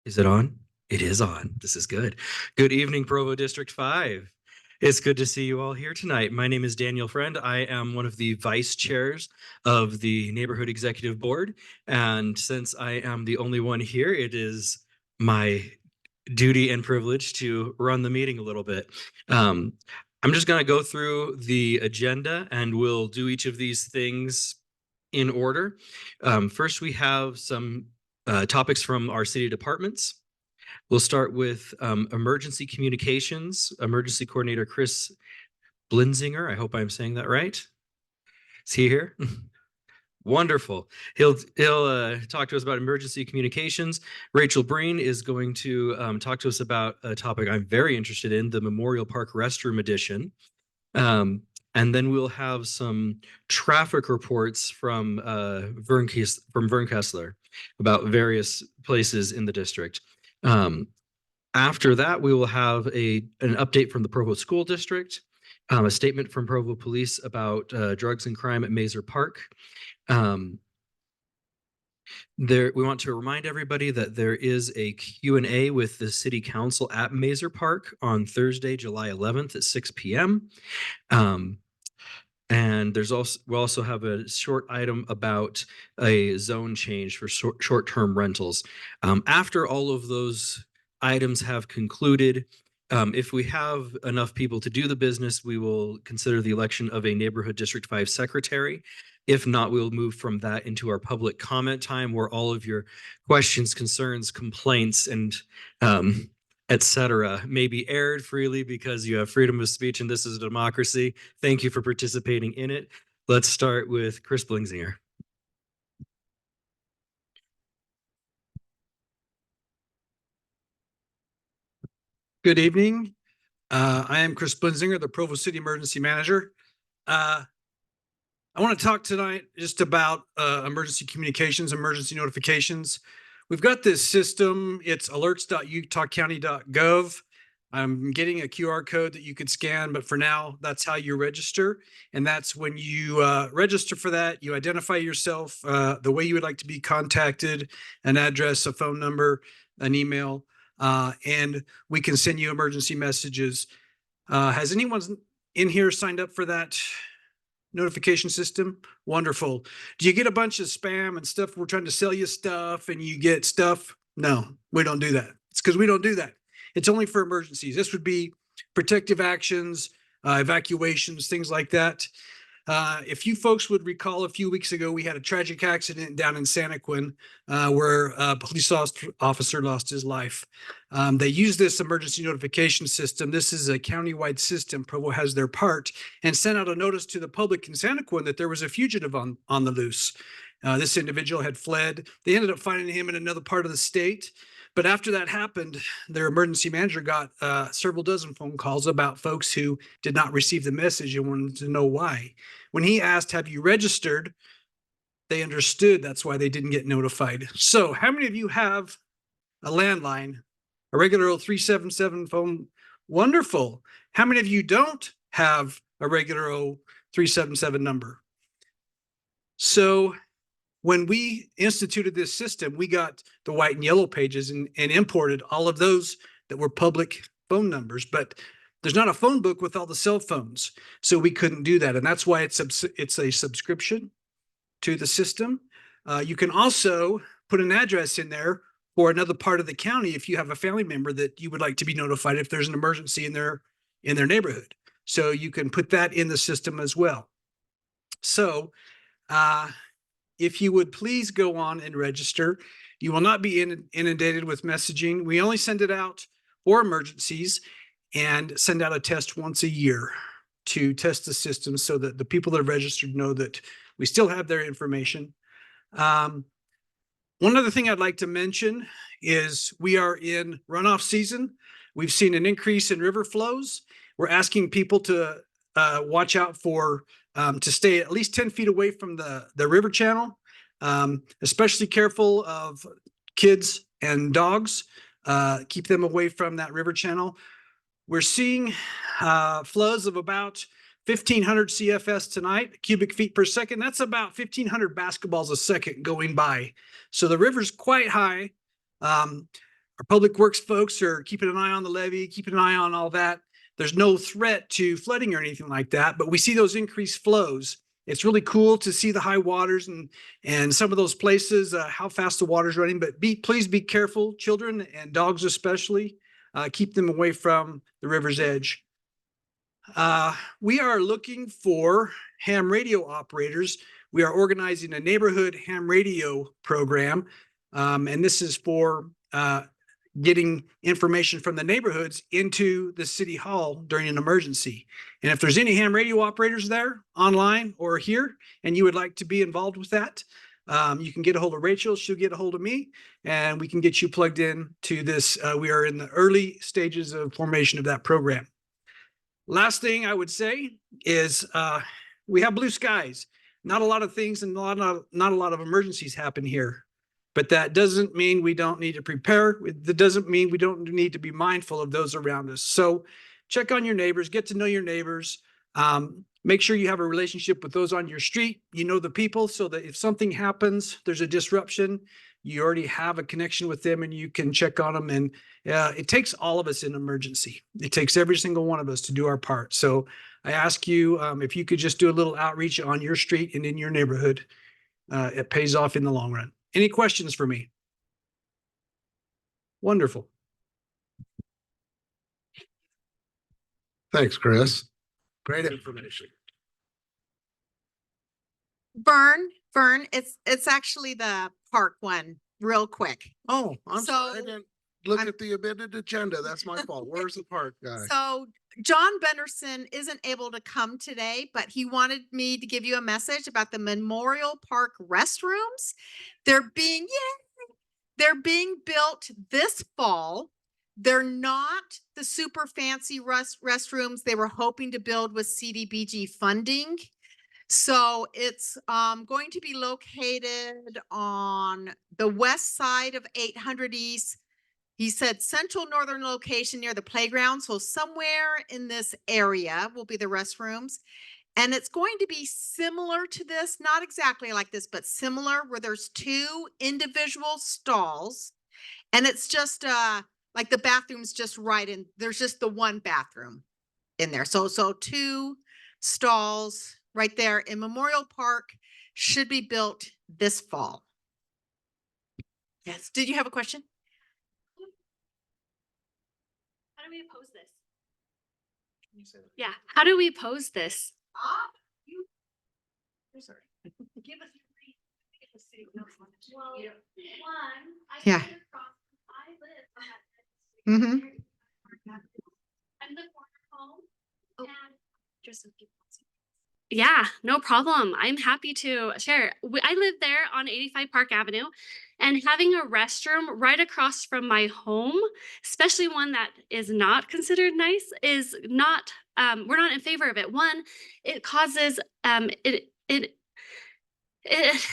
Is it on? It is on. This is good. Good evening, Provo District 5. It's good to see you all here tonight. My name is Daniel Friend. I am one of the vice chairs of the Neighborhood Executive Board. And since I am the only one here, it is my duty and privilege to run the meeting a little bit. I'm just going to go through the agenda and we'll do each of these things in order. First, we have some topics from our city departments. We'll start with emergency communications, emergency coordinator Chris Blinzinger. I hope I'm saying that right. Is he here? Wonderful. He'll talk to us about emergency communications. Rachel Breen is going to talk to us about a topic I'm very interested in, the Memorial Park restroom edition. And then we'll have some traffic reports from Vern Keeslar about various places in the district. After that, we will have an update from the Provo School District, a statement from Provo Police about drugs and crime at Maeser Park. We want to remind everybody that there is a Q&A with the City Council at Maeser Park on Thursday, July 11th at 6 p.m. And we'll also have a short item about a zone change for short-term rentals. After all of those items have concluded, if we have enough people to do the business, we will consider the election of a Neighborhood District 5 secretary. If not, we'll move from that into our public comment time where all of your questions, concerns, complaints, and etc. may be aired freely because you have freedom of speech and this is a democracy. Thank you for participating in it. Let's start with Chris Blinzinger. Good evening. I am Chris Blinzinger, the Provo City Emergency Manager. I want to talk tonight just about emergency communications, emergency notifications. We've got this system. It's alerts.utahcounty.gov. I'm getting a QR code that you could scan, but for now, that's how you register. And that's when you register for that, you identify yourself, the way you would like to be contacted, an address, a phone number, an email, and we can send you emergency messages. Has anyone in here signed up for that notification system? Wonderful. Do you get a bunch of spam and stuff? We're trying to sell you stuff and you get stuff? No, we don't do that. It's because we don't do that. It's only for emergencies. This would be protective actions, evacuations, things like that. If you folks would recall, a few weeks ago, we had a tragic accident down in Santaquin where a police officer lost his life. They use this emergency notification system. This is a countywide system. Provo has their part and sent out a notice to the public in Santaquin that there was a fugitive on the loose. This individual had fled. They ended up finding him in another part of the state. But after that happened, their emergency manager got several dozen phone calls about folks who did not receive the message and wanted to know why. When he asked, have you registered? They understood that's why they didn't get notified. So how many of you have a landline, a regular old 377 phone? Wonderful. How many of you don't have a regular old 377 number? So when we instituted this system, we got the white and yellow pages and imported all of those that were public phone numbers, but there's not a phone book with all the cell phones. So we couldn't do that. And that's why it's a subscription to the system. You can also put an address in there for another part of the county if you have a family member that you would like to be notified if there's an emergency in their neighborhood. So you can put that in the system as well. So if you would please go on and register, you will not be inundated with messaging. We only send it out for emergencies and send out a test once a year to test the system so that the people that are registered know that we still have their information. One other thing I'd like to mention is we are in runoff season. We've seen an increase in river flows. We're asking people to watch out for to stay at least 10 feet away from the river channel, especially careful of kids and dogs. Keep them away from that river channel. We're seeing flows of about 1,500 CFS tonight, cubic feet per second. That's about 1,500 basketballs a second going by. So the river's quite high. Our public works folks are keeping an eye on the levee, keeping an eye on all that. There's no threat to flooding or anything like that, but we see those increased flows. It's really cool to see the high waters and some of those places, how fast the water's running, but please be careful, children and dogs especially. Keep them away from the river's edge. We are looking for ham radio operators. We are organizing a neighborhood ham radio program, and this is for getting information from the neighborhoods into the city hall during an emergency. And if there's any ham radio operators there online or here, and you would like to be involved with that, you can get a hold of Rachel. She'll get a hold of me, and we can get you plugged in to this. We are in the early stages of formation of that program. Last thing I would say is we have blue skies. Not a lot of things and not a lot of emergencies happen here. But that doesn't mean we don't need to prepare. That doesn't mean we don't need to be mindful of those around us. So check on your neighbors, get to know your neighbors. Make sure you have a relationship with those on your street. You know the people, so that if something happens, there's a disruption, you already have a connection with them and you can check on them. And it takes all of us in an emergency. It takes every single one of us to do our part. So I ask you, if you could just do a little outreach on your street and in your neighborhood, it pays off in the long run. Any questions for me? Wonderful. Thanks, Chris. Great information. Vern, it's actually the park one, real quick. Oh, I'm sorry. I So, didn't look at the amended agenda. That's my fault. Where's the park guy? So John Benderson isn't able to come today, but he wanted me to give you a message about the Memorial Park restrooms. They're being built this fall. They're not the super fancy restrooms they were hoping to build with CDBG funding. So it's going to be located on the west side of 800 East. He said central northern location near the playground. So somewhere in this area will be the restrooms. And it's going to be similar to this, not exactly like this, but similar, where there's two individual stalls. And it's just like the bathroom's just right in, there's just the one bathroom in there. So two stalls right there in Memorial Park, should be built this fall. Yes. Did you have a question? How do we oppose this? Yeah, how do we oppose this? Sorry. Give us Well, yeah. Yeah. Mm-hmm. I'm the corner home. And just yeah, no problem. I'm happy to share. I live there on 85 Park Avenue, and having a restroom right across from my home, especially one that is not considered nice, is not, we're not in favor of it. One, it causes, it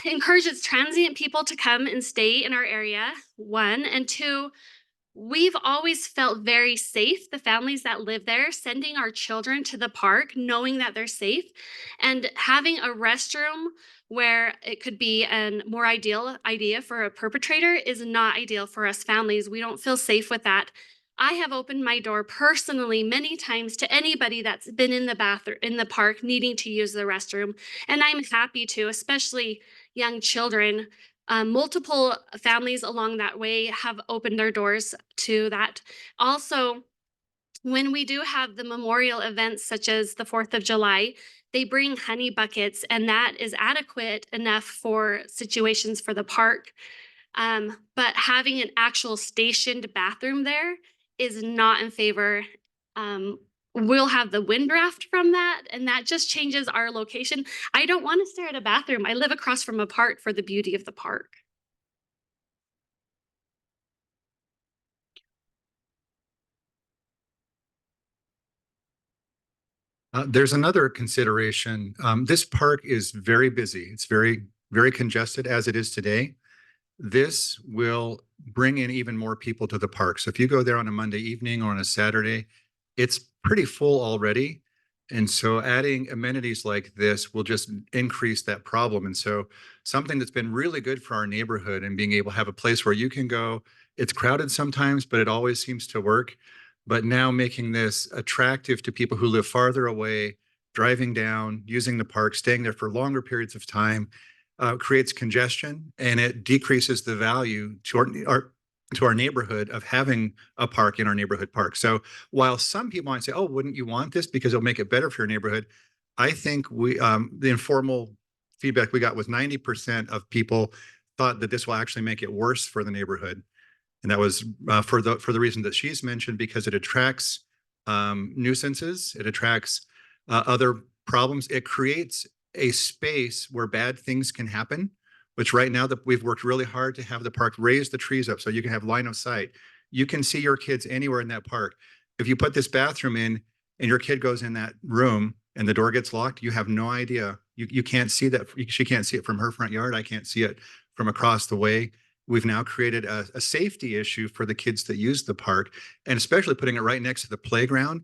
encourages transient people to come and stay in our area, one, and two, we've always felt very safe, the families that live there, sending our children to the park, knowing that they're safe, and having a restroom where it could be a more ideal idea for a perpetrator is not ideal for us families. We don't feel safe with that. I have opened my door personally many times to anybody that's been in the bathroom, in the park, needing to use the restroom, and I'm happy to, especially young children. Multiple families along that way have opened their doors to that. Also, when we do have the memorial events such as the 4th of July, they bring honey buckets, and that is adequate enough for situations for the park. But having an actual stationed bathroom there is not in favor. We'll have the wind draft from that, and that just changes our location. I don't want to stare at a bathroom. I live across from a park for the beauty of the park. There's another consideration. This park is very busy. It's very, very congested as it is today. This will bring in even more people to the park. So if you go there on a Monday evening or on a Saturday, it's pretty full already. And so adding amenities like this will just increase that problem. And so something that's been really good for our neighborhood and being able to have a place where you can go, it's crowded sometimes, but it always seems to work. But now making this attractive to people who live farther away, driving down, using the park, staying there for longer periods of time, creates congestion, and it decreases the value to our neighborhood of having a park in our neighborhood park. So while some people might say, "Oh, wouldn't you want this because it'll make it better for your neighborhood?" I think the informal feedback we got was 90% of people thought that this will actually make it worse for the neighborhood. And that was for the reason that she's mentioned, because it attracts nuisances, it attracts other problems. It creates a space where bad things can happen, which right now that we've worked really hard to have the park raise the trees up so you can have line of sight. You can see your kids anywhere in that park. If you put this bathroom in and your kid goes in that room and the door gets locked, you have no idea. You can't see that. She can't see it from her front yard. I can't see it from across the way. We've now created a safety issue for the kids that use the park, and especially putting it right next to the playground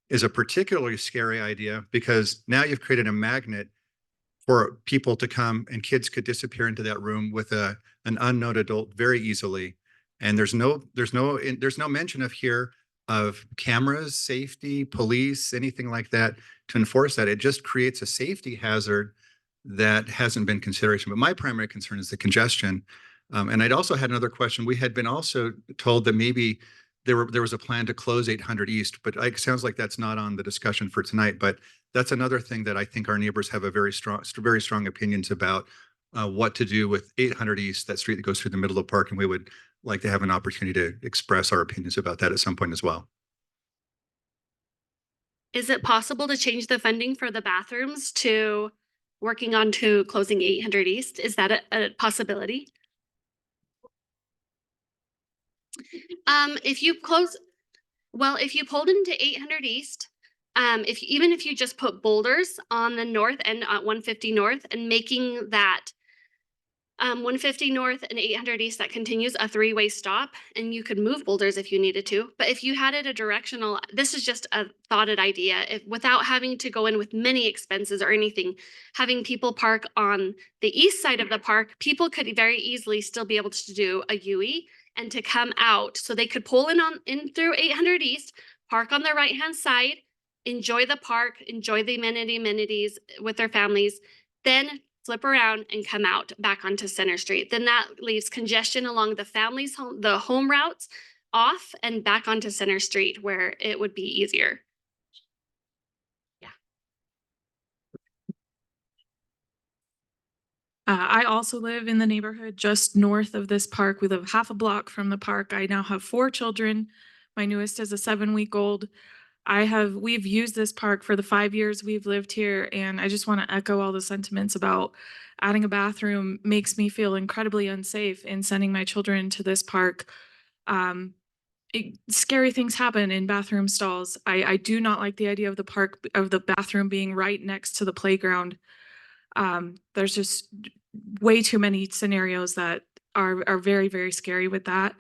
is a particularly scary idea, because now you've created a magnet for people to come, and kids could disappear into that room with an unknown adult very easily. And there's no mention of here of cameras, safety, police, anything like that to enforce that. It just creates a safety hazard that hasn't been consideration. But my primary concern is the congestion. And I'd also had another question. We had been also told that maybe there was a plan to close 800 East, but it sounds like that's not on the discussion for tonight. But that's another thing that I think our neighbors have a very strong opinions about what to do with 800 East, that street that goes through the middle of the park. And we would like to have an opportunity to express our opinions about that at some point as well. Is it possible to change the funding for the bathrooms to working on to closing 800 East? Is that a possibility? If you pulled into 800 East, even if you just put boulders on the north end at 150 North and making that 150 North and 800 East that continues a three-way stop, and you could move boulders if you needed to. But if you had it a directional, this is just a thoughted idea, without having to go in with many expenses or anything, having people park on the east side of the park, people could very easily still be able to do a UE and to come out, so they could pull in through 800 East, park on the right-hand side, enjoy the park, enjoy the amenities with their families, then flip around and come out back onto Center Street. Then that leaves congestion along the home routes off and back onto Center Street, where it would be easier. I also live in the neighborhood just north of this park. We live half a block from the park. I now have 4 children. My newest is a 7-week-old. We've used this park for the 5 years we've lived here, and I just want to echo all the sentiments about adding a bathroom makes me feel incredibly unsafe in sending my children to this park. Scary things happen in bathroom stalls. I do not like the idea of the bathroom being right next to the playground. There's just way too many scenarios that are very, very scary with that.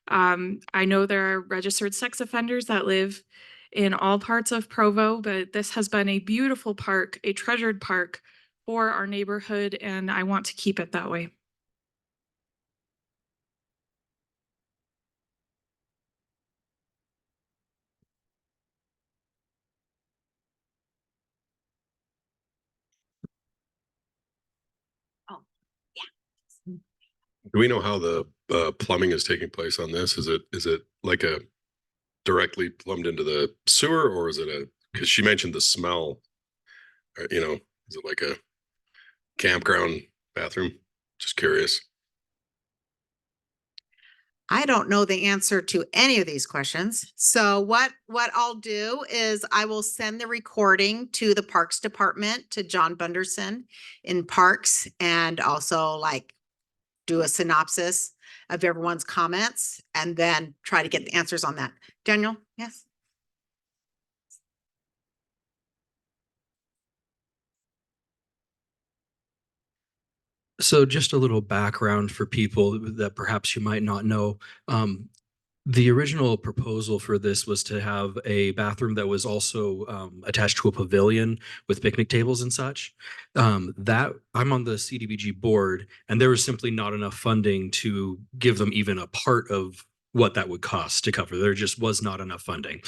I know there are registered sex offenders that live in all parts of Provo, but this has been a beautiful park, a treasured park for our neighborhood, and I want to keep it that way. Do we know how the plumbing is taking place on this? Is it like a directly plumbed into the sewer, or is it because she mentioned the smell, is it like a campground bathroom? Just curious. I don't know the answer to any of these questions. So what I'll do is I will send the recording to the Parks Department, to John Bunderson in Parks, and also do a synopsis of everyone's comments and then try to get the answers on that. Daniel, yes? So just a little background for people that perhaps you might not know. The original proposal for this was to have a bathroom that was also attached to a pavilion with picnic tables and such. That I'm on the CDBG board, and there was simply not enough funding to give them even a part of what that would cost to cover. There just was not enough funding.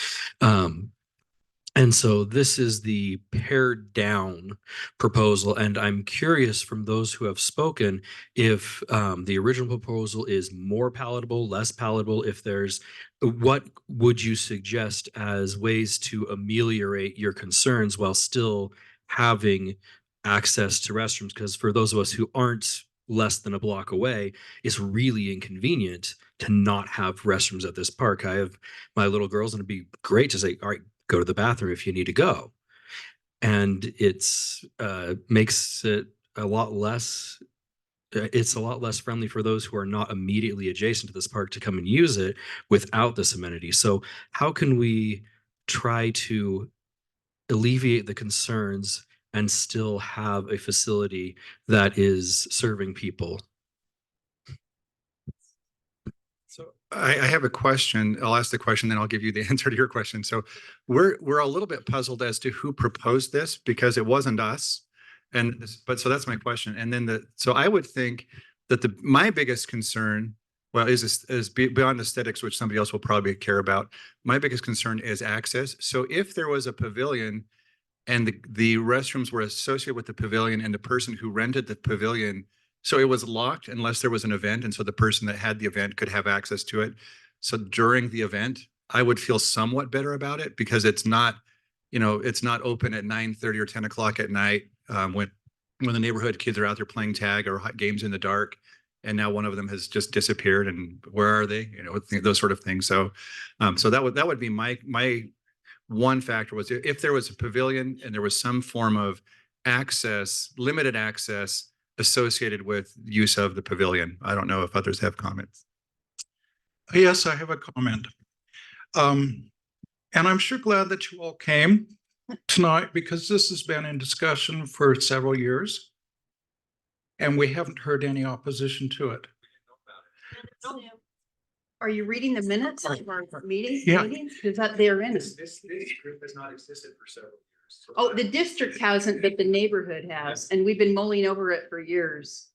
And so this is the pared down proposal. And I'm curious from those who have spoken if the original proposal is more palatable, less palatable, if there's, what would you suggest as ways to ameliorate your concerns while still having access to restrooms? Because for those of us who aren't less than a block away, it's really inconvenient to not have restrooms at this park. I have my little girls, and it'd be great to say, all right, go to the bathroom if you need to go. And it's makes it a lot less, it's a lot less friendly for those who are not immediately adjacent to this park to come and use it without this amenity. So how can we try to alleviate the concerns and still have a facility that is serving people? So I have a question. I'll ask the question, then I'll give you the answer to your question. So we're a little bit puzzled as to who proposed this because it wasn't us. But so that's my question. And then so I would think that my biggest concern, well, is beyond aesthetics, which somebody else will probably care about. My biggest concern is access. So if there was a pavilion and the restrooms were associated with the pavilion and the person who rented the pavilion, so it was locked unless there was an event. And so the person that had the event could have access to it. So during the event, I would feel somewhat better about it because it's not, it's not open at 9:30 or 10 o'clock at night when the neighborhood kids are out there playing tag or games in the dark. And now one of them has just disappeared and where are they? Those sort of things. So, so that would be my one factor was if there was a pavilion and there was some form of access, limited access associated with use of the pavilion. I don't know if others have comments. Yes, I have a comment. And I'm sure glad that you all came tonight because this has been in discussion for several years. And we haven't heard any opposition to it. Are you reading the minutes of our meetings? Yeah. Is that they're in it? This group has not existed for several years. Oh, the district hasn't, but the neighborhood has, and we've been mulling over it for years.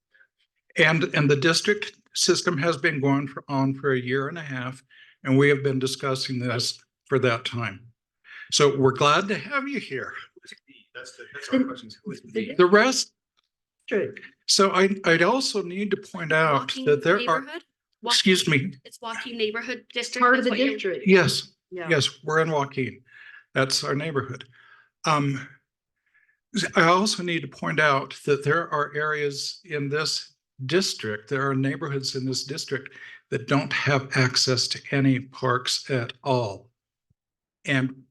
And the district system has been going on for a year and a half, and we have been discussing this for that time. So we're glad to have you here. That's our questions. Who is The rest, True. so I'd also need to point out Joaquin that there are, neighborhood? excuse me, It's Joaquin neighborhood district. Part of that's the what you're- district. yes, Yeah. yes, we're in Joaquin. That's our neighborhood. I also need to point out that there are areas in this district, there are neighborhoods in this district that don't have access to any parks at all. And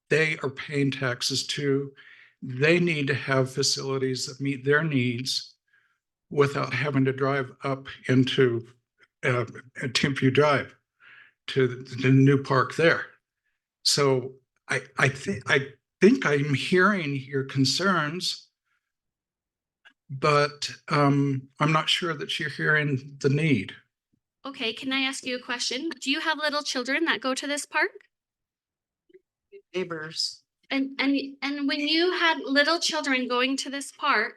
they are paying taxes too. They need to have facilities that meet their needs without having to drive up into Timp Drive to the new park there. So I think I'm hearing your concerns, but I'm not sure that you're hearing the need. Okay, can I ask you a question? Do you have little children that go to this park? Neighbors. And when you had little children going to this park,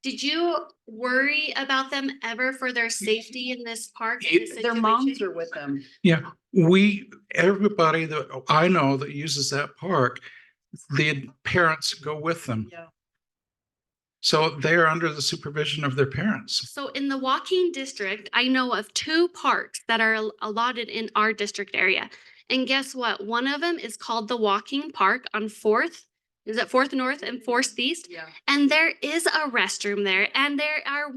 did you worry about them ever for their safety in this park? in this Their moms situation? are with them. Yeah, everybody that I know that uses that park, the parents go with them. Yeah. So they are under the supervision of their parents. So in the Joaquin district, I know of 2 parks that are allotted in our district area. And guess what? One of them is called the Joaquin Park on 4th. Is it 4th North and 4th East? Yeah. And there is a restroom there and there are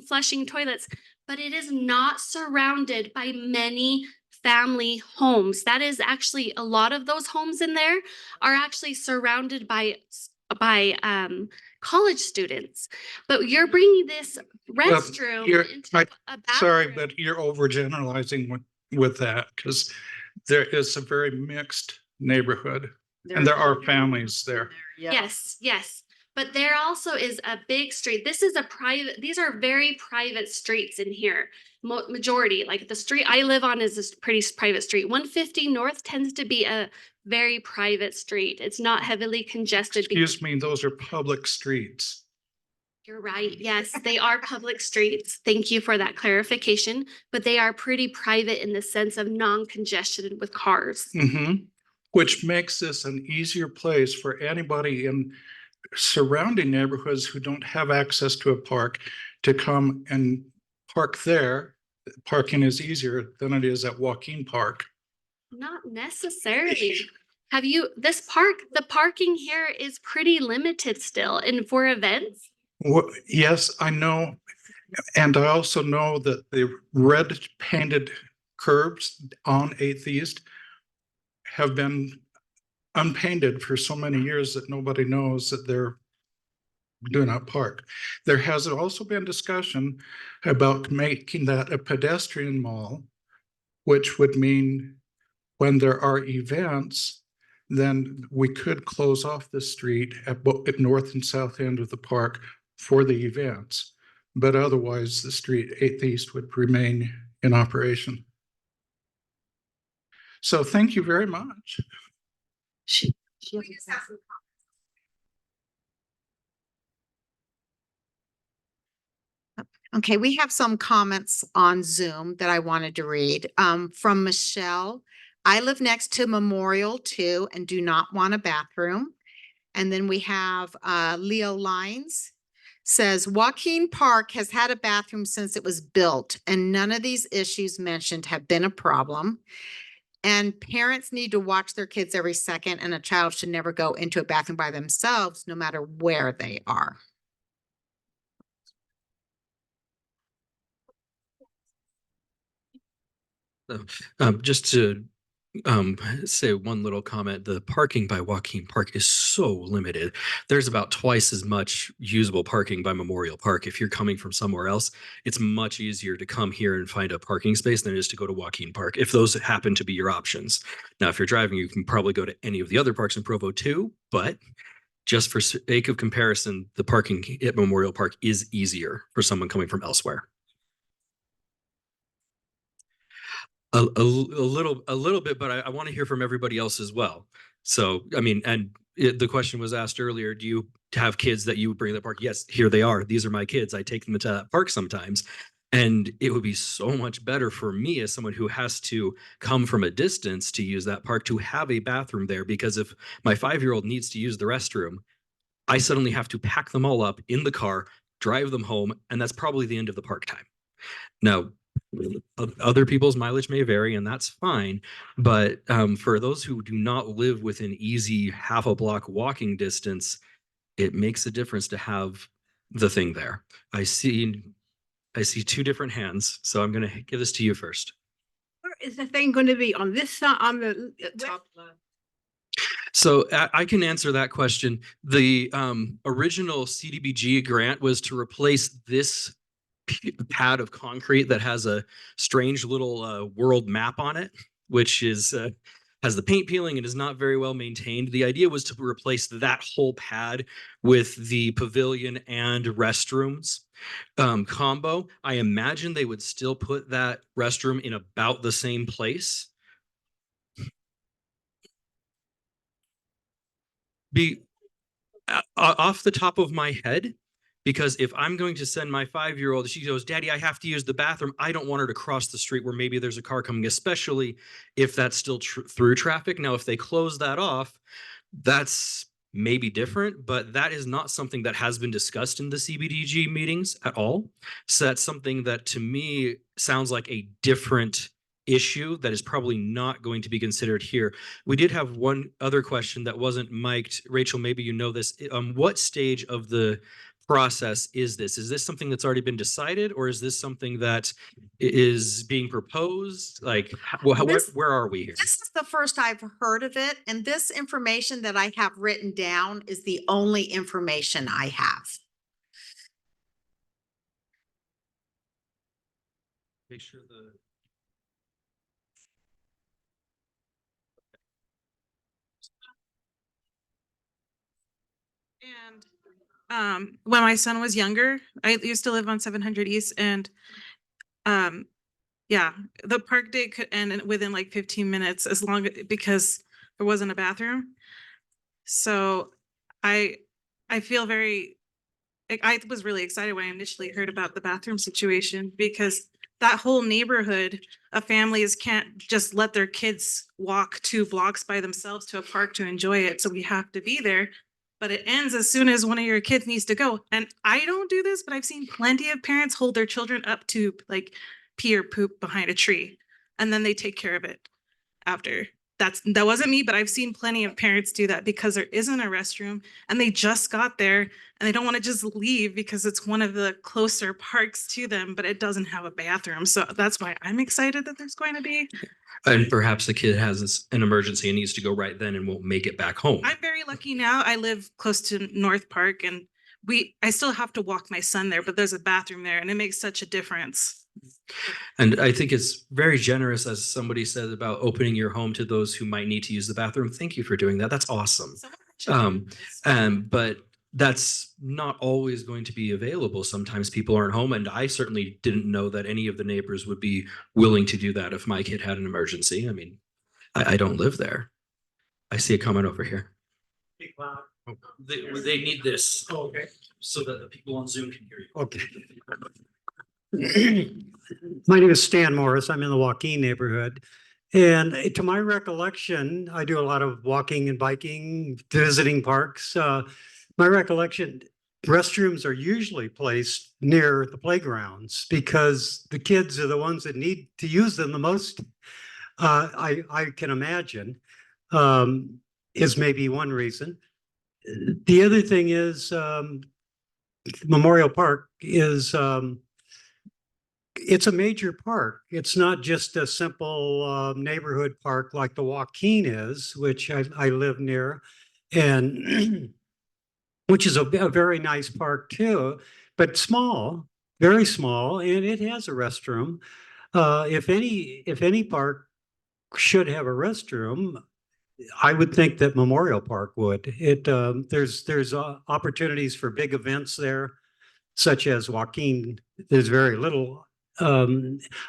flushing toilets, but it is not surrounded by many family homes. That is actually a lot of those homes in there are actually surrounded by college students. But you're bringing this restroom into a bathroom. Sorry, but you're overgeneralizing with that because there is a very mixed neighborhood and there are families there. Yeah. Yes. But there also is a big street. This is a private, these are very private streets in here. Majority, like the street I live on is a pretty private street. 150 North tends to be a very private street. It's not heavily congested. Excuse me, those are public streets. You're right. Yes, they are public streets. Thank you for that clarification, but they are pretty private in the sense of non-congested with cars. Which makes this an easier place for anybody in surrounding neighborhoods who don't have access to a park to come and park there. Parking is easier than it is at Joaquin Park. Not necessarily. Have you, this park, the parking here is pretty limited still and for events. Yes, I know. And I also know that the red painted curbs on 8th East have been unpainted for so many years that nobody knows that they're do not park. There has also been discussion about making that a pedestrian mall, which would mean when there are events, then we could close off the street at both north and south end of the park for the events. But otherwise, the street 8th East would remain in operation. So thank you very much. Okay, we have some comments on Zoom that I wanted to read. From Michelle. I live next to Memorial too and do not want a bathroom. And then we have Leo Lines says Joaquin Park has had a bathroom since it was built and none of these issues mentioned have been a problem. And parents need to watch their kids every second and a child should never go into a bathroom by themselves, no matter where they are. Just to say one little comment, the parking by Joaquin Park is so limited. There's about twice as much usable parking by Memorial Park. If you're coming from somewhere else, it's much easier to come here and find a parking space than it is to go to Joaquin Park, if those happen to be your options. Now, if you're driving, you can probably go to any of the other parks in Provo too, but just for sake of comparison, the parking at Memorial Park is easier for someone coming from elsewhere. A little bit, but I want to hear from everybody else as well. So, I mean, and the question was asked earlier, do you have kids that you bring to the park? Yes, here they are. These are my kids. I take them to that park sometimes. And it would be so much better for me as someone who has to come from a distance to use that park to have a bathroom there, because if my 5-year-old needs to use the restroom, I suddenly have to pack them all up in the car, drive them home, and that's probably the end of the park time. Now, other people's mileage may vary, and that's fine. But for those who do not live within easy half a block walking distance, it makes a difference to have the thing there. I see 2 different hands, so I'm going to give this to you first. Where is the thing going to be? On this side, on the top line? So I can answer that question. The original CDBG grant was to replace this pad of concrete that has a strange little world map on it, which is has the paint peeling and is not very well maintained. The idea was to replace that whole pad with the pavilion and restrooms combo. I imagine they would still put that restroom in about the same place. Off the top of my head, because if I'm going to send my 5-year-old, she goes, Daddy, I have to use the bathroom. I don't want her to cross the street where maybe there's a car coming, especially if that's still through traffic. Now, if they close that off, that's maybe different, but that is not something that has been discussed in the CBDG meetings at all. So that's something that to me sounds like a different issue that is probably not going to be considered here. We did have one other question that wasn't mic'd. Rachel, maybe you know this. What stage of the process is this? Is this something that's already been decided, or is this something that is being proposed? Like, where are we here? This is the first I've heard of it, and this information that I have written down is the only information I have. Make sure the And when my son was younger, I used to live on 700 East and yeah, the park day could end within like 15 minutes because there wasn't a bathroom. So I feel I was really excited when I initially heard about the bathroom situation because that whole neighborhood of families can't just let their kids walk 2 blocks by themselves to a park to enjoy it. So we have to be there. But it ends as soon as one of your kids needs to go. And I don't do this, but I've seen plenty of parents hold their children up to like pee or poop behind a tree. And then they take care of it after. That wasn't me, but I've seen plenty of parents do that because there isn't a restroom and they just got there and they don't want to just leave because it's one of the closer parks to them, but it doesn't have a bathroom. So that's why I'm excited that there's going to be. And perhaps the kid has an emergency and needs to go right then and won't make it back home. I'm very lucky now. I live close to North Park and I still have to walk my son there, but there's a bathroom there and it makes such a difference. And I think it's very generous, as somebody said, about opening your home to those who might need to use the bathroom. Thank you for doing that. That's awesome. But that's not always going to be available. Sometimes people aren't home, and I certainly didn't know that any of the neighbors would be willing to do that if my kid had an emergency. I mean, I don't live there. I see a comment over here. They need this. Oh, okay. So that the people on Zoom can hear you. Okay. My name is Stan Morris. I'm in the Joaquin neighborhood. And to my recollection, I do a lot of walking and biking, visiting parks. My recollection, restrooms are usually placed near the playgrounds because the kids are the ones that need to use them the most. I can imagine is maybe one reason. The other thing is Memorial Park is it's a major park. It's not just a simple neighborhood park like the Joaquin is, which I live near, and which is a very nice park too, but small, very small, and it has a restroom. If any park should have a restroom, I would think that Memorial Park would. There's opportunities for big events there, such as Joaquin. There's very little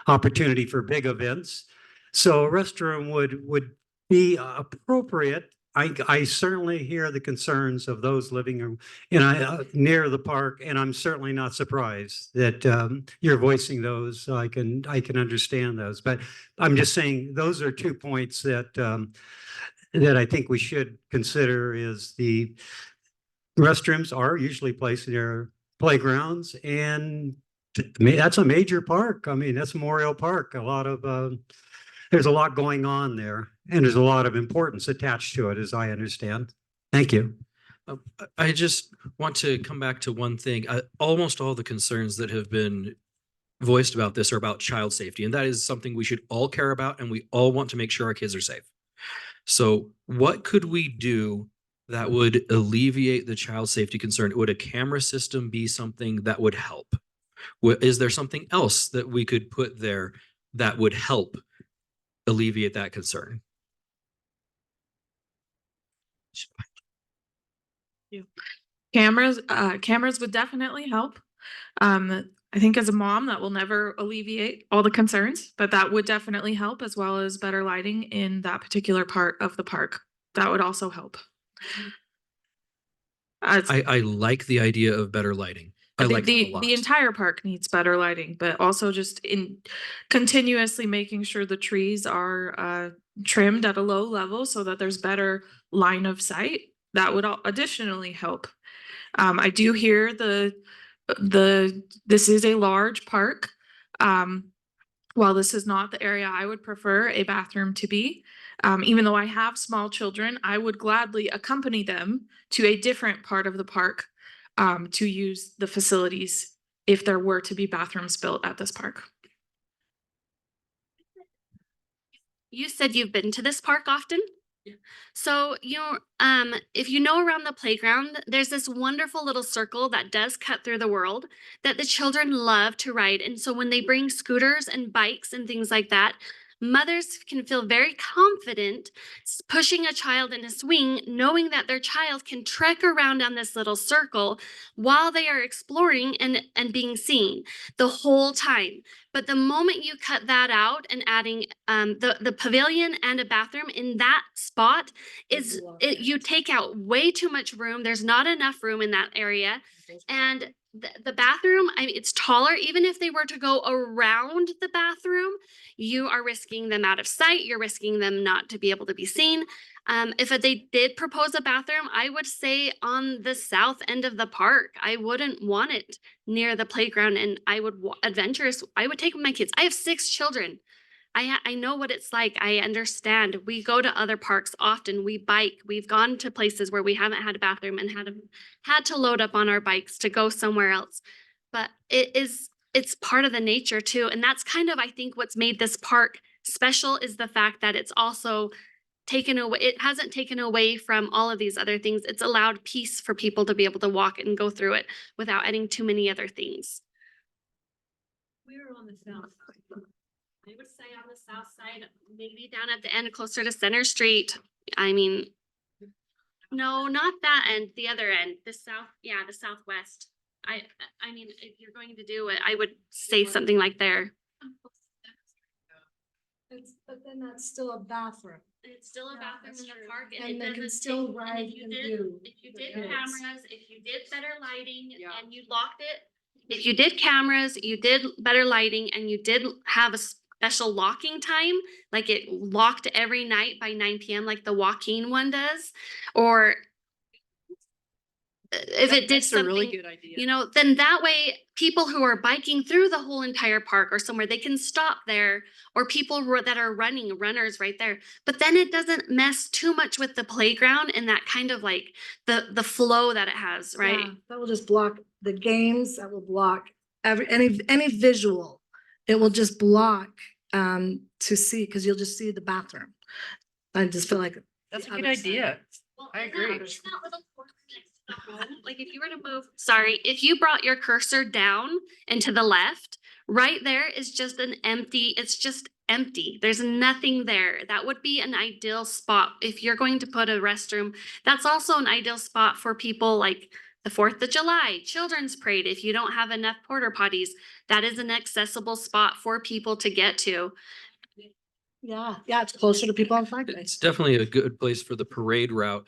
opportunity for big events, so a restroom would be appropriate. I certainly hear the concerns of those living near the park, and I'm certainly not surprised that you're voicing those. I can understand those, but I'm just saying those are 2 points that I think we should consider. Is the restrooms are usually placed near playgrounds, and that's a major park. I mean, that's Memorial Park. There's a lot going on there, and there's a lot of importance attached to it, as I understand. Thank you. I just want to come back to one thing. Almost all the concerns that have been voiced about this are about child safety, and that is something we should all care about, and we all want to make sure our kids are safe. So what could we do that would alleviate the child safety concern? Would a camera system be something that would help? Is there something else that we could put there that would help alleviate that concern? Cameras would definitely help. I think as a mom, that will never alleviate all the concerns, but that would definitely help, as well as better lighting in that particular part of the park. That would also help. I like the idea of better lighting. I like that a lot. The entire park needs better lighting, but also just in continuously making sure the trees are trimmed at a low level so that there's better line of sight. That would additionally help. I do hear this is a large park. While this is not the area I would prefer a bathroom to be, even though I have small children, I would gladly accompany them to a different part of the park to use the facilities if there were to be bathrooms built at this park. You said you've been to this park often? Yeah. So, if you know around the playground, there's this wonderful little circle that does cut through the world that the children love to ride. And so when they bring scooters and bikes and things like that, mothers can feel very confident pushing a child in a swing, knowing that their child can trek around down this little circle while they are exploring and being seen the whole time. But the moment you cut that out and adding the pavilion and a bathroom in that spot you take out way too much room. There's not enough room in that area. And the bathroom, I mean, it's taller. Even if they were to go around the bathroom, you are risking them out of sight. You're risking them not to be able to be seen. If they did propose a bathroom, I would say on the south end of the park. I wouldn't want it near the playground, and I would I would take my kids. I have 6 children. I know what it's like. I understand. We go to other parks often. We bike. We've gone to places where we haven't had a bathroom and had to load up on our bikes to go somewhere else. But it's part of the nature too. And that's kind of, I think, what's made this park special is the fact that it's also taken away. It hasn't taken away from all of these other things. It's allowed peace for people to be able to walk and go through it without adding too many other things. We're on the south side. I would say on the south side, maybe down at the end, closer to Center Street. I mean, no, not that end, the other end, the southwest. I mean, if you're going to do it, I would say something like there. But then that's still a bathroom. It's still a bathroom in the park, And it they can doesn't still take- and ride if you and did- do. If you did Yes. cameras, if you did better lighting and you locked it, if you did cameras, you did better lighting and you did have a special locking time, like it locked every night by 9 p.m. like the Joaquin one does, or if it did That's a really something, good idea. you know, then that way people who are biking through the whole entire park or somewhere, they can stop there, or people that are runners right there. But then it doesn't mess too much with the playground and that kind of like the flow that it has, right? Yeah, that will just block the games, that will block any visual. It will just block to see, because you'll just see the bathroom. I just feel like. That's a the good other side. idea. Well, I in that- agree. in that little corner next to the home, like if you were to move, sorry, if you brought your cursor down and to the left, right there is just it's just empty. There's nothing there. That would be an ideal spot. If you're going to put a restroom, that's also an ideal spot for people like the 4th of July, Children's Parade. If you don't have enough porta potties, that is an accessible spot for people to get to. Yeah, it's closer to people on Flag Day. It's definitely a good place for the parade route.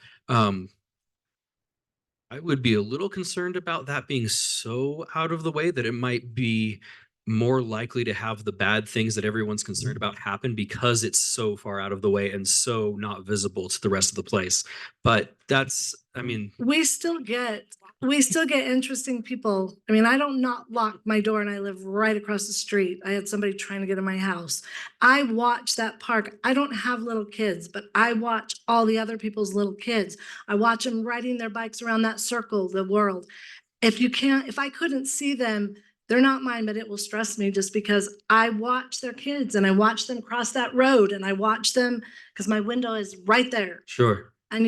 I would be a little concerned about that being so out of the way that it might be more likely to have the bad things that everyone's concerned about happen because it's so far out of the way and so not visible to the rest of the place. But that's, I mean, We still get interesting people. I mean, I don't not lock my door and I live right across the street. I had somebody trying to get in my house. I watch that park. I don't have little kids, but I watch all the other people's little kids. I watch them riding their bikes around that circle, the world. If I couldn't see them, they're not mine, but it will stress me just because I watch their kids and I watch them cross that road and I watch them because my window is right there. sure. And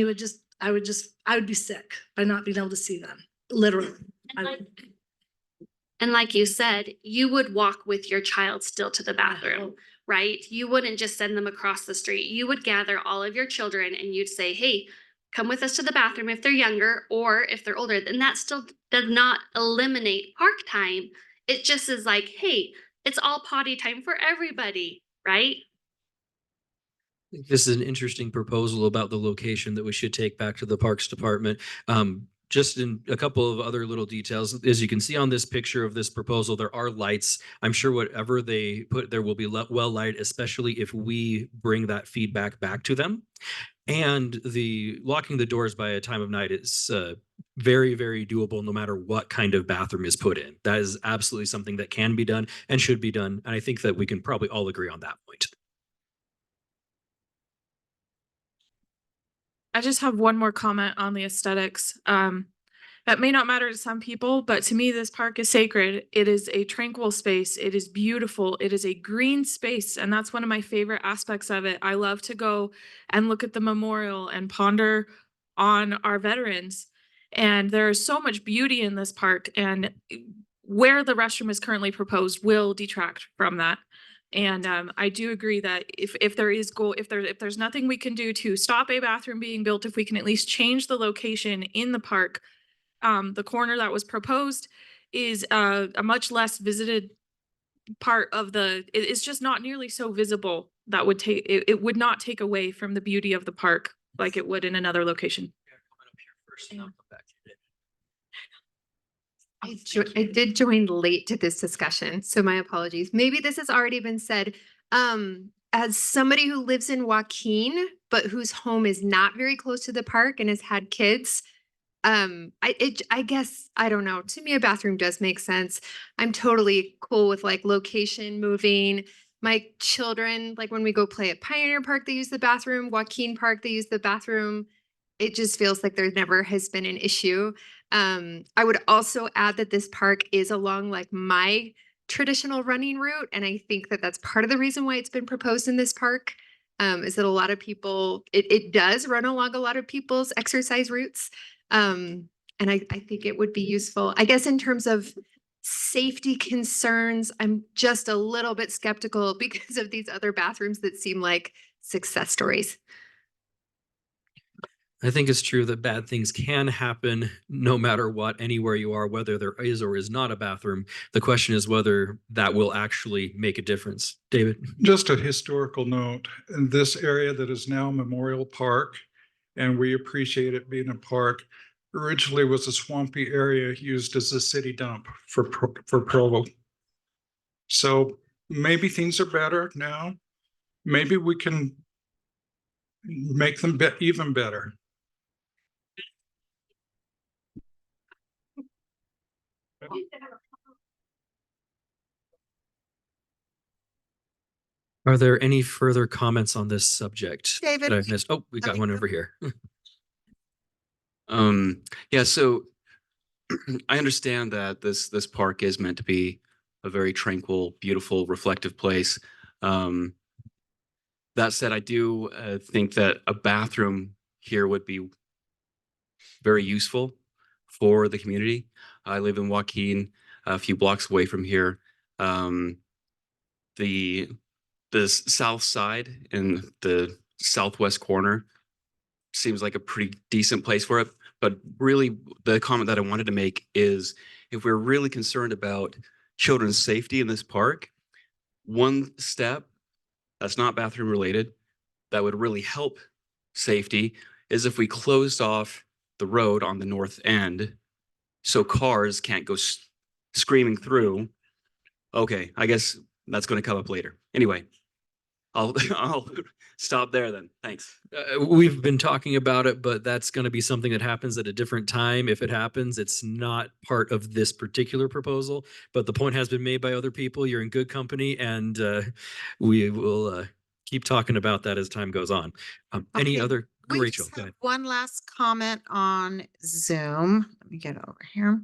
I would be sick by not being able to see them, literally. And like you said, you would walk with your child still to the bathroom, right? You wouldn't just send them across the street. You would gather all of your children and you'd say, hey, come with us to the bathroom if they're younger, or if they're older. And that still does not eliminate park time. It just is like, hey, it's all potty time for everybody, right? This is an interesting proposal about the location that we should take back to the Parks Department. Just in a couple of other little details, as you can see on this picture of this proposal, there are lights. I'm sure whatever they put there will be well lighted, especially if we bring that feedback back to them. And the locking the doors by a time of night is very, very doable no matter what kind of bathroom is put in. That is absolutely something that can be done and should be done. And I think that we can probably all agree on that point. I just have one more comment on the aesthetics. That may not matter to some people, but to me, this park is sacred. It is a tranquil space. It is beautiful. It is a green space. And that's one of my favorite aspects of it. I love to go and look at the memorial and ponder on our veterans. And there is so much beauty in this park. And where the restroom is currently proposed will detract from that. And I do agree that if there's nothing we can do to stop a bathroom being built, if we can at least change the location in the park, the corner that was proposed is a much less visited part of it's just not nearly so visible. That would it would not take away from the beauty of the park like it would in another location. I did join late to this discussion, so my apologies. Maybe this has already been said. As somebody who lives in Joaquin, but whose home is not very close to the park and has had kids, I guess, I don't know. To me, a bathroom does make sense. I'm totally cool with like location moving. My children, like when we go play at Pioneer Park, they use the bathroom. Joaquin Park, they use the bathroom. It just feels like there never has been an issue. I would also add that this park is along like my traditional running route. And I think that that's part of the reason why it's been proposed in this park, is that a lot of people, it does run along a lot of people's exercise routes. And I think it would be useful. I guess in terms of safety concerns, I'm just a little bit skeptical because of these other bathrooms that seem like success stories. I think it's true that bad things can happen no matter what, anywhere you are, whether there is or is not a bathroom. The question is whether that will actually make a difference. David? Just a historical note, in this area that is now Memorial Park, and we appreciate it being a park, originally was a swampy area used as a city dump for Provo. So maybe things are better now. Maybe we can make them even better. Are there any further comments on this subject? David? That I've missed? Oh, we got one over here. Yeah, so I understand that this park is meant to be a very tranquil, beautiful, reflective place. That said, I do think that a bathroom here would be very useful for the community. I live in Joaquin, a few blocks away from here. The south side in the southwest corner seems like a pretty decent place for it. But really, the comment that I wanted to make is if we're really concerned about children's safety in this park, one step that's not bathroom related that would really help safety is if we closed off the road on the north end so cars can't go screaming through. Okay, I guess that's going to come up later. Anyway, I'll stop there then. Thanks. We've been talking about it, but that's going to be something that happens at a different time. If it happens, it's not part of this particular proposal, but the point has been made by other people. You're in good company, and we will keep talking about that as time goes on. Any Okay, other? we Rachel, just go have ahead. one last comment on Zoom. Let me get over here.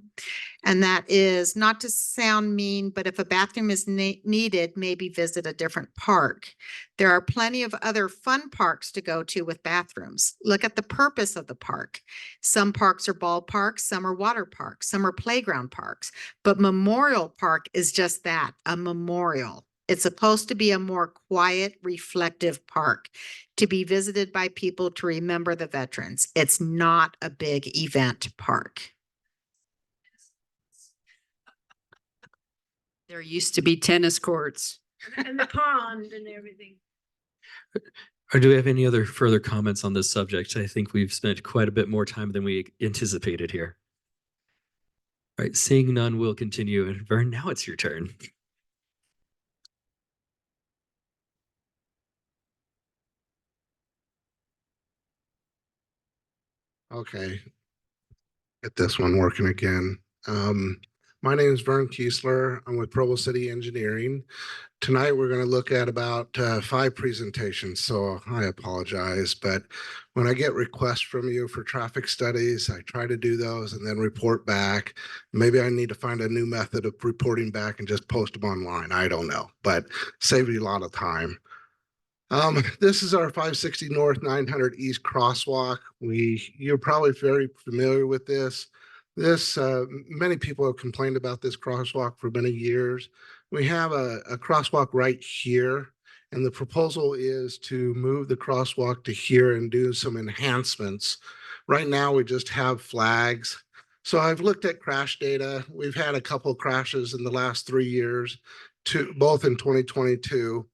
And that is not to sound mean, but if a bathroom is needed, maybe visit a different park. There are plenty of other fun parks to go to with bathrooms. Look at the purpose of the park. Some parks are ballparks, some are water parks, some are playground parks, but Memorial Park is just that, a memorial. It's supposed to be a more quiet, reflective park to be visited by people to remember the veterans. It's not a big event park. There used to be tennis courts. And the pond and everything. Or do we have any other further comments on this subject? I think we've spent quite a bit more time than we anticipated here. All right, seeing none, we'll continue. And Vern, now it's your turn. Okay. Get this one working again. My name is Vern Keeslar. I'm with Provo City Engineering. Tonight, we're going to look at about 5 presentations, so I apologize. But when I get requests from you for traffic studies, I try to do those and then report back. Maybe I need to find a new method of reporting back and just post them online. I don't know, but save you a lot of time. This is our 560 North 900 East crosswalk. You're probably very familiar with this. This, many people have complained about this crosswalk for many years. We have a crosswalk right here, and the proposal is to move the crosswalk to here and do some enhancements. Right now, we just have flags. So I've looked at crash data. We've had a couple crashes in the last 3 years, both in 2022.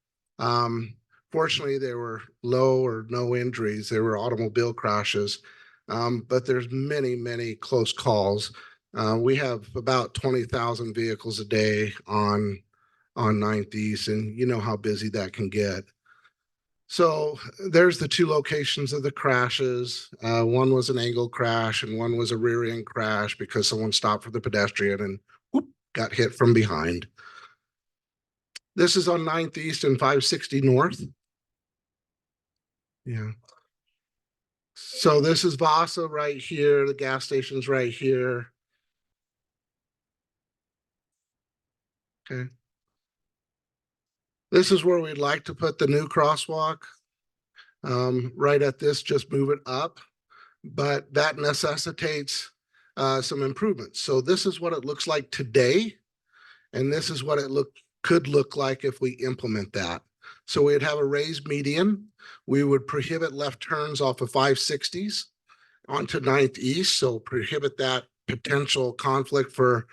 Fortunately, there were low or no injuries. There were automobile crashes. But there's many close calls. We have about 20,000 vehicles a day on 9th East, and you know how busy that can get. So there's the 2 locations of the crashes. One was an angle crash and one was a rear end crash because someone stopped for the pedestrian and whoop, got hit from behind. This is on 9th East and 560 North. Yeah. So this is Vasa right here. The gas station's right here. Okay. This is where we'd like to put the new crosswalk. Right at this, just move it up. But that necessitates some improvements. So this is what it looks like today. And this is what it could look like if we implement that. So we'd have a raised median. We would prohibit left turns off of 560s onto 9th East. So prohibit that potential conflict for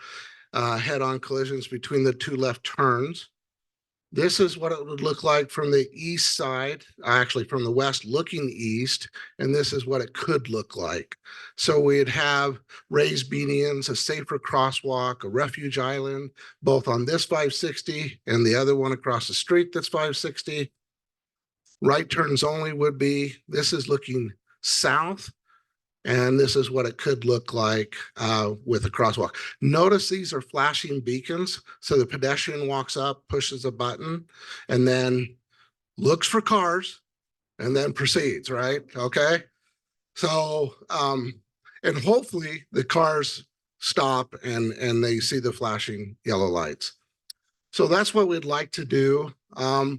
head-on collisions between the 2 left turns. This is what it would look like from the east side, actually from the west looking east, and this is what it could look like. So we'd have raised medians, a safer crosswalk, a refuge island, both on this 560 and the other one across the street that's 560. Right turns only would be, this is looking south, and this is what it could look like with a crosswalk. Notice these are flashing beacons. So the pedestrian walks up, pushes a button, and then looks for cars and then proceeds, right? Okay. So, and hopefully the cars stop and they see the flashing yellow lights. So that's what we'd like to do.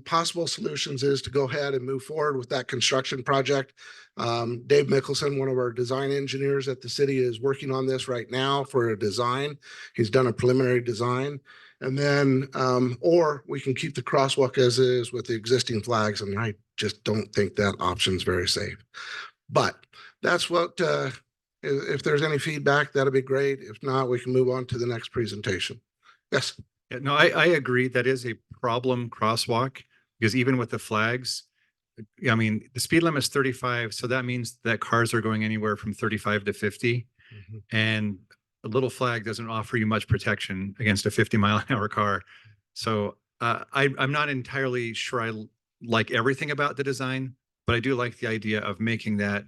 Possible solutions is to go ahead and move forward with that construction project. Dave Mickelson, one of our design engineers at the city, is working on this right now for a design. He's done a preliminary design. And then, or we can keep the crosswalk as is with the existing flags. And I just don't think that option is very safe. But that's what, if there's any feedback, that'd be great. If not, we can move on to the next presentation. Yes. Yeah, no, I agree. That is a problem crosswalk because even with the flags, I mean, the speed limit is 35. So that means that cars are going anywhere from 35 to 50. And a little flag doesn't offer you much protection against a 50-mile-an-hour car. So I'm not entirely sure I like everything about the design, but I do like the idea of making that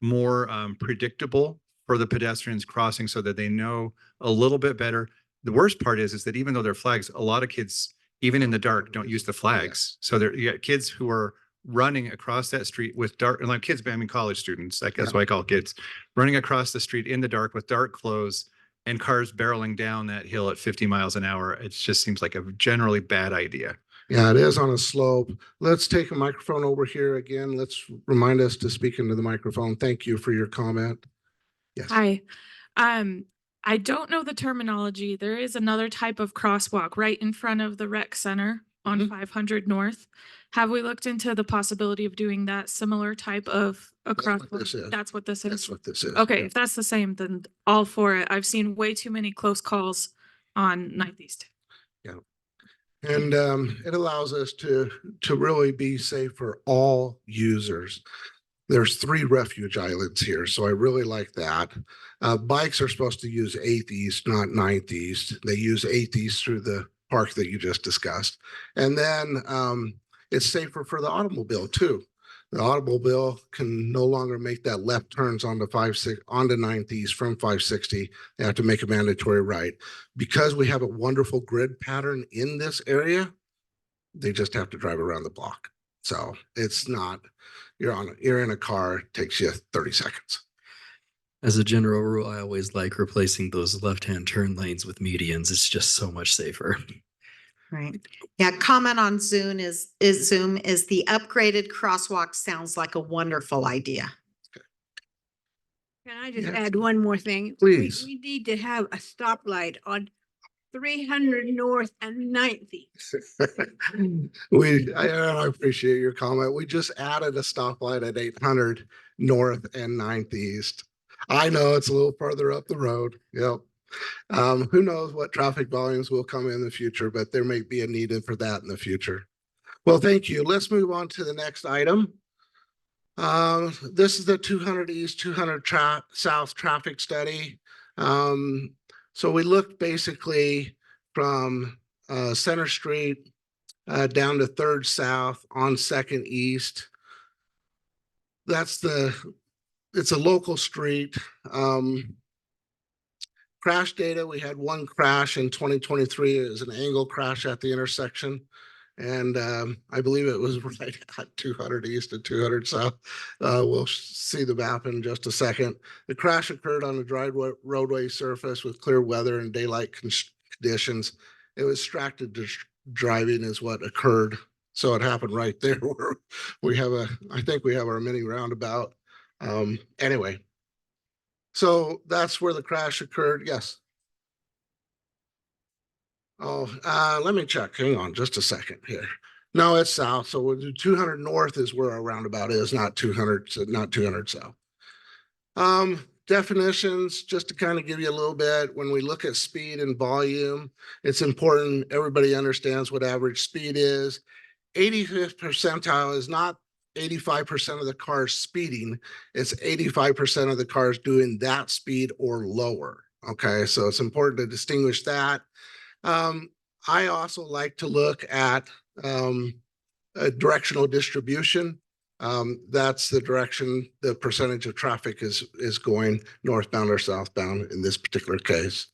more predictable for the pedestrians crossing so that they know a little bit better. The worst part is that even though they're flags, a lot of kids, even in the dark, don't use the flags. So you got kids who are running across that street with dark, and like kids, I mean college students, that's what I call kids, running across the street in the dark with dark clothes and cars barreling down that hill at 50 miles an hour. It just seems like a generally bad idea. Yeah, it is on a slope. Let's take a microphone over here again. Let's remind us to speak into the microphone. Thank you for your comment. Yes. Hi. I don't know the terminology. There is another type of crosswalk right in front of the rec center on 500 North. Have we looked into the possibility of doing that similar type of a crosswalk? That's what this is. That's what this is. Okay, if that's the same, then all for it. I've seen way too many close calls on 9th East. Yeah. And it allows us to really be safe for all users. There's 3 refuge islands here, so I really like that. Bikes are supposed to use 8th East, not 9th East. They use 8th East through the park that you just discussed. And then it's safer for the automobile too. The automobile can no longer make that left turns onto 9th East from 560. They have to make a mandatory right. Because we have a wonderful grid pattern in this area, they just have to drive around the block. So it's not, you're in a car, it takes you 30 seconds. As a general rule, I always like replacing those left-hand turn lanes with medians. It's just so much safer. Right. Yeah. Comment on Zoom is the upgraded crosswalk sounds like a wonderful idea. Can I just Yes. add one more thing? Please. We need to have a stoplight on 300 North and 9th East. I appreciate your comment. We just added a stoplight at 800 North and 9th East. I know it's a little further up the road. Yep. Who knows what traffic volumes will come in the future, but there may be a need for that in the future. Well, thank you. Let's move on to the next item. This is the 200 East, 200 South traffic study. So we looked basically from Center Street down to 3rd South on 2nd East. It's a local street. Crash data, we had one crash in 2023. It was an angle crash at the intersection. And I believe it was right at 200 East and 200 South. We'll see the map in just a second. The crash occurred on a dry roadway surface with clear weather and daylight conditions. It was distracted driving is what occurred. So it happened right there where I think we have our mini roundabout. Anyway, so that's where the crash occurred. Yes. Oh, let me check. Hang on just a second here. No, it's south. So 200 North is where our roundabout is, not 200, not 200 South. Definitions, just to kind of give you a little bit, when we look at speed and volume, it's important everybody understands what average speed is. 85th percentile is not 85% of the cars speeding, it's 85% of the cars doing that speed or lower. Okay, so it's important to distinguish that. I also like to look at a directional distribution. That's the direction the percentage of traffic is going northbound or southbound in this particular case.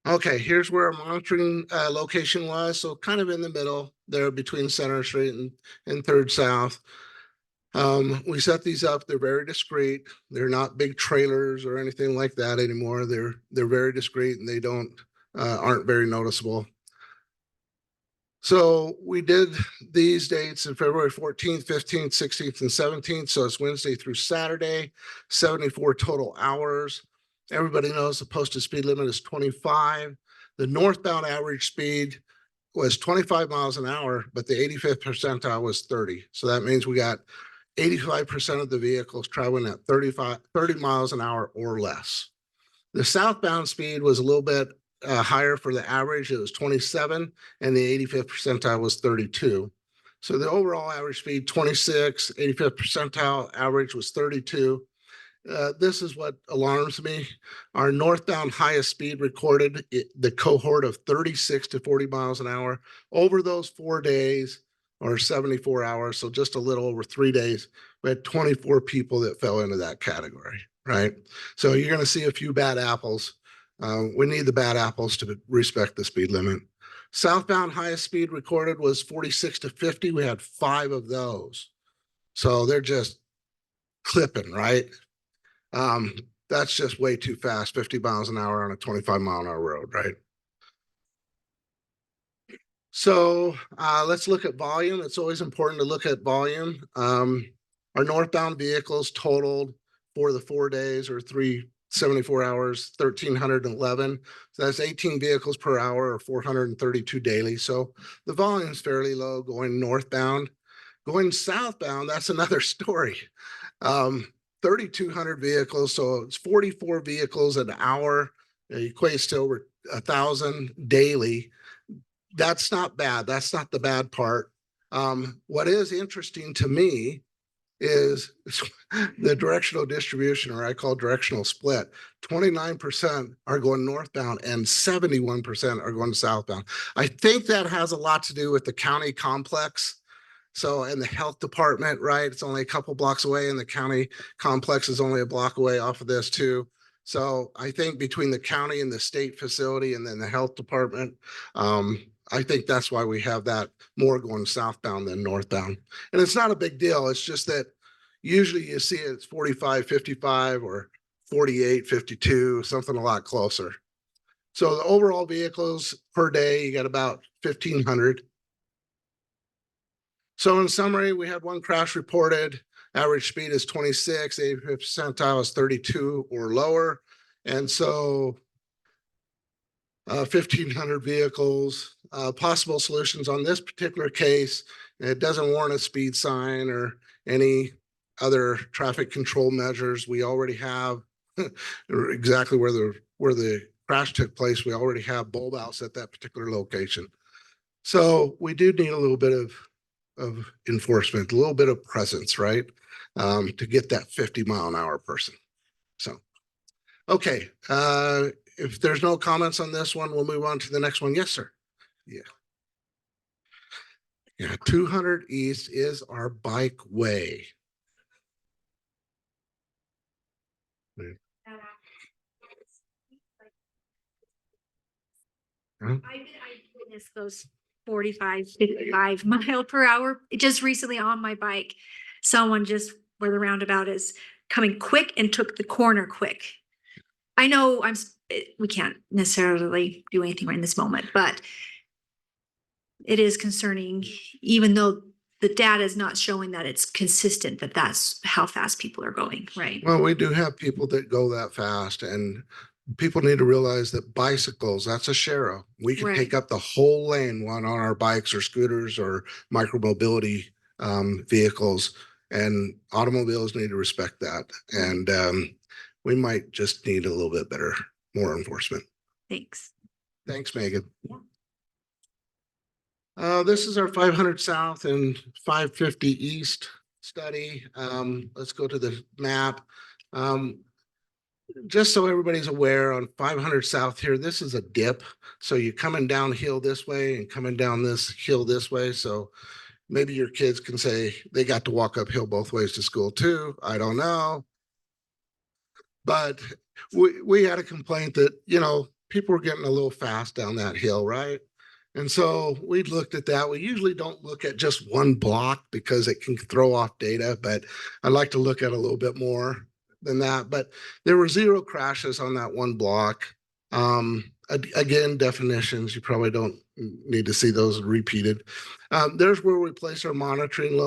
Okay, here's where our monitoring location was. So kind of in the middle there between Center Street and 3rd South. We set these up. They're very discreet. They're not big trailers or anything like that anymore. They're very discreet and they aren't very noticeable. So we did these dates in February 14th, 15th, 16th, and 17th. So it's Wednesday through Saturday, 74 total hours. Everybody knows the posted speed limit is 25. The northbound average speed was 25 miles an hour, but the 85th percentile was 30. So that means we got 85% of the vehicles traveling at 30 miles an hour or less. The southbound speed was a little bit higher for the average. It was 27 and the 85th percentile was 32. So the overall average speed 26, 85th percentile average was 32. This is what alarms me. Our northbound highest speed recorded the cohort of 36 to 40 miles an hour over those 4 days or 74 hours. So just a little over 3 days, we had 24 people that fell into that category, right? So you're going to see a few bad apples. We need the bad apples to respect the speed limit. Southbound highest speed recorded was 46 to 50. We had 5 of those. So they're just clipping, right? That's just way too fast, 50 miles an hour on a 25 mile an hour road, right? So let's look at volume. It's always important to look at volume. Our northbound vehicles totaled for the 4 days or 374 hours, 1,311. So that's 18 vehicles per hour or 432 daily. So the volume is fairly low going northbound. Going southbound, that's another story. 3,200 vehicles, so it's 44 vehicles an hour. It equates to over 1,000 daily. That's not bad. That's not the bad part. What is interesting to me is the directional distribution, or I call directional split. 29% are going northbound and 71% are going southbound. I think that has a lot to do with the county complex. So, and the health department, right? It's only a couple blocks away and the county complex is only a block away off of this too. So I think between the county and the state facility and then the health department, I think that's why we have that more going southbound than northbound. And it's not a big deal. It's just that usually you see it's 45, 55 or 48, 52, something a lot closer. So the overall vehicles per day, you got about 1,500. So in summary, we had one crash reported. Average speed is 26, 85th percentile is 32 or lower. And so 1,500 vehicles, possible solutions on this particular case. It doesn't warrant a speed sign or any other traffic control measures. We already have exactly where the crash took place. We already have bulb outs at that particular location. So we do need a little bit of enforcement, a little bit of presence, right? To get that 50-mile-an-hour person. So, okay. If there's no comments on this one, we'll move on to the next one. Yes, sir. Yeah. Yeah, 200 East is our bike way. I witnessed those 45, 55 mile per hour. Just recently on my bike, someone just where the roundabout is coming quick and took the corner quick. I know we can't necessarily do anything right in this moment, but it is concerning, even though the data is not showing that it's consistent, that that's how fast people are going, right? Well, we do have people that go that fast, and people need to realize that bicycles, that's a share. We can take up the whole lane one on our bikes or scooters or micromobility vehicles, and automobiles need to respect that. And we might just need a little bit more enforcement. Thanks. Thanks, Megan. This is our 500 South and 550 East study. Let's go to the map. Just so everybody's aware, on 500 South here, this is a dip. So you're coming downhill this way and coming down this hill this way. So maybe your kids can say they got to walk uphill both ways to school too. I don't know. But we had a complaint that, people were getting a little fast down that hill, right? And so we looked at that. We usually don't look at just one block because it can throw off data, but I like to look at a little bit more than that. But there were 0 crashes on that one block. Again, definitions, you probably don't need to see those repeated. There's where we place our monitoring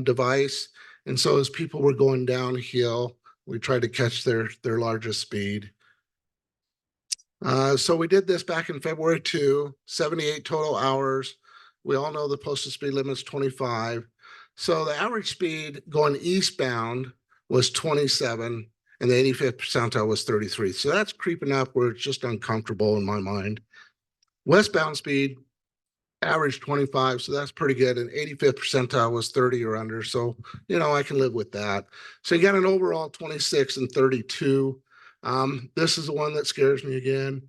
device. And so as people were going downhill, we tried to catch their largest speed. So we did this back in February 2, 78 total hours. We all know the posted speed limit is 25. So the average speed going eastbound was 27 and the 85th percentile was 33. So that's creeping up where it's just uncomfortable in my mind. Westbound speed average 25. So that's pretty good. And 85th percentile was 30 or under. So, I can live with that. So you got an overall 26 and 32. This is the one that scares me again.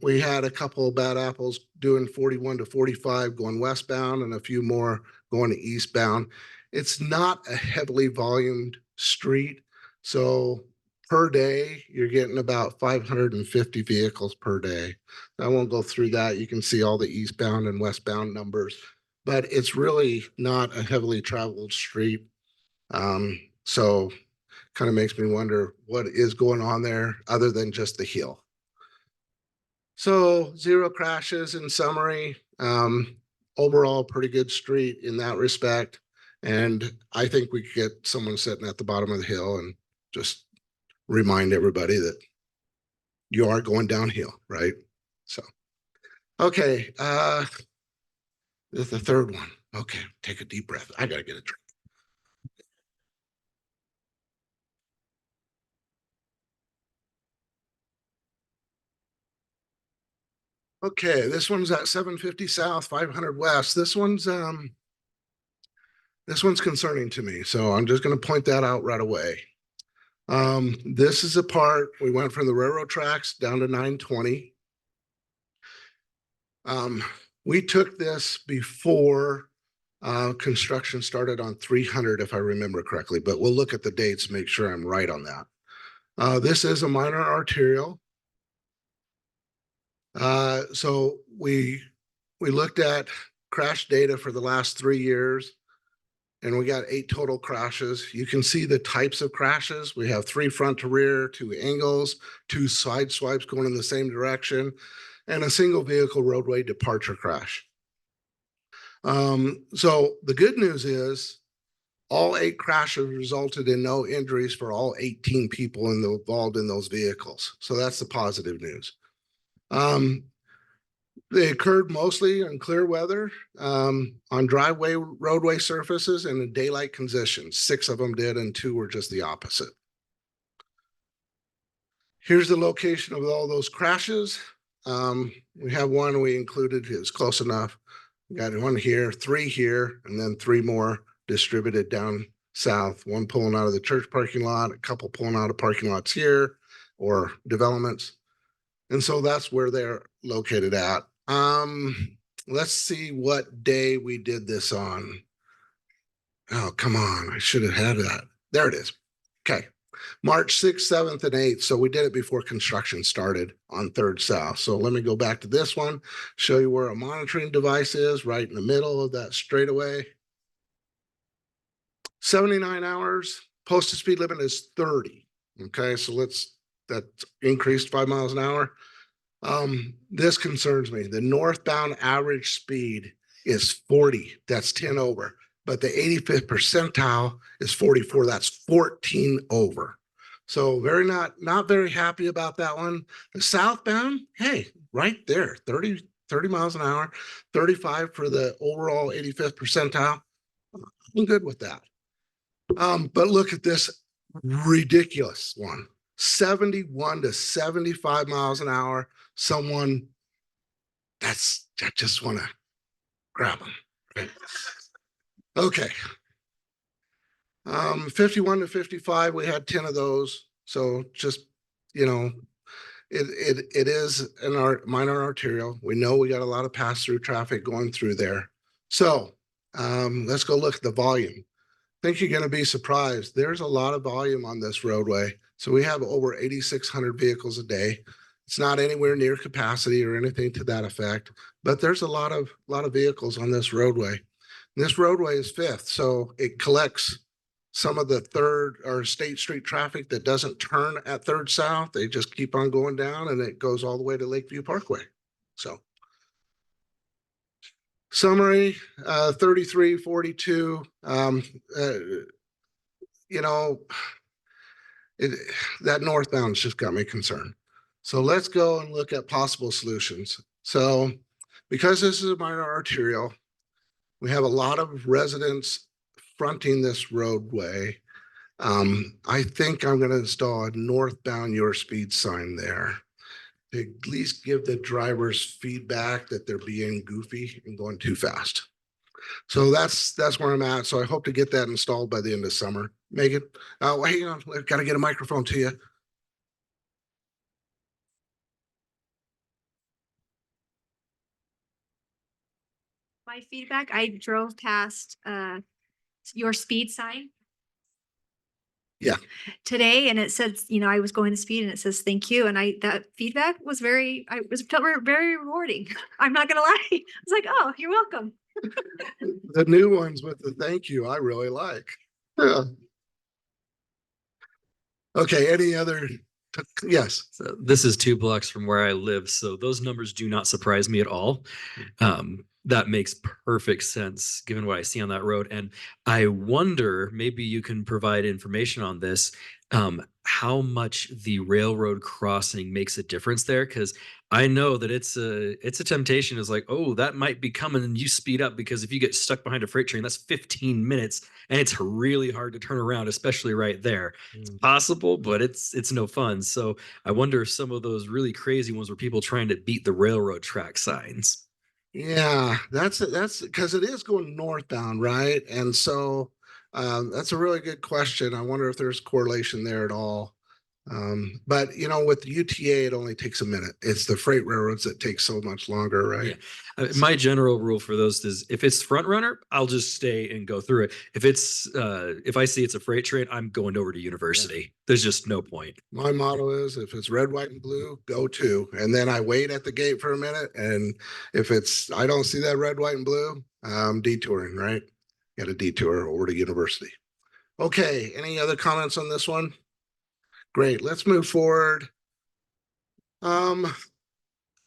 We had a couple of bad apples doing 41 to 45 going westbound and a few more going to eastbound. It's not a heavily volumed street. So per day, you're getting about 550 vehicles per day. I won't go through that. You can see all the eastbound and westbound numbers, but it's really not a heavily traveled street. So kind of makes me wonder what is going on there other than just the hill. So 0 crashes in summary. Overall, pretty good street in that respect. And I think we could get someone sitting at the bottom of the hill and just remind everybody that you are going downhill, right? So, okay. This is the third one. Okay, take a deep breath. I got to get a drink. Okay, this one's at 750 South, 500 West. This one's concerning to me, so I'm just going to point that out right away. This is a part we went from the railroad tracks down to 920. We took this before construction started on 300, if I remember correctly, but we'll look at the dates, make sure I'm right on that. This is a minor arterial. So we looked at crash data for the last 3 years, and we got 8 total crashes. You can see the types of crashes. We have 3 front to rear, 2 angles, 2 side swipes going in the same direction, and a single vehicle roadway departure crash. So the good news is all 8 crashes resulted in no injuries for all 18 people involved in those vehicles. So that's the positive news. They occurred mostly in clear weather, on roadway surfaces and in daylight conditions. 6 of them did, and 2 were just the opposite. Here's the location of all those crashes. We have one we included, it's close enough. We got 1 here, 3 here, and then 3 more distributed down south. 1 pulling out of the church parking lot, a couple pulling out of parking lots here or developments. And so that's where they're located at. Let's see what day we did this on. Oh, come on. I should have had that. There it is. Okay. March 6th, 7th, and 8th. So we did it before construction started on 3rd South. So let me go back to this one, show you where a monitoring device is, right in the middle of that straightaway. 79 hours, posted speed limit is 30. Okay, so that's increased 5 miles an hour. This concerns me. The northbound average speed is 40. That's 10 over. But the 85th percentile is 44. That's 14 over. So not very happy about that one. The southbound, hey, right there, 30 miles an hour, 35 for the overall 85th percentile. I'm good with that. But look at this ridiculous one. 71 to 75 miles an hour. Someone I just want to grab them. Right? Okay. 51 to 55, we had 10 of those. So just, it is an minor arterial. We know we got a lot of pass-through traffic going through there. So let's go look at the volume. I think you're going to be surprised. There's a lot of volume on this roadway. So we have over 8,600 vehicles a day. It's not anywhere near capacity or anything to that effect, but there's a lot of vehicles on this roadway. And this roadway is 5th, so it collects some of the 3rd or State Street traffic that doesn't turn at 3rd South. They just keep on going down, and it goes all the way to Lakeview Parkway. So summary, 33, 42, that northbound's just got me concerned. So let's go and look at possible solutions. So because this is a minor arterial, we have a lot of residents fronting this roadway. I think I'm going to install a northbound your speed sign there to at least give the drivers feedback that they're being goofy and going too fast. So that's where I'm at. So I hope to get that installed by the end of summer. Megan, hang on, I've got to get a microphone to you. My feedback, I drove past your speed sign. Yeah. Today, and it says, I was going to speed and it says, thank you. And that feedback was very rewarding. I'm not going to lie. I was like, oh, you're welcome. The new ones with the thank you, I really like. Yeah. Okay. Any other? Yes. So this is 2 blocks from where I live, so those numbers do not surprise me at all. That makes perfect sense given what I see on that road. And I wonder, maybe you can provide information on this, how much the railroad crossing makes a difference there. Because I know that it's a temptation. Is like, oh, that might be coming, and you speed up, because if you get stuck behind a freight train, that's 15 minutes, and it's really hard to turn around, especially right there. It's possible, but it's no fun. So I wonder if some of those really crazy ones were people trying to beat the railroad track signs. Yeah, that's because it is going northbound, right? And so that's a really good question. I wonder if there's correlation there at all. But with the UTA, it only takes a minute. It's the freight railroads that take so much longer, right? Yeah. My general rule for those is if it's front runner, I'll just stay and go through it. If I see it's a freight train, I'm going over to University. Yeah. There's just no point. My motto is if it's red, white, and blue, go to. And then I wait at the gate for a minute. And if I don't see that red, white, and blue, I'm detouring, right? Got a detour over to University. Okay, any other comments on this one? Great, let's move forward.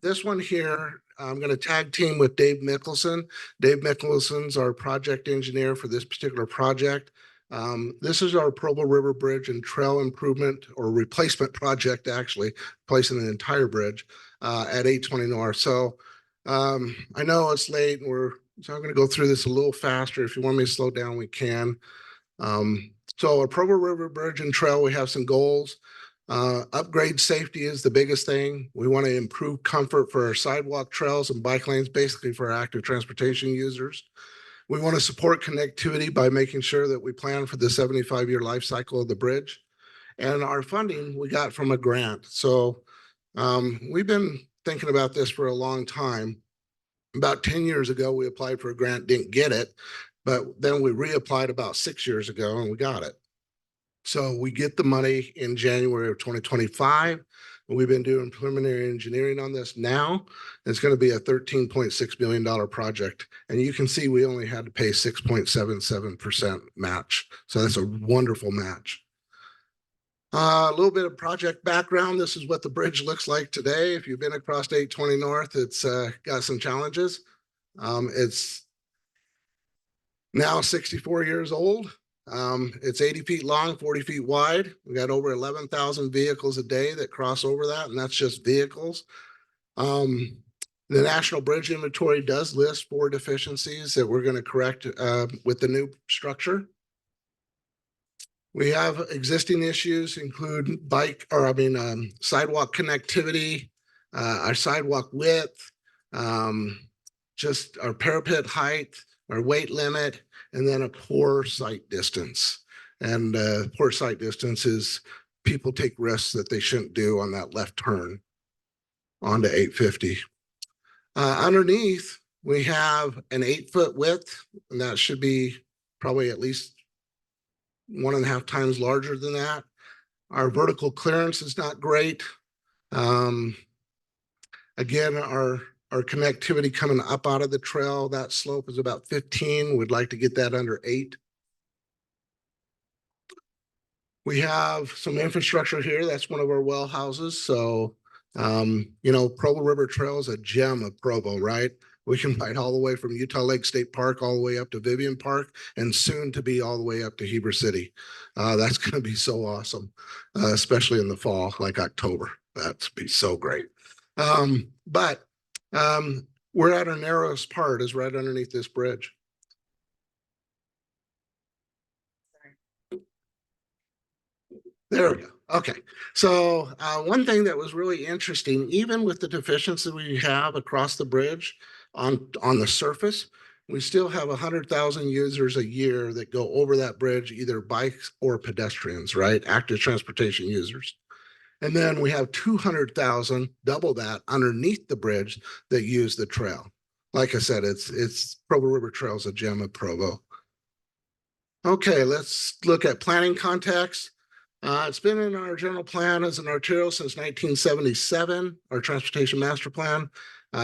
This one here, I'm going to tag team with Dave Mickelson. Dave Mickelson's our project engineer for this particular project. This is our Provo River Bridge and Trail Improvement or Replacement Project, actually, replacing the entire bridge at 820 North. So I know it's late, and so I'm going to go through this a little faster. If you want me to slow down, we can. So our Provo River Bridge and Trail, we have some goals. Upgrade safety is the biggest thing. We want to improve comfort for our sidewalk, trails, and bike lanes, basically for our active transportation users. We want to support connectivity by making sure that we plan for the 75-year life cycle of the bridge. And our funding we got from a grant. So we've been thinking about this for a long time. About 10 years ago, we applied for a grant, didn't get it, but then we reapplied about 6 years ago and we got it. So we get the money in January of 2025. We've been doing preliminary engineering on this now. It's going to be a $13.6 million project. And you can see we only had to pay 6.77% match. So that's a wonderful match. A little bit of project background. This is what the bridge looks like today. If you've been across 820 North, it's got some challenges. It's now 64 years old. It's 80 feet long, 40 feet wide. We got over 11,000 vehicles a day that cross over that, and that's just vehicles. The National Bridge Inventory does list 4 deficiencies that we're going to correct with the new structure. We have existing issues include sidewalk connectivity, our sidewalk width, just our parapet height, our weight limit, and then a poor sight distance. And poor sight distance is people take risks that they shouldn't do on that left turn onto 850. Underneath, we have an 8-foot width, and that should be probably at least 1.5 times larger than that. Our vertical clearance is not great. Again, our connectivity coming up out of the trail, that slope is about 15. We'd like to get that under 8. We have some infrastructure here. That's one of our well houses. So, Provo River Trail is a gem of Provo, right? We can ride all the way from Utah Lake State Park all the way up to Vivian Park and soon to be all the way up to Heber City. That's going to be so awesome, especially in the fall, like October. That'd be so great. But we're at our narrowest part is right underneath this bridge. There we go. Okay. So one thing that was really interesting, even with the deficiency we have across the bridge on the surface, we still have 100,000 users a year that go over that bridge, either bikes or pedestrians, right? Active transportation users. And then we have 200,000, double that, underneath the bridge that use the trail. Like I said, it's Provo River Trail is a gem of Provo. Okay, let's look at planning context. It's been in our general plan as an arterial since 1977, our transportation master plan.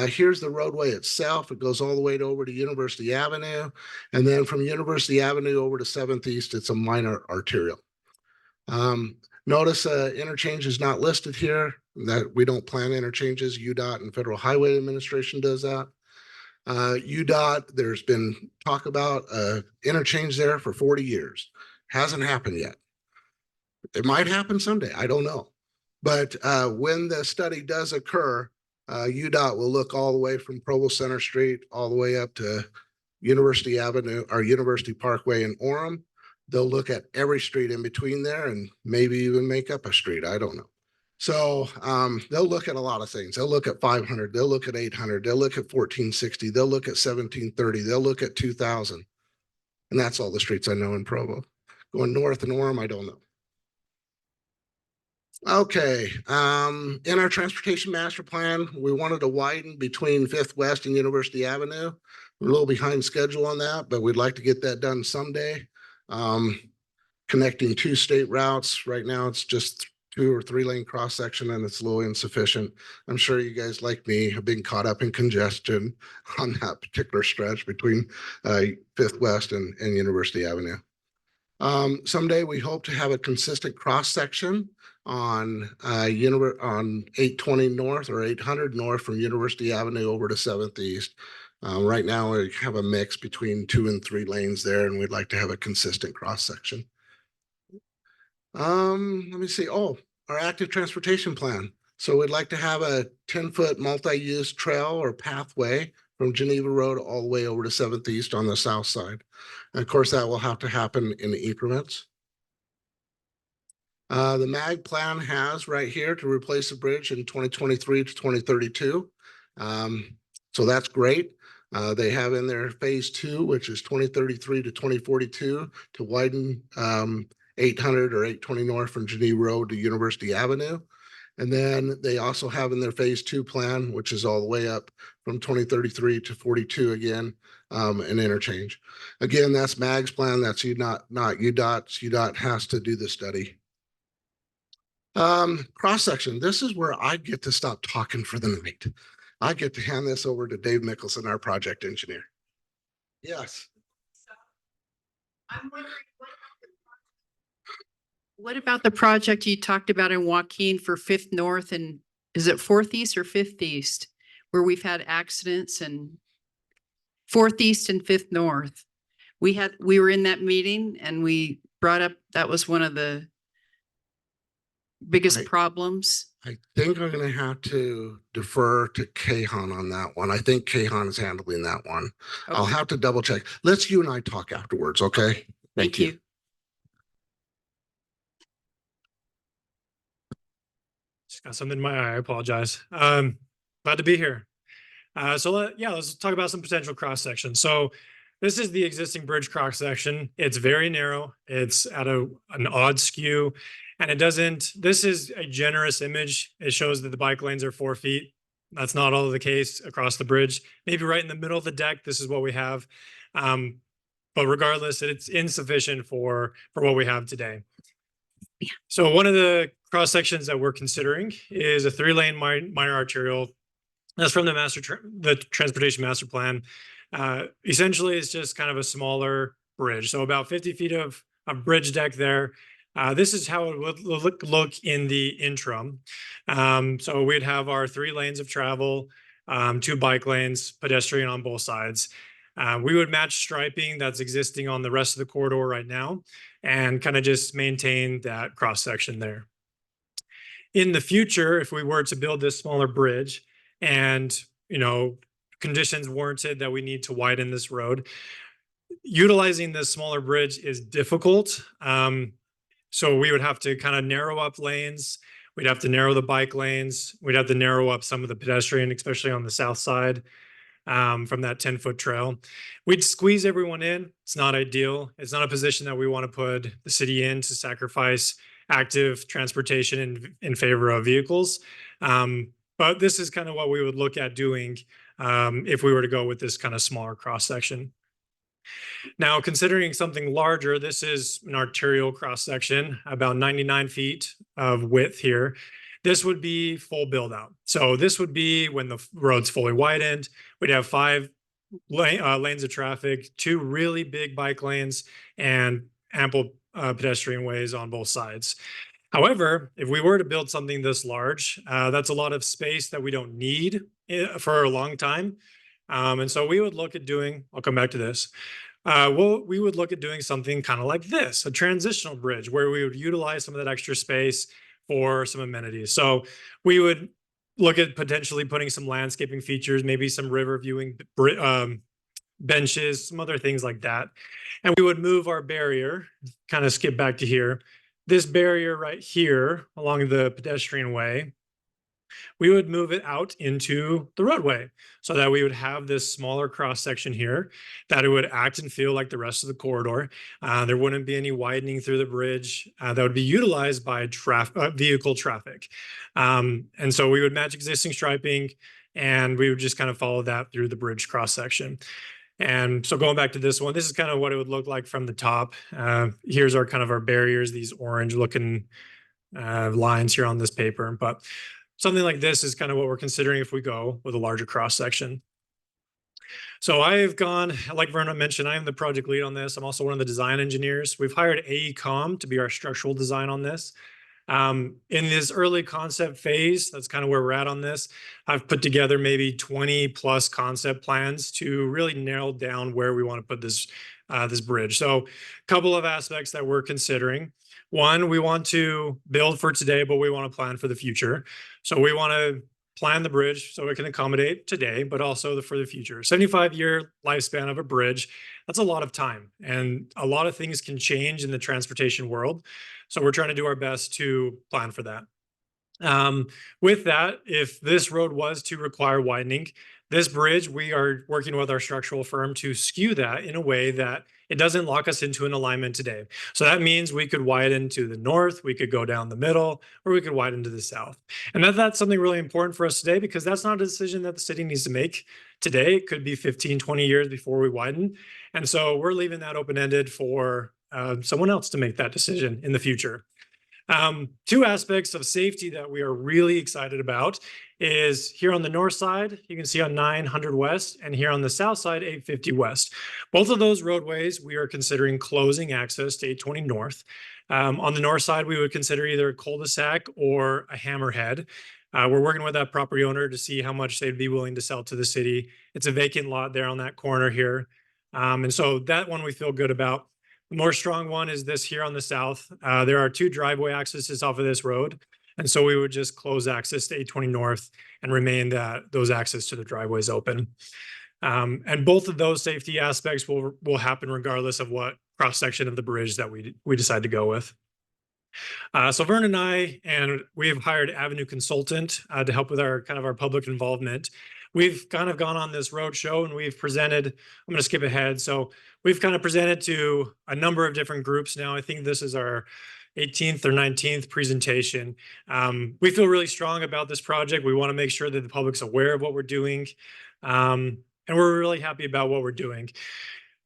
Here's the roadway itself. It goes all the way over to University Avenue. And then from University Avenue over to 7th East, it's a minor arterial. Notice interchange is not listed here, that we don't plan interchanges. UDOT and Federal Highway Administration does that. UDOT, there's been talk about interchange there for 40 years. Hasn't happened yet. It might happen someday. I don't know. But when the study does occur, UDOT will look all the way from Provo Center Street all the way up to University Avenue or University Parkway in Orem. They'll look at every street in between there and maybe even make up a street. I don't know. So they'll look at a lot of things. They'll look at 500. They'll look at 800. They'll look at 1460. They'll look at 1730. They'll look at 2000. And that's all the streets I know in Provo. Going north and Orem, I don't know. Okay, in our transportation master plan, we wanted to widen between 5th West and University Avenue. We're a little behind schedule on that, but we'd like to get that done someday. Connecting 2 state routes. Right now, it's just 2 or 3 lane cross section and it's a little insufficient. I'm sure you guys like me have been caught up in congestion on that particular stretch between Fifth West and University Avenue. Someday we hope to have a consistent cross section on 820 North or 800 North from University Avenue over to 7th East. Right now we have a mix between 2 and 3 lanes there, and we'd like to have a consistent cross section. Let me see. Oh, our active transportation plan. So we'd like to have a 10-foot multi-use trail or pathway from Geneva Road all the way over to 7th East on the south side. And of course, that will have to happen in increments. The MAG plan has right here to replace the bridge in 2023 to 2032. So that's great. They have in their phase 2, which is 2033 to 2042, to widen 800 or 820 North from Geneva Road to University Avenue. And then they also have in their phase 2 plan, which is all the way up from 2033 to 42 again, an interchange. Again, that's MAG's plan. That's UDOT, not UDOT's. UDOT has to do the study. Cross section. This is where I get to stop talking for the night. I get to hand this over to Dave Mickelson, our project engineer. Yes. I'm wondering what about the project you talked about in Joaquin for 5th North and is it 4th East or 5th East where we've had accidents and 4th East and 5th North? We were in that meeting and we brought up, that was one of the biggest problems. I think I'm going to have to defer to Kahan on that one. I think Kahan is handling that one. Okay. I'll have to double check. Let's you and I talk afterwards. Okay. Thank you. Just got something in my eye. I apologize. Glad to be here. Let's talk about some potential cross sections. So this is the existing bridge cross section. It's very narrow. It's at an odd skew. And this is a generous image. It shows that the bike lanes are 4 feet. That's not all the case across the bridge. Maybe right in the middle of the deck, this is what we have. But regardless, it's insufficient for what we have today. So one of the cross sections that we're considering is a 3-lane minor arterial. That's from the Transportation Master Plan. Essentially, it's just kind of a smaller bridge. So about 50 feet of bridge deck there. This is how it would look in the interim. So we'd have our 3 lanes of travel, 2 bike lanes, pedestrian on both sides. We would match striping that's existing on the rest of the corridor right now and kind of just maintain that cross section there. In the future, if we were to build this smaller bridge and, conditions warranted that we need to widen this road, utilizing this smaller bridge is difficult. So we would have to kind of narrow up lanes. We'd have to narrow the bike lanes. We'd have to narrow up some of the pedestrian, especially on the south side from that 10-foot trail. We'd squeeze everyone in. It's not ideal. It's not a position that we want to put the city in to sacrifice active transportation in favor of vehicles. But this is kind of what we would look at doing if we were to go with this kind of smaller cross section. Now, considering something larger, this is an arterial cross section, about 99 feet of width here. This would be full build out. So this would be when the road's fully widened. We'd have 5 lanes of traffic, 2 really big bike lanes, and ample pedestrian ways on both sides. However, if we were to build something this large, that's a lot of space that we don't need for a long time. And so we would look at doing, I'll come back to this. We would look at doing something kind of like this, a transitional bridge where we would utilize some of that extra space for some amenities. So we would look at potentially putting some landscaping features, maybe some river viewing benches, some other things like that. And we would move our barrier, kind of skip back to here. This barrier right here along the pedestrian way, we would move it out into the roadway so that we would have this smaller cross section here that it would act and feel like the rest of the corridor. There wouldn't be any widening through the bridge that would be utilized by vehicle traffic. And so we would match existing striping and we would just kind of follow that through the bridge cross section. And so going back to this one, this is kind of what it would look like from the top. Here's our kind of our barriers, these orange looking lines here on this paper, but something like this is kind of what we're considering if we go with a larger cross section. So I've gone, like Vern mentioned, I am the project lead on this. I'm also one of the design engineers. We've hired AECOM to be our structural design on this. In this early concept phase, that's kind of where we're at on this. I've put together maybe 20 plus concept plans to really narrow down where we want to put this, this bridge. So a couple of aspects that we're considering. One, we want to build for today, but we want to plan for the future. So we want to plan the bridge so it can accommodate today, but also for the future. 75-year lifespan of a bridge, that's a lot of time. And a lot of things can change in the transportation world. So we're trying to do our best to plan for that. With that, if this road was to require widening, this bridge, we are working with our structural firm to skew that in a way that it doesn't lock us into an alignment today. So that means we could widen to the north, we could go down the middle, or we could widen to the south. And that's something really important for us today, because that's not a decision that the city needs to make today. It could be 15, 20 years before we widen. And so we're leaving that open-ended for someone else to make that decision in the future. Two aspects of safety that we are really excited about is here on the north side, you can see on 900 West, and here on the south side, 850 West. Both of those roadways, we are considering closing access to 820 North. On the north side, we would consider either a cul-de-sac or a hammerhead. We're working with that property owner to see how much they'd be willing to sell to the city. It's a vacant lot there on that corner here. And so that one we feel good about. The more strong one is this here on the south. There are two driveway accesses off of this road. And so we would just close access to 820 North and remain those access to the driveways open. And both of those safety aspects will happen regardless of what cross section of the bridge that we decide to go with. So Vern and we have hired Avenue Consultant to help with our public involvement. We've kind of gone on this road show and we've presented, I'm going to skip ahead. So we've kind of presented to a number of different groups now. I think this is our 18th or 19th presentation. We feel really strong about this project. We want to make sure that the public's aware of what we're doing. And we're really happy about what we're doing.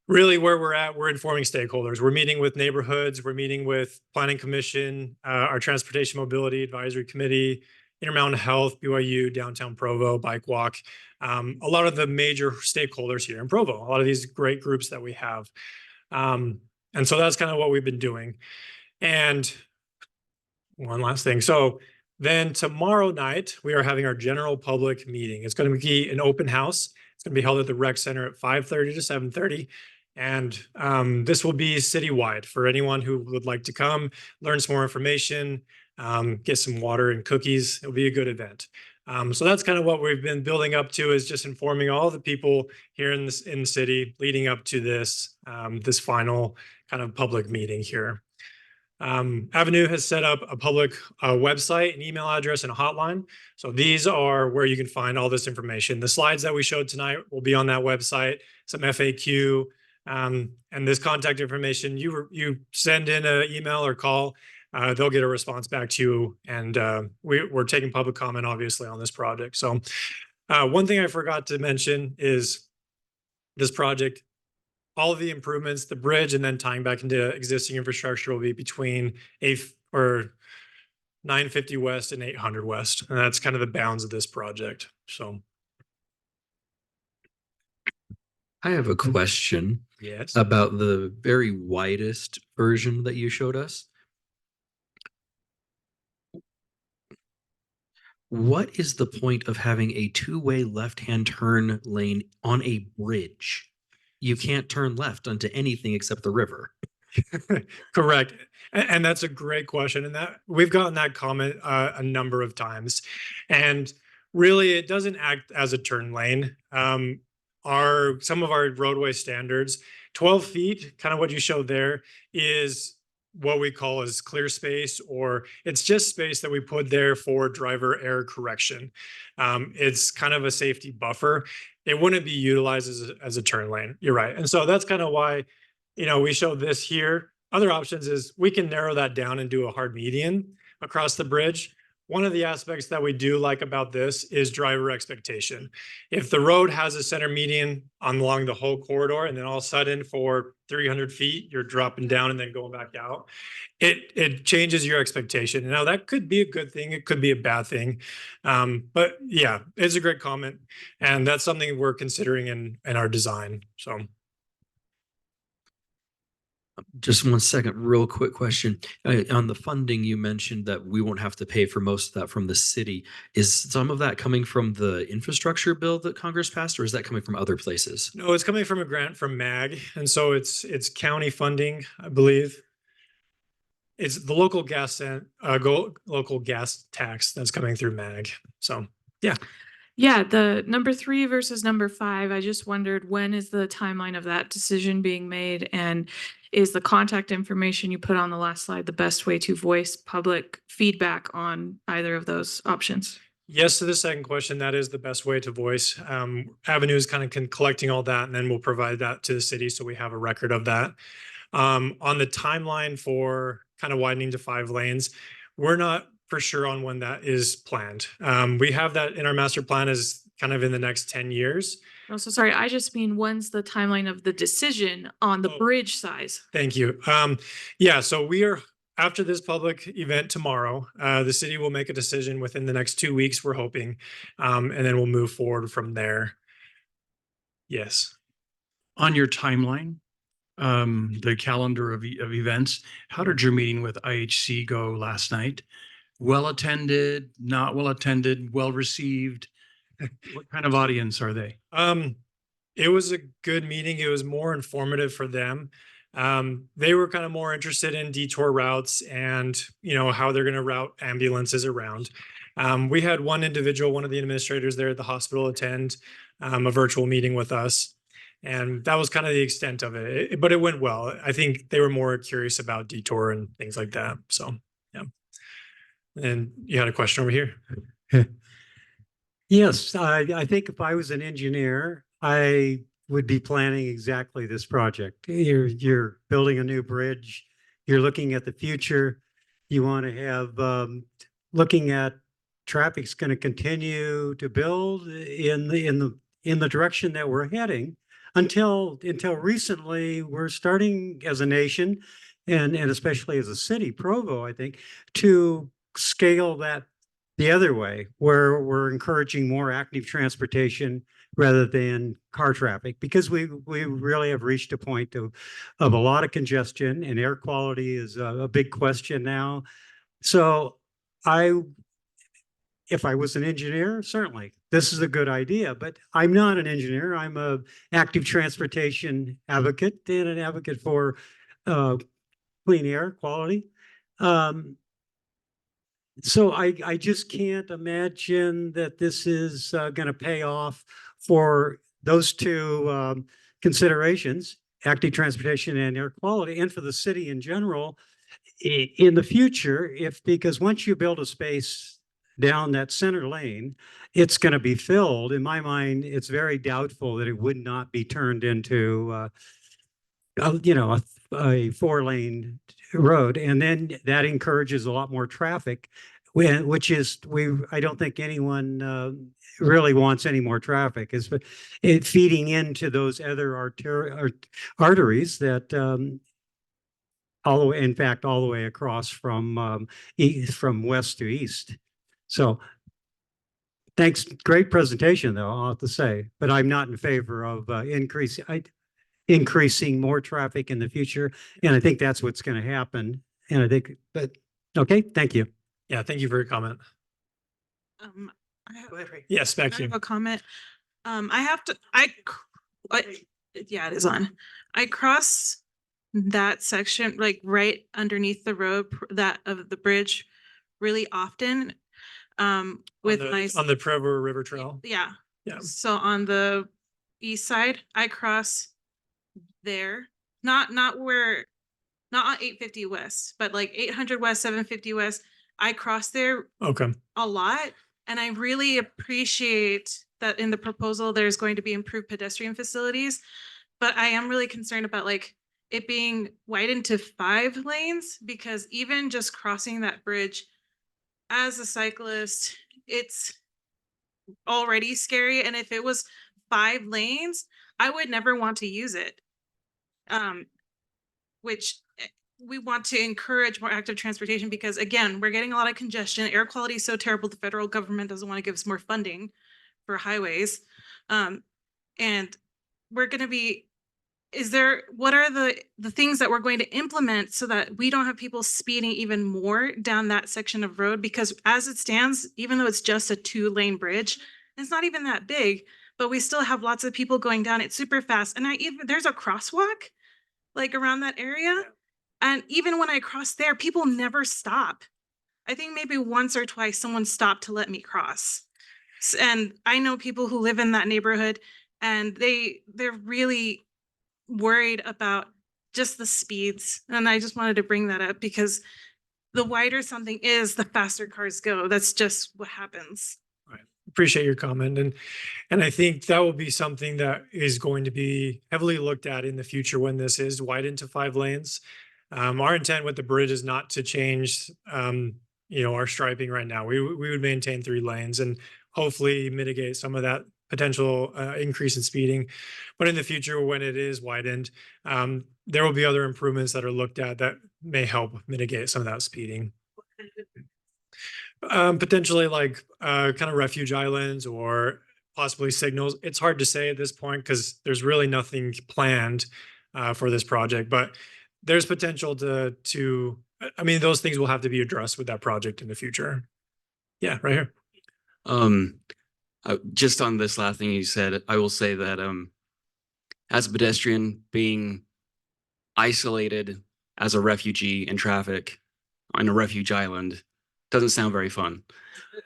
Really where we're at, we're informing stakeholders. We're meeting with neighborhoods, we're meeting with Planning Commission, our Transportation Mobility Advisory Committee, Intermountain Health, BYU, Downtown Provo, Bike Walk, a lot of the major stakeholders here in Provo, a lot of these great groups that we have. And so that's kind of what we've been doing. And one last thing. So then tomorrow night, we are having our general public meeting. It's going to be an open house. It's going to be held at the rec center at 5:30 to 7:30. And this will be citywide for anyone who would like to come, learn some more information, get some water and cookies. It'll be a good event. So that's kind of what we've been building up to, is just informing all the people here in the city leading up to this, this final kind of public meeting here. Avenue has set up a public website, an email address, and a hotline. So these are where you can find all this information. The slides that we showed tonight will be on that website, some FAQ, and this contact information. You send in an email or call, they'll get a response back to you. And we're taking public comment, obviously, on this project. So one thing I forgot to mention is this project, all of the improvements, the bridge, and then tying back into existing infrastructure will be between 950 West and 800 West. And that's kind of the bounds of this project. So I have a question yes, about the very widest version that you showed us. What is the point of having a two-way left-hand turn lane on a bridge? You can't turn left onto anything except the river. correct. And that's a great question. And that we've gotten that comment a number of times. And really, it doesn't act as a turn lane. Some of our roadway standards, 12 feet, kind of what you showed there, is what we call as clear space, or it's just space that we put there for driver error correction. It's kind of a safety buffer. It wouldn't be utilized as a turn lane. You're right. And so that's kind of why, we showed this here. Other options is we can narrow that down and do a hard median across the bridge, one of the aspects that we do like about this is driver expectation. If the road has a center median along the whole corridor, and then all of a sudden for 300 feet, you're dropping down and then going back out, it changes your expectation. Now that could be a good thing. It could be a bad thing. But yeah, it's a great comment. And that's something we're considering in our design. So. Just 1 second, real quick question. On the funding, you mentioned that we won't have to pay for most of that from the city. Is some of that coming from the infrastructure bill that Congress passed, or is that coming from other places? No, it's coming from a grant from MAG. And so it's county funding, I believe. It's the local gas local gas tax that's coming through MAG. So, yeah. Yeah, the number 3 versus number 5, I just wondered, when is the timeline of that decision being made? And is the contact information you put on the last slide the best way to voice public feedback on either of those options? Yes to the second question, that is the best way to voice. Avenue is kind of collecting all that, and then we'll provide that to the city so we have a record of that. On the timeline for kind of widening to 5 lanes, we're not for sure on when that is planned. We have that in our master plan as kind of in the next 10 years. Oh, so sorry, I just mean when's the timeline of the decision on the bridge size? Thank you. Yeah, so we are, after this public event tomorrow, the city will make a decision within the next 2 weeks, we're hoping, and then we'll move forward from there. Yes. On your timeline, the calendar of events, how did your meeting with IHC go last night? Well attended, not well attended, well received? What kind of audience are they? It was a good meeting. It was more informative for them. They were kind of more interested in detour routes and, you know, how they're going to route ambulances around. We had one individual, one of the administrators there at the hospital, attend a virtual meeting with us. And that was kind of the extent of it, but it went well. I think they were more curious about detour and things like that. So, yeah. And you had a question over here. Yes, I think if I was an engineer, I would be planning exactly this project. You're building a new bridge. You're looking at the future. You want to have looking at traffic's going to continue to build in the direction that we're heading. Until recently, we're starting as a nation and especially as a city, Provo, I think, to scale that the other way, where we're encouraging more active transportation rather than car traffic, because we really have reached a point of a lot of congestion, and air quality is a big question now. So if I was an engineer, certainly this is a good idea, but I'm not an engineer. I'm a active transportation advocate and an advocate for clean air quality. So I just can't imagine that this is going to pay off for those two considerations, active transportation and air quality, and for the city in general in the future, because once you build a space down that center lane, it's going to be filled. In my mind, it's very doubtful that it would not be turned into, a 4-lane road. And then that encourages a lot more traffic, which is, I don't think anyone really wants any more traffic. It's feeding into those other arteries that all the way across from west to east. So thanks. Great presentation, though, I'll have to say, but I'm not in favor of increasing more traffic in the future. And I think that's what's going to happen. And I think, okay, thank you. Yeah, thank you for your comment. Yes, back to I you. have a comment. Yeah, it is on. I cross that section, like right underneath the road of the bridge really often. With on the Provo River Trail. Yeah. Yeah. So on the east side, I cross there, not on 850 West, but like 800 West, 750 West. I cross there a lot. And I really appreciate that in the proposal, there's going to be improved pedestrian facilities, but I am really concerned about like it being widened to 5 lanes, because even just crossing that bridge as a cyclist, it's already scary. And if it was 5 lanes, I would never want to use it. Which we want to encourage more active transportation because again, we're getting a lot of congestion. Air quality is so terrible. The federal government doesn't want to give us more funding for highways. And we're going to be, what are the things that we're going to implement so that we don't have people speeding even more down that section of road? Because as it stands, even though it's just a 2-lane bridge, it's not even that big, but we still have lots of people going down it super fast. And there's a crosswalk like around that area. And even when I cross there, people never stop. I think maybe once or twice someone stopped to let me cross. And I know people who live in that neighborhood and they're really worried about just the speeds. And I just wanted to bring that up because the wider something is, the faster cars go. That's just what happens. Appreciate your comment. And I think that will be something that is going to be heavily looked at in the future when this is widened to 5 lanes. Our intent with the bridge is not to change, our striping right now. We would maintain 3 lanes and hopefully mitigate some of that potential increase in speeding. But in the future, when it is widened, there will be other improvements that are looked at that may help mitigate some of that speeding. Potentially like kind of refuge islands or possibly signals. It's hard to say at this point because there's really nothing planned for this project, but there's potential to, I mean, those things will have to be addressed with that project in the future. Yeah, right here. Just on this last thing you said, I will say that as a pedestrian being isolated as a refugee in traffic on a refuge island doesn't sound very fun.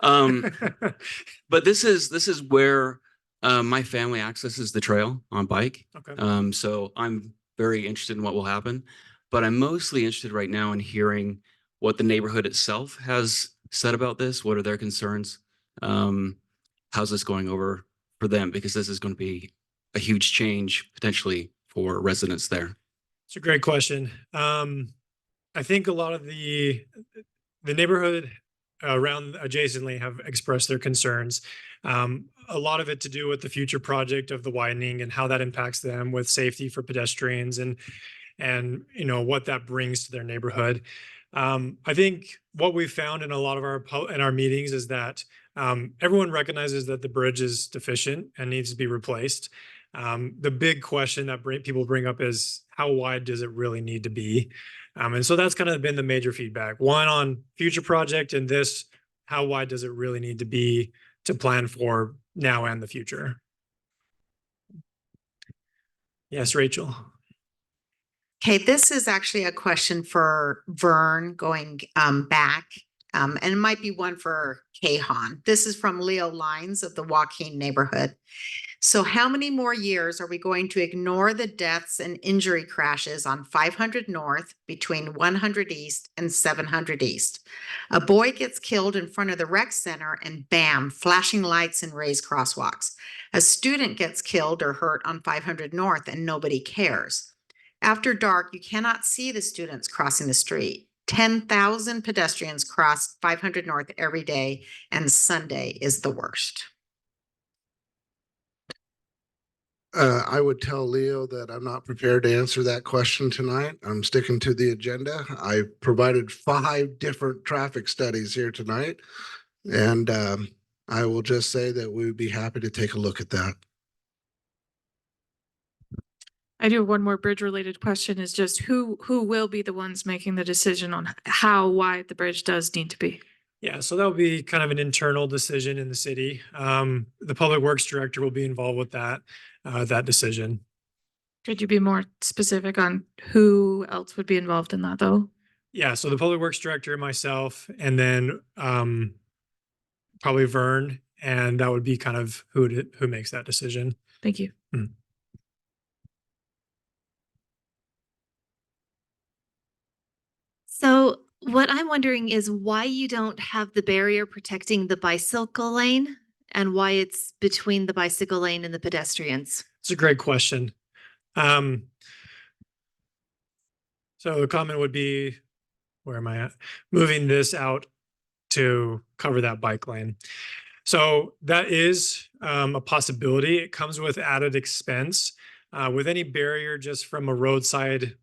But this is where my family accesses the trail on bike. Okay. So I'm very interested in what will happen, but I'm mostly interested right now in hearing what the neighborhood itself has said about this. What are their concerns? How's this going over for them? Because this is going to be a huge change potentially for residents there. It's a great question. I think a lot of the neighborhood around adjacently have expressed their concerns. A lot of it to do with the future project of the widening and how that impacts them with safety for pedestrians and what that brings to their neighborhood. I think what we've found in a lot of our meetings is that everyone recognizes that the bridge is deficient and needs to be replaced. The big question that people bring up is how wide does it really need to be? And so that's kind of been the major feedback. One on future project and this, how wide does it really need to be to plan for now and the future? Yes, Rachel. Okay, this is actually a question for Vern going back, and it might be one for Kahan. This is from Leo Lines of the Joaquin neighborhood. So how many more years are we going to ignore the deaths and injury crashes on 500 North between 100 East and 700 East? A boy gets killed in front of the rec center and bam, flashing lights and raised crosswalks. A student gets killed or hurt on 500 North and nobody cares. After dark, you cannot see the students crossing the street. 10,000 pedestrians cross 500 North every day, and Sunday is the worst. I would tell Leo that I'm not prepared to answer that question tonight. I'm sticking to the agenda. I provided 5 different traffic studies here tonight. And I will just say that we would be happy to take a look at that. I do have one more bridge related question is just who will be the ones making the decision on how wide the bridge does need to be? Yeah, so that will be kind of an internal decision in the city. The public works director will be involved with that decision. Could you be more specific on who else would be involved in that though? Yeah, so the public works director, myself, and then probably Vern, and that would be kind of who makes that decision. Thank you. Mm. So what I'm wondering is why you don't have the barrier protecting the bicycle lane and why it's between the bicycle lane and the pedestrians. It's a great question. So the comment would be, where am I at? Moving this out to cover that bike lane. So that is a possibility. It comes with added expense. With any barrier just from a roadside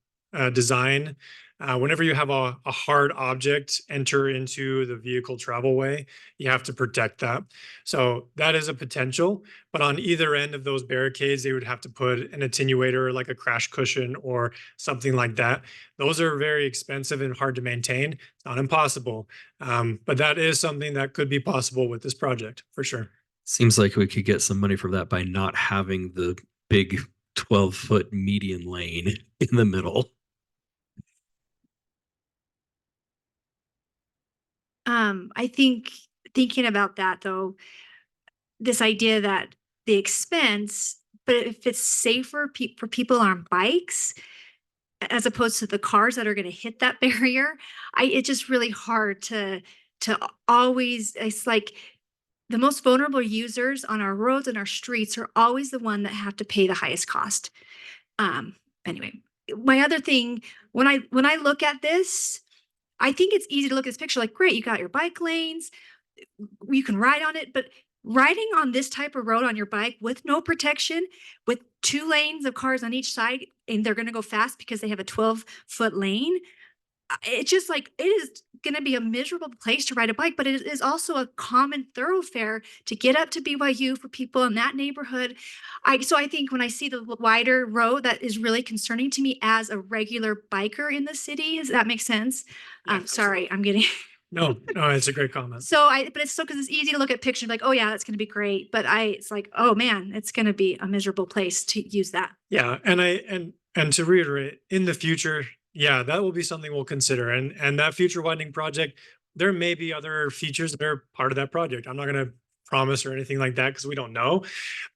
design, whenever you have a hard object enter into the vehicle travel way, you have to protect that. So that is a potential, but on either end of those barricades, they would have to put an attenuator like a crash cushion or something like that. Those are very expensive and hard to maintain. It's not impossible, but that is something that could be possible with this project for sure. Seems like we could get some money for that by not having the big 12-foot median lane in the middle. I think thinking about that though, this idea that the expense, but if it's safer for people on bikes, as opposed to the cars that are going to hit that barrier, it's just really hard to always, it's like the most vulnerable users on our roads and our streets are always the one that have to pay the highest cost. Anyway, my other thing, when I look at this, I think it's easy to look at this picture like, great, you got your bike lanes, you can ride on it, but riding on this type of road on your bike with no protection, with 2 lanes of cars on each side, and they're going to go fast because they have a 12-foot lane. It's just like, it is going to be a miserable place to ride a bike, but it is also a common thoroughfare to get up to BYU for people in that neighborhood. So I think when I see the wider road, that is really concerning to me as a regular biker in the city. Does that make sense? Sorry, I'm getting. No, it's a great comment. But it's so, because it's easy to look at pictures like, oh yeah, that's going to be great. But it's like, oh man, it's going to be a miserable place to use that. Yeah. And to reiterate, in the future, yeah, that will be something we'll consider. And that future widening project, there may be other features that are part of that project. I'm not going to promise or anything like that because we don't know,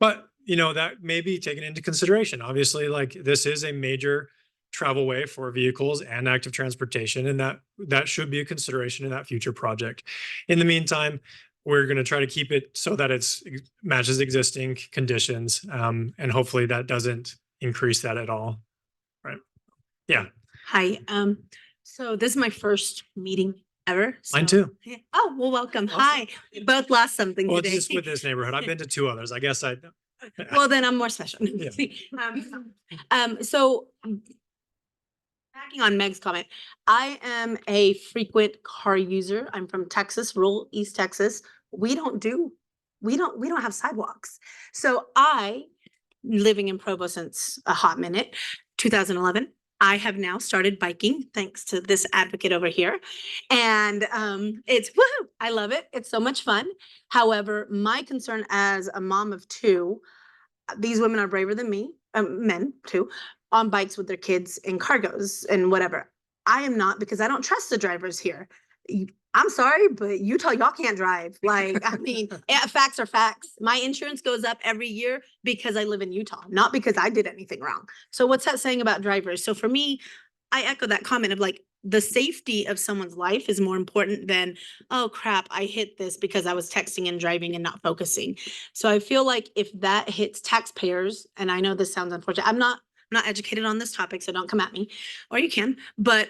but that may be taken into consideration. Obviously, like this is a major travel way for vehicles and active transportation, and that should be a consideration in that future project. In the meantime, we're going to try to keep it so that it matches existing conditions, and hopefully that doesn't increase that at all. Right? Yeah. Hi. So this is my first meeting ever. Mine too. Yeah. Oh, well, welcome. Awesome. Hi. We both lost something Well, today. it's just with this neighborhood. I've been to 2 others. I guess Well, then I'm more special. Yeah. So backing on Meg's comment, I am a frequent car user. I'm from Texas, rural East Texas. We don't have sidewalks. So living in Provo since a hot minute, 2011. I have now started biking thanks to this advocate over here. And it's woohoo! I love it. It's so much fun. However, my concern as a mom of 2, these women are braver than me, men too, on bikes with their kids in cargos and whatever. I am not, because I don't trust the drivers here. I'm sorry, but Utah, y'all can't drive. Like, I mean, facts are facts. My insurance goes up every year because I live in Utah, not because I did anything wrong. So what's that saying about drivers? So for me, I echo that comment of like, the safety of someone's life is more important than, oh crap, I hit this because I was texting and driving and not focusing. So I feel like if that hits taxpayers, and I know this sounds unfortunate, I'm not educated on this topic, so don't come at me, or you can. But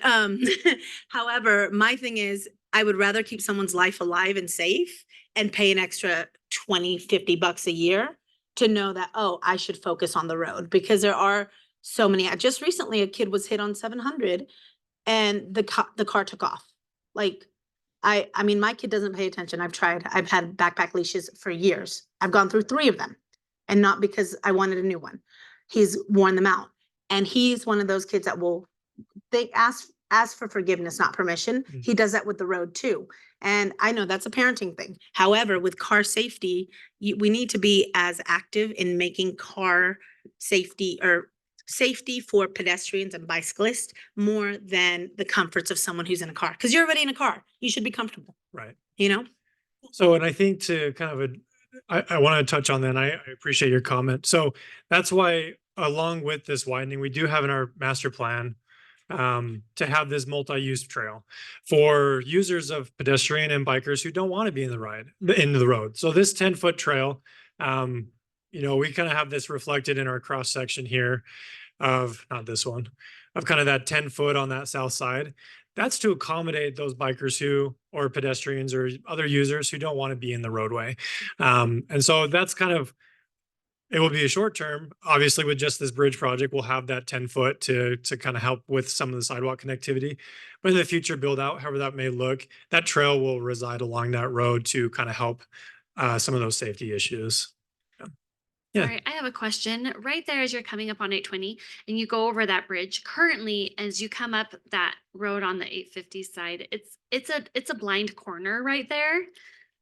however, my thing is, I would rather keep someone's life alive and safe and pay an extra $20-$50 a year to know that, oh, I should focus on the road, because there are so many. Just recently, a kid was hit on 700 and the car took off. Like, I mean, my kid doesn't pay attention. I've tried. I've had backpack leashes for years. I've gone through 3 of them, and not because I wanted a new one. He's worn them out. And he's one of those kids that they ask for forgiveness, not permission. Mm-hmm. He does that with the road too. And I know that's a parenting thing. However, with car safety, we need to be as active in making car safety or safety for pedestrians and bicyclists more than the comforts of someone who's in a car. Because you're already in a car. You should be comfortable. Right. So, and I think to kind of I want to touch on that, and I appreciate your comment. So that's why, along with this widening, we do have in our master plan to have this multi-use trail for users of pedestrian and bikers who don't want to be in the road. So this 10-foot trail, we kind of have this reflected in our cross section here of, not this one, of kind of that 10 foot on that south side. that's to accommodate those bikers or pedestrians or other users who don't want to be in the roadway. And so that's kind of, it will be a short term. Obviously, with just this bridge project, we'll have that 10 foot to kind of help with some of the sidewalk connectivity. But in the future build out, however that may look, that trail will reside along that road to kind of help some of those safety issues. Yeah. All right, I have a question. Right there as you're coming up on 820 and you go over that bridge, currently as you come up that road on the 850 side, it's a blind corner right there.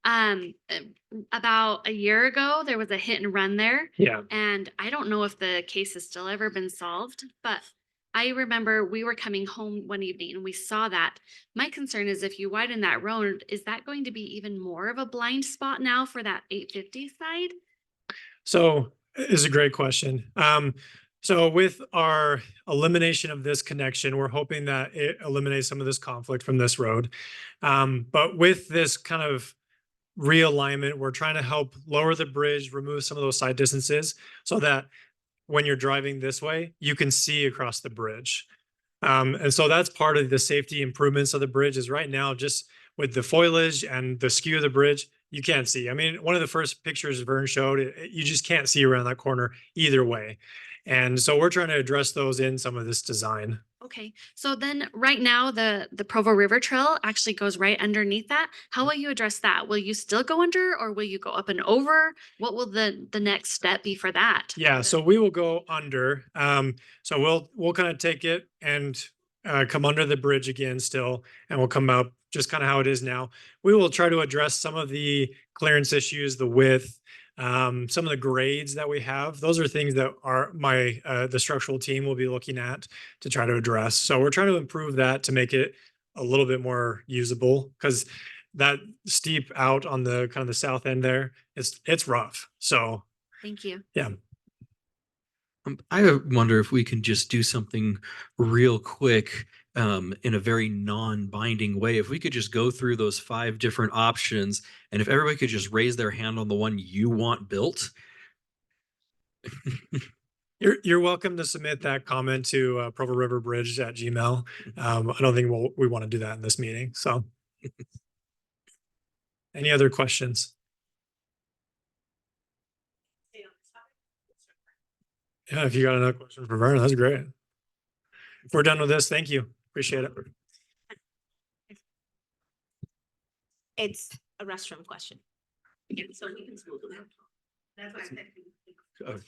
About a year ago, there was a hit and run there. Yeah. And I don't know if the case has still ever been solved, but I remember we were coming home one evening and we saw that. My concern is if you widen that road, is that going to be even more of a blind spot now for that 850 side? So it's a great question. So with our elimination of this connection, we're hoping that it eliminates some of this conflict from this road. But with this kind of realignment, we're trying to help lower the bridge, remove some of those side distances so that when you're driving this way, you can see across the bridge. And so that's part of the safety improvements of the bridge is right now, just with the foliage and the skew of the bridge, you can't see. I mean, one of the first pictures Vern showed, you just can't see around that corner either way. And so we're trying to address those in some of this design. Okay, so then right now the Provo River Trail actually goes right underneath that. How will you address that? Will you still go under or will you go up and over? What will the next step be for that? Yeah, so we will go under. So we'll kind of take it and come under the bridge again still, and we'll come up just kind of how it is now. We will try to address some of the clearance issues, the width, some of the grades that we have. Those are things that the structural team will be looking at to try to address. So we're trying to improve that to make it a little bit more usable because that steep out on the kind of the south end there, it's rough. So thank you. Yeah. I wonder if we can just do something real quick in a very non-binding way. If we could just go through those 5 different options, and if everybody could just raise their hand on the one you want built. You're welcome to submit that comment to Provo River Bridge at Gmail. I don't think we want to do that in this meeting. So, any other questions? Yeah, if you got another question for Vern, that's great. If we're done with this, thank you. Appreciate it. It's a restroom question. Yeah, so we can. That's why I said.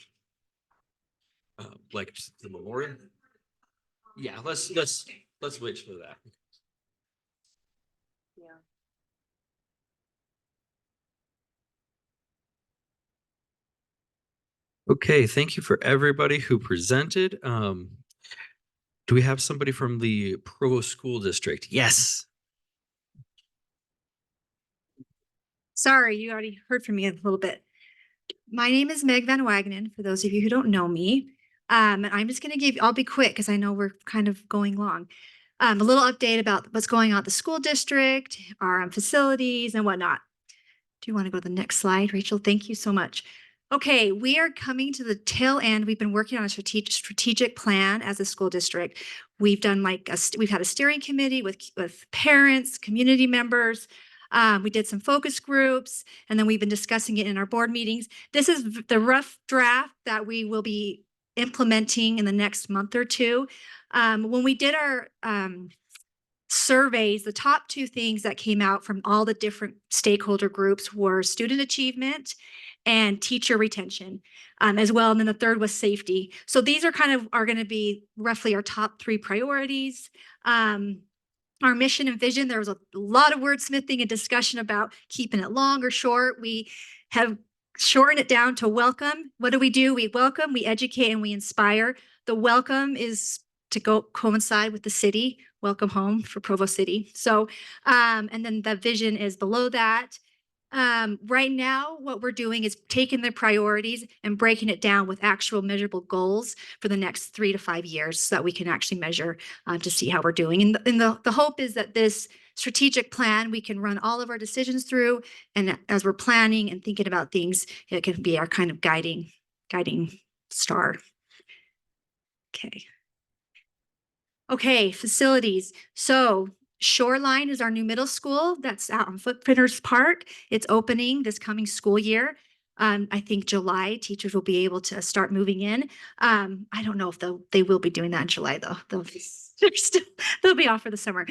Like the memorial. Yeah, let's wait for that. Yeah. Okay, thank you for everybody who presented. Do we have somebody from the Provo School District? Yes. Sorry, you already heard from me a little bit. My name is Meg Van Wagenen, for those of you who don't know me. And I'm just going to I'll be quick because I know we're kind of going long. A little update about what's going on at the school district, our facilities and whatnot. Do you want to go to the next slide, Rachel? Thank you so much. Okay, we are coming to the tail end. We've been working on a strategic plan as a school district. We've done we've had a steering committee with parents, community members. We did some focus groups, and then we've been discussing it in our board meetings. This is the rough draft that we will be implementing in the next month or two. When we did our surveys, the top 2 things that came out from all the different stakeholder groups were student achievement and teacher retention as well. And then the third was safety. So these are going to be roughly our top 3 priorities. Our mission and vision, there was a lot of wordsmithing and discussion about keeping it long or short. We have shortened it down to welcome. What do? We welcome, we educate, and we inspire. The welcome is to coincide with the city. Welcome home for Provo City. So, and then the vision is below that. Right now, what we're doing is taking the priorities and breaking it down with actual measurable goals for the next 3 to 5 years so that we can actually measure to see how we're doing. And the hope is that this strategic plan, we can run all of our decisions through. And as we're planning and thinking about things, it can be our kind of guiding star. Okay. Okay, facilities. So Shoreline is our new middle school that's out on Footprinters Park. It's opening this coming school year. I think July teachers will be able to start moving in. I don't know if they will be doing that in July though. They'll be off for the summer.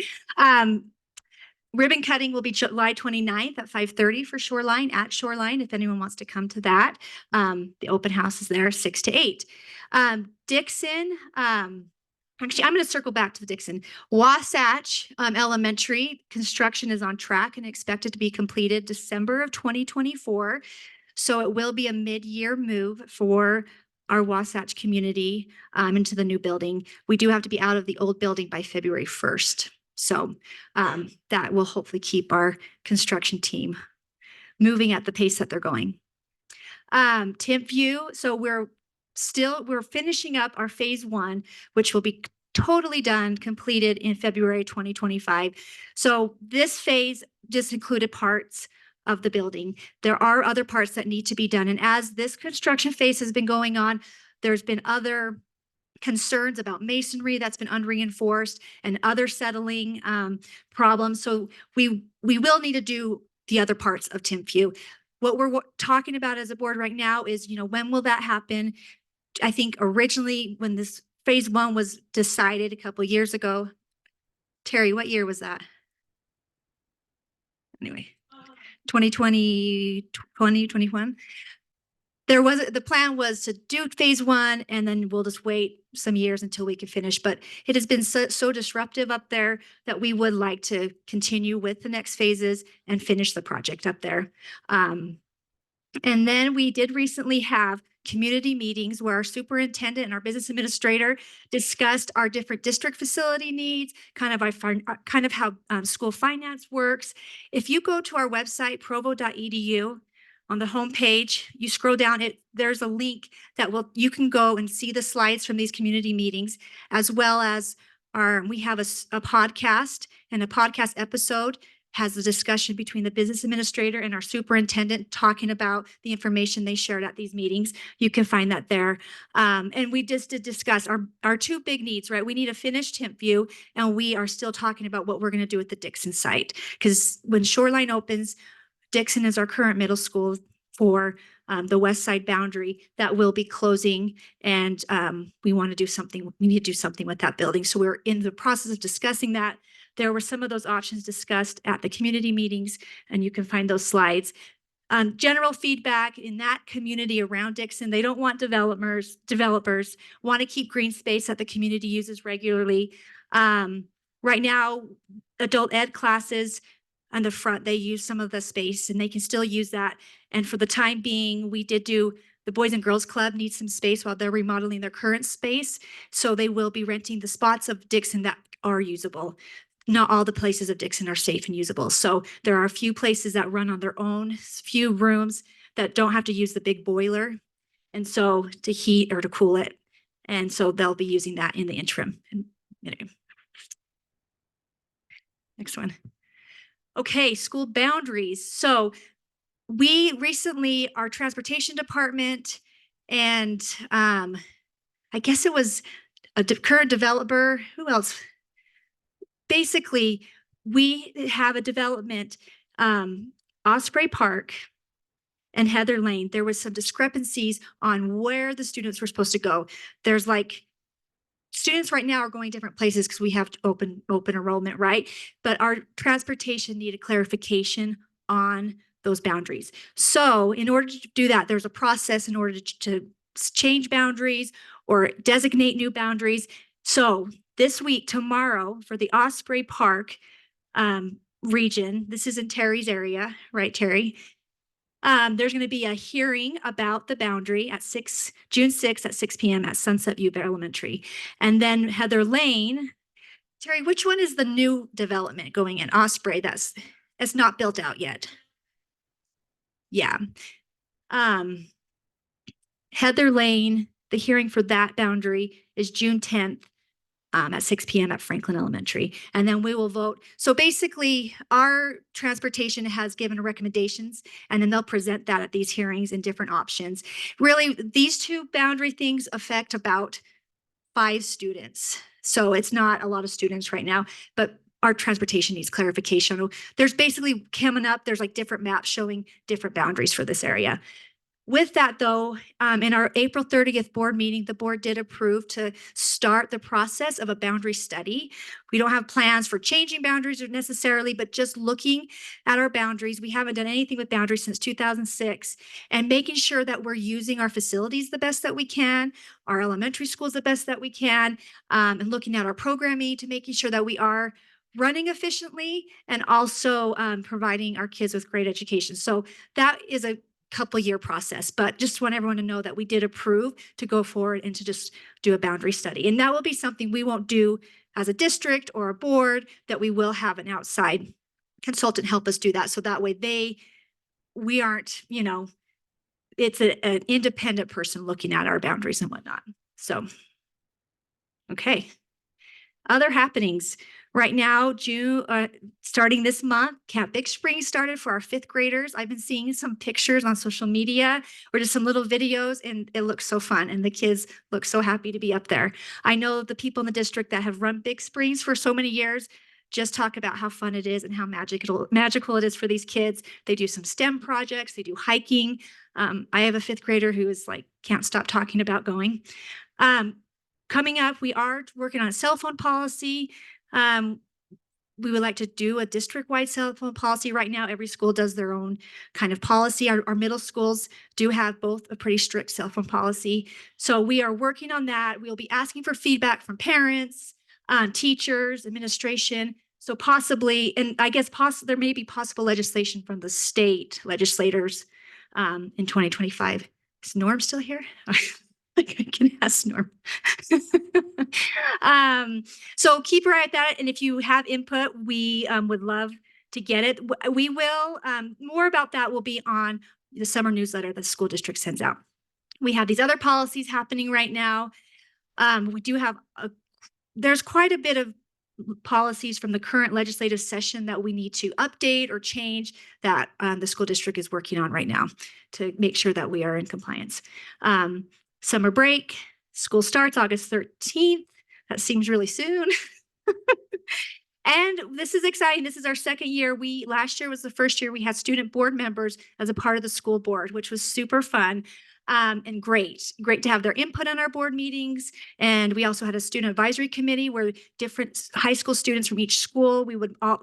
Ribbon cutting will be July 29th at 5:30 for Shoreline at Shoreline. If anyone wants to come to that, the open house is there 6 to 8. Dixon, actually, I'm going to circle back to the Dixon. Wasatch Elementary construction is on track and expected to be completed December of 2024. So it will be a mid-year move for our Wasatch community into the new building. We do have to be out of the old building by February 1st. So that will hopefully keep our construction team moving at the pace that they're going. Timp View, so we're finishing up our phase 1, which will be totally done, completed in February 2025. So this phase just included parts of the building. There are other parts that need to be done. And as this construction phase has been going on, there's been other concerns about masonry that's been unreinforced and other settling problems. So we will need to do the other parts of Timp View. What we're talking about as a board right now is, when will that happen? I think originally when this phase 1 was decided a couple of years ago, Terry, what year was that? Anyway, 2020, 2021. The plan was to do phase 1 and then we'll just wait some years until we can finish. But it has been so disruptive up there that we would like to continue with the next phases and finish the project up there. And then we did recently have community meetings where our superintendent and our business administrator discussed our different district facility needs, kind of how school finance works. If you go to our website, provo.edu, on the homepage, you scroll down, there's a link that you can go and see the slides from these community meetings, as well as we have a podcast, and a podcast episode has a discussion between the business administrator and our superintendent talking about the information they shared at these meetings. You can find that there. And we just did discuss our 2 big needs, right? We need a finished Timp View, and we are still talking about what we're going to do with the Dixon site. Because when Shoreline opens, Dixon is our current middle school for the west side boundary that will be closing, and we want to do something. We need to do something with that building. So we're in the process of discussing that. There were some of those options discussed at the community meetings, and you can find those slides. General feedback in that community around Dixon, they don't want developers want to keep green space that the community uses regularly. Right now, adult ed classes on the front, they use some of the space and they can still use that. And for the time being, we did do the Boys and Girls Club needs some space while they're remodeling their current space. So they will be renting the spots of Dixon that are usable. Not all the places of Dixon are safe and usable. So there are a few places that run on their own, few rooms that don't have to use the big boiler. And so to heat or to cool it. And so they'll be using that in the interim. Next one. Okay, school boundaries. So we recently, our transportation department and I guess it was a current developer, who else? Basically, we have a development, Osprey Park and Heather Lane. There was some discrepancies on where the students were supposed to go. There's students right now are going different places because we have open enrollment, right? But our transportation needed clarification on those boundaries. So in order to do that, there's a process in order to change boundaries or designate new boundaries. So this week, tomorrow, for the Osprey Park region, this is in Terry's area, right, Terry? There's going to be a hearing about the boundary at June 6th at 6 p.m. at Sunset View Elementary. And then Heather Lane, Terry, which one is the new development going in Osprey that's not built out yet? Yeah. Heather Lane, the hearing for that boundary is June 10th. At 6 p.m. at Franklin Elementary. And then we will vote. So basically, our transportation has given recommendations, and then they'll present that at these hearings in different options. Really, these 2 boundary things affect about 5 students. So it's not a lot of students right now, but our transportation needs clarification. There's basically coming up, there's like different maps showing different boundaries for this area. With that though, in our April 30th board meeting, the board did approve to start the process of a boundary study. We don't have plans for changing boundaries or necessarily, but just looking at our boundaries. We haven't done anything with boundaries since 2006, and making sure that we're using our facilities the best that we can, our elementary schools the best that we can, and looking at our programming to making sure that we are running efficiently and also providing our kids with great education. So that is a couple-year process, but just want everyone to know that we did approve to go forward and to just do a boundary study. And that will be something we won't do as a district or a board, that we will have an outside consultant help us do that. So that way we aren't, it's an independent person looking at our boundaries and whatnot. So, okay. Other happenings. Right now, June, starting this month, Camp Big Spring started for our 5th graders. I've been seeing some pictures on social media or just some little videos, and it looks so fun. And the kids look so happy to be up there. I know the people in the district that have run Big Springs for so many years just talk about how fun it is and how magical it is for these kids. They do some STEM projects, they do hiking. I have a 5th grader who is like, can't stop talking about going. Coming up, we are working on a cell phone policy. We would like to do a district-wide cell phone policy. Right now, every school does their own kind of policy. Our middle schools do have both a pretty strict cell phone policy. So we are working on that. We'll be asking for feedback from parents, teachers, administration. So possibly, and I guess there may be possible legislation from the state legislators in 2025. Is Norm still here? I can ask Norm. So keep your eye at that. And if you have input, we would love to get it. We will, more about that will be on the summer newsletter the school district sends out. We have these other policies happening right now. We do have, there's quite a bit of policies from the current legislative session that we need to update or change that the school district is working on right now to make sure that we are in compliance. Summer break, school starts August 13th. That seems really soon. And this is exciting. This is our 2nd year. Last year was the first year we had student board members as a part of the school board, which was super fun and great to have their input on our board meetings. And we also had a student advisory committee where different high school students from each school,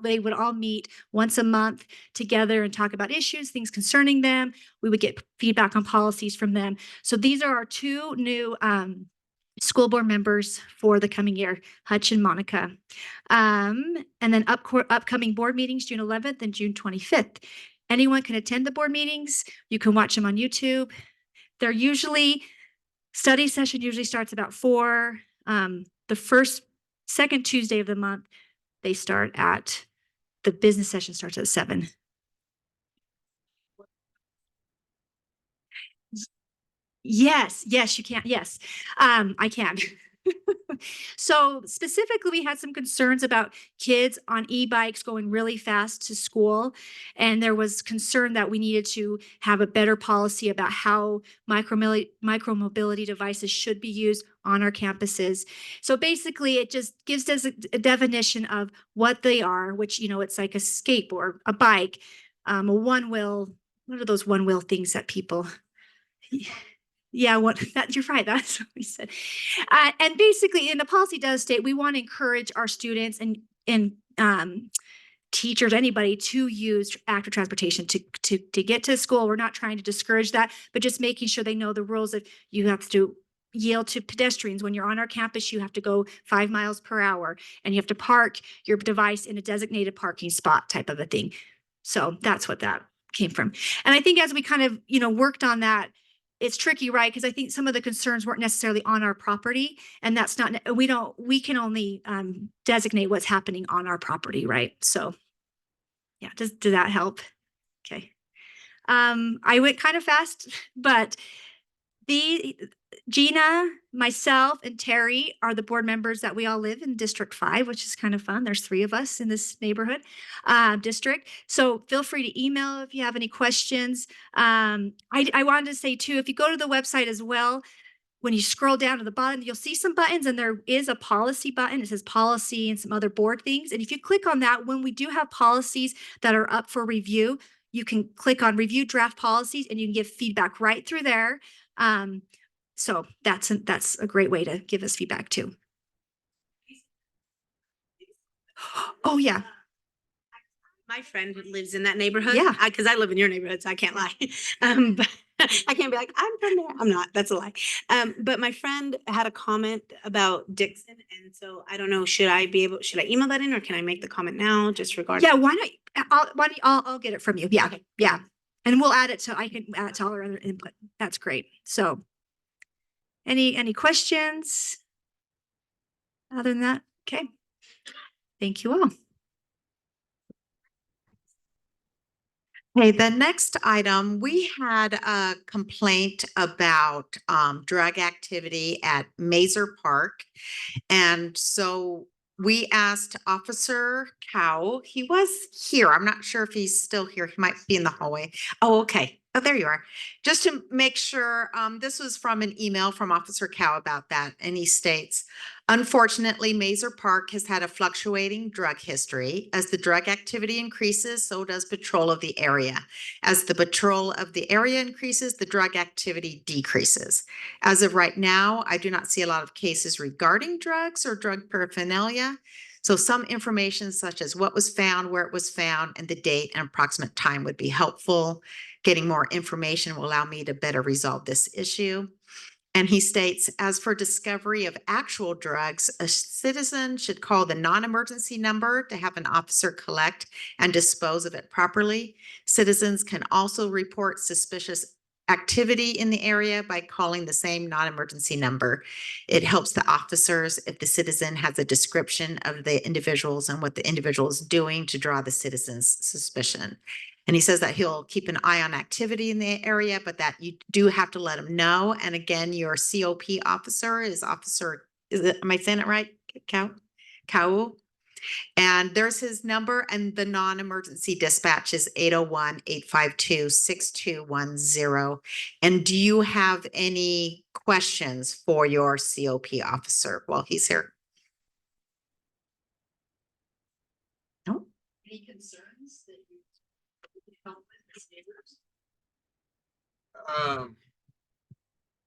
they would all meet once a month together and talk about issues, things concerning them. We would get feedback on policies from them. So these are our 2 new school board members for the coming year, Hutch and Monica. And then upcoming board meetings, June 11th and June 25th. Anyone can attend the board meetings. You can watch them on YouTube. They're study session usually starts about 4. The second Tuesday of the month, they start the business session starts at 7. Yes, you can. Yes, I can. So specifically, we had some concerns about kids on e-bikes going really fast to school. And there was concern that we needed to have a better policy about how micromobility devices should be used on our campuses. So basically, it just gives us a definition of what they are, which, it's like a skateboard, a bike, a one-wheel. What are those one-wheel things that people... Yeah, you're right. That's what we said. And basically, the policy does state we want to encourage our students and teachers, anybody, to use active transportation to get to school. We're not trying to discourage that, but just making sure they know the rules of you have to yield to pedestrians. When you're on our campus, you have to go 5 miles per hour, and you have to park your device in a designated parking spot type of a thing. So that's what that came from. And I think as we kind of, worked on that, it's tricky, right? Because I think some of the concerns weren't necessarily on our property, and that's not, we can only designate what's happening on our property, right? So yeah, does that help? Okay. I went kind of fast, but Gina, myself, and Terry are the board members that we all live in District 5, which is kind of fun. There's 3 of us in this neighborhood district. So feel free to email if you have any questions. I wanted to say too, if you go to the website as well, when you scroll down to the bottom, you'll see some buttons and there is a policy button. It says policy and some other board things. And if you click on that, when we do have policies that are up for review, you can click on review draft policies and you can give feedback right through there. So that's a great way to give us feedback too. Oh yeah. My friend who lives in that neighborhood. Yeah. Because I live in your neighborhood, so I can't lie. But I can't be like, I'm from there. I'm not. That's a lie. But my friend had a comment about Dixon. And so I don't know, should I email that in or can I make the comment now just regarding? Yeah, why not? I'll get it from you. Yeah. Okay. Yeah. And we'll add it to, I can add it to all our other input. That's great. So any questions? Other than that, okay. Thank you all. Okay, the next item, we had a complaint about drug activity at Maeser Park. And so we asked Officer Cow, he was here. I'm not sure if he's still here. He might be in the hallway. Oh, okay. Oh, there you are. Just to make sure, this was from an email from Officer Cow about that. And he states, unfortunately, Maeser Park has had a fluctuating drug history. As the drug activity increases, so does patrol of the area. As the patrol of the area increases, the drug activity decreases. As of right now, I do not see a lot of cases regarding drugs or drug paraphernalia. So some information such as what was found, where it was found, and the date and approximate time would be helpful. Getting more information will allow me to better resolve this issue. And he states, as for discovery of actual drugs, a citizen should call the non-emergency number to have an officer collect and dispose of it properly. Citizens can also report suspicious activity in the area by calling the same non-emergency number. It helps the officers if the citizen has a description of the individuals and what the individual is doing to draw the citizen's suspicion. And he says that he'll keep an eye on activity in the area, but that you do have to let him know. And again, your COP officer is am I saying it right? Cow? And there's his number, and the non-emergency dispatch is 801-852-6210. And do you have any questions for your COP officer while he's here? No? Any concerns that you help with as neighbors?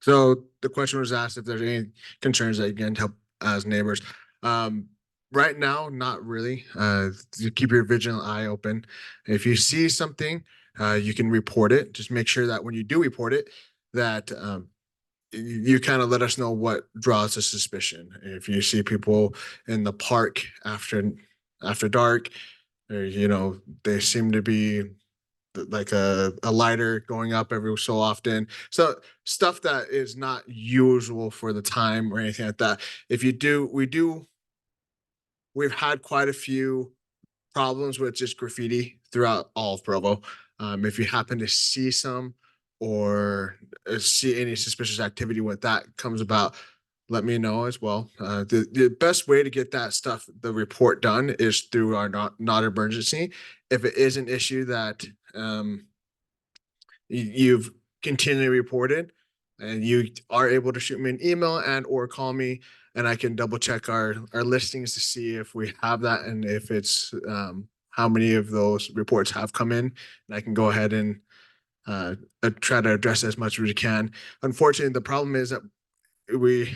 So the question was asked if there's any concerns that you can help as neighbors. Right now, not really. You keep your vigilant eye open. If you see something, you can report it. Just make sure that when you do report it, that you kind of let us know what draws a suspicion. If you see people in the park after dark, or, they seem to be like a lighter going up every so often. So stuff that is not usual for the time or anything like that. We've had quite a few problems with just graffiti throughout all of Provo. If you happen to see some or see any suspicious activity when that comes about, let me know as well. The best way to get that stuff, the report done, is through our not emergency. If it is an issue that you've continually reported and you are able to shoot me an email and or call me, and I can double check our listings to see if we have that and if it's how many of those reports have come in, and I can go ahead and try to address as much as we can. Unfortunately, the problem is that we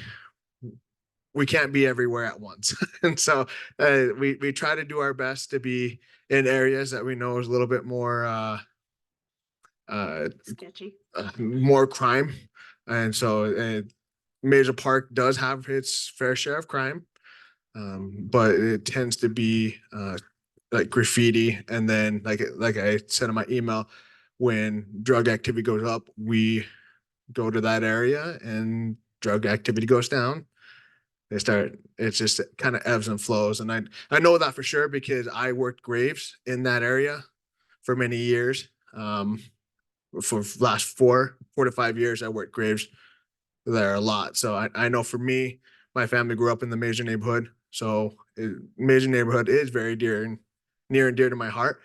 can't be everywhere at once. And so we try to do our best to be in areas that we know is a little bit more Sketchy. More crime. And so Maeser Park does have its fair share of crime, but it tends to be like graffiti. And then like I said in my email, when drug activity goes up, we go to that area and drug activity goes down. It's just kind of ebbs and flows. And I know that for sure because I worked graves in that area for many years. For last 4 to 5 years, I worked graves there a lot. So I know for me, my family grew up in the Maeser neighborhood. So Maeser neighborhood is very near and dear to my heart.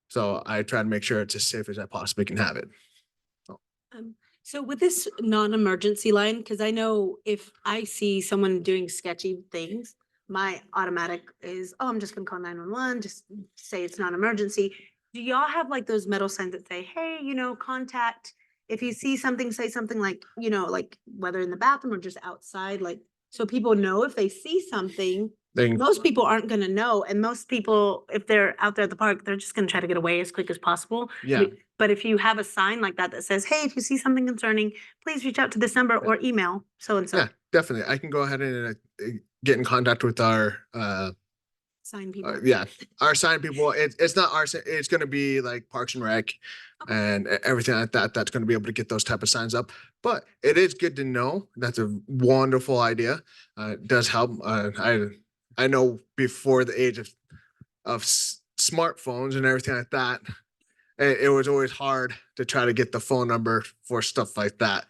So I try to make sure it's as safe as I possibly can have it. So with this non-emergency line, because I know if I see someone doing sketchy things, my automatic is, oh, I'm just gonna call 911, just say it's non-emergency. Do y'all have like those metal signs that say, hey, contact, if you see something, say something like, like whether in the bathroom or just outside, like, so people know if they see something, most people aren't gonna know, and most people, if they're out there at the park, they're just gonna try to get away as quick as possible. Yeah. But if you have a sign like that that says, hey, if you see something concerning, please reach out to this number or email so-and-so. Yeah, definitely. I can go ahead and get in contact with our Sign people. yeah, our sign people. It's not our. It's going to be like Parks and Rec, and everything like that. That's going to be able to get those type of signs up. But it is good to know. That's a wonderful idea. It does help. I know before the age of smartphones and everything like that, it was always hard to try to get the phone number for stuff like that.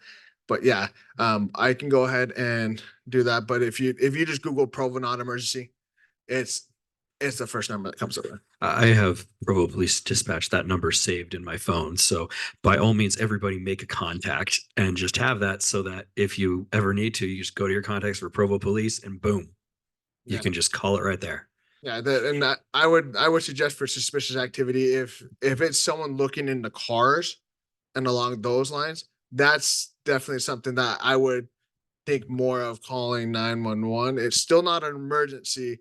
But yeah, I can go ahead and do that. But if you just Google Provo non-emergency, it's the first number that comes up. I have Provo Police Dispatch, that number saved in my phone. So by all means, everybody make a contact and just have that so that if you ever need to, you just go to your contacts for Provo Police and boom, you can just call it right there. Yeah, I would suggest for suspicious activity, if it's someone looking in the cars and along those lines, that's definitely something that I would think more of calling 911. It's still not an emergency,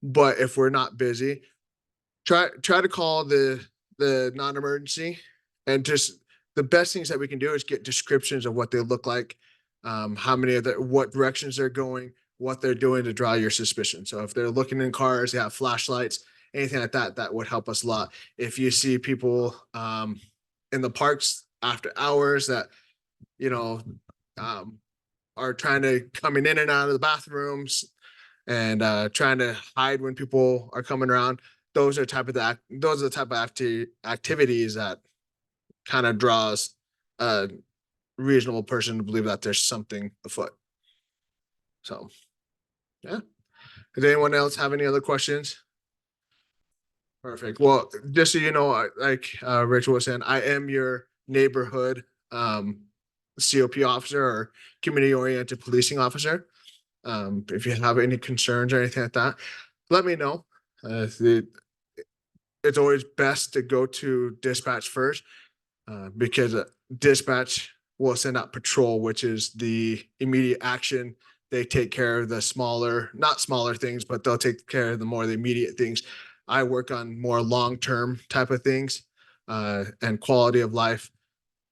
but if we're not busy, try to call the non-emergency, and just the best things that we can do is get descriptions of what they look like, how many of what directions they're going, what they're doing to draw your suspicion. So if they're looking in cars, they have flashlights, anything like that, that would help us a lot. If you see people in the parks after hours that are trying to coming in and out of the bathrooms and trying to hide when people are coming around, those are the type of activities that kind of draws a reasonable person to believe that there's something afoot. So yeah. Does anyone else have any other questions? Perfect. Well, just so you know, like Rachel was saying, I am your neighborhood COP officer or community oriented policing officer. If you have any concerns or anything like that, let me know. It's always best to go to dispatch first, because dispatch will send out patrol, which is the immediate action. They take care of the not smaller things, but they'll take care of the immediate things. I work on more long-term type of things, and quality of life,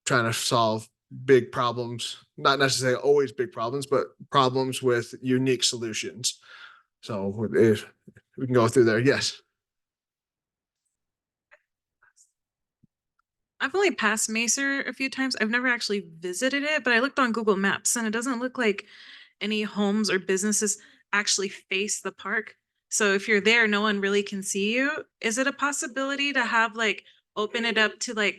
trying to solve big problems, not necessarily always big problems, but problems with unique solutions. So if we can go through there. Yes. I've only passed Maeser a few times. I've never actually visited it, but I looked on Google Maps and it doesn't look like any homes or businesses actually face the park. So if you're there, no one really can see you. Is it a possibility to have open it up to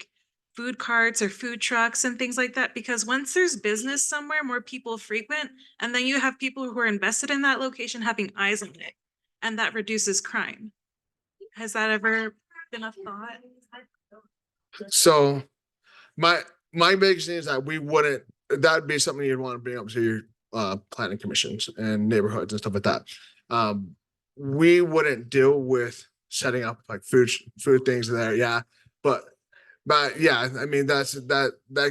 food carts or food trucks and things like that? Because once there's business somewhere, more people frequent, and then you have people who are invested in that location having eyes on it, and that reduces crime. Has that ever been a thought? So my biggest thing is that that would be something you'd want to bring up to your planning commissions and neighborhoods and stuff like that. We wouldn't deal with setting up food things there. Yeah. But yeah, I mean, that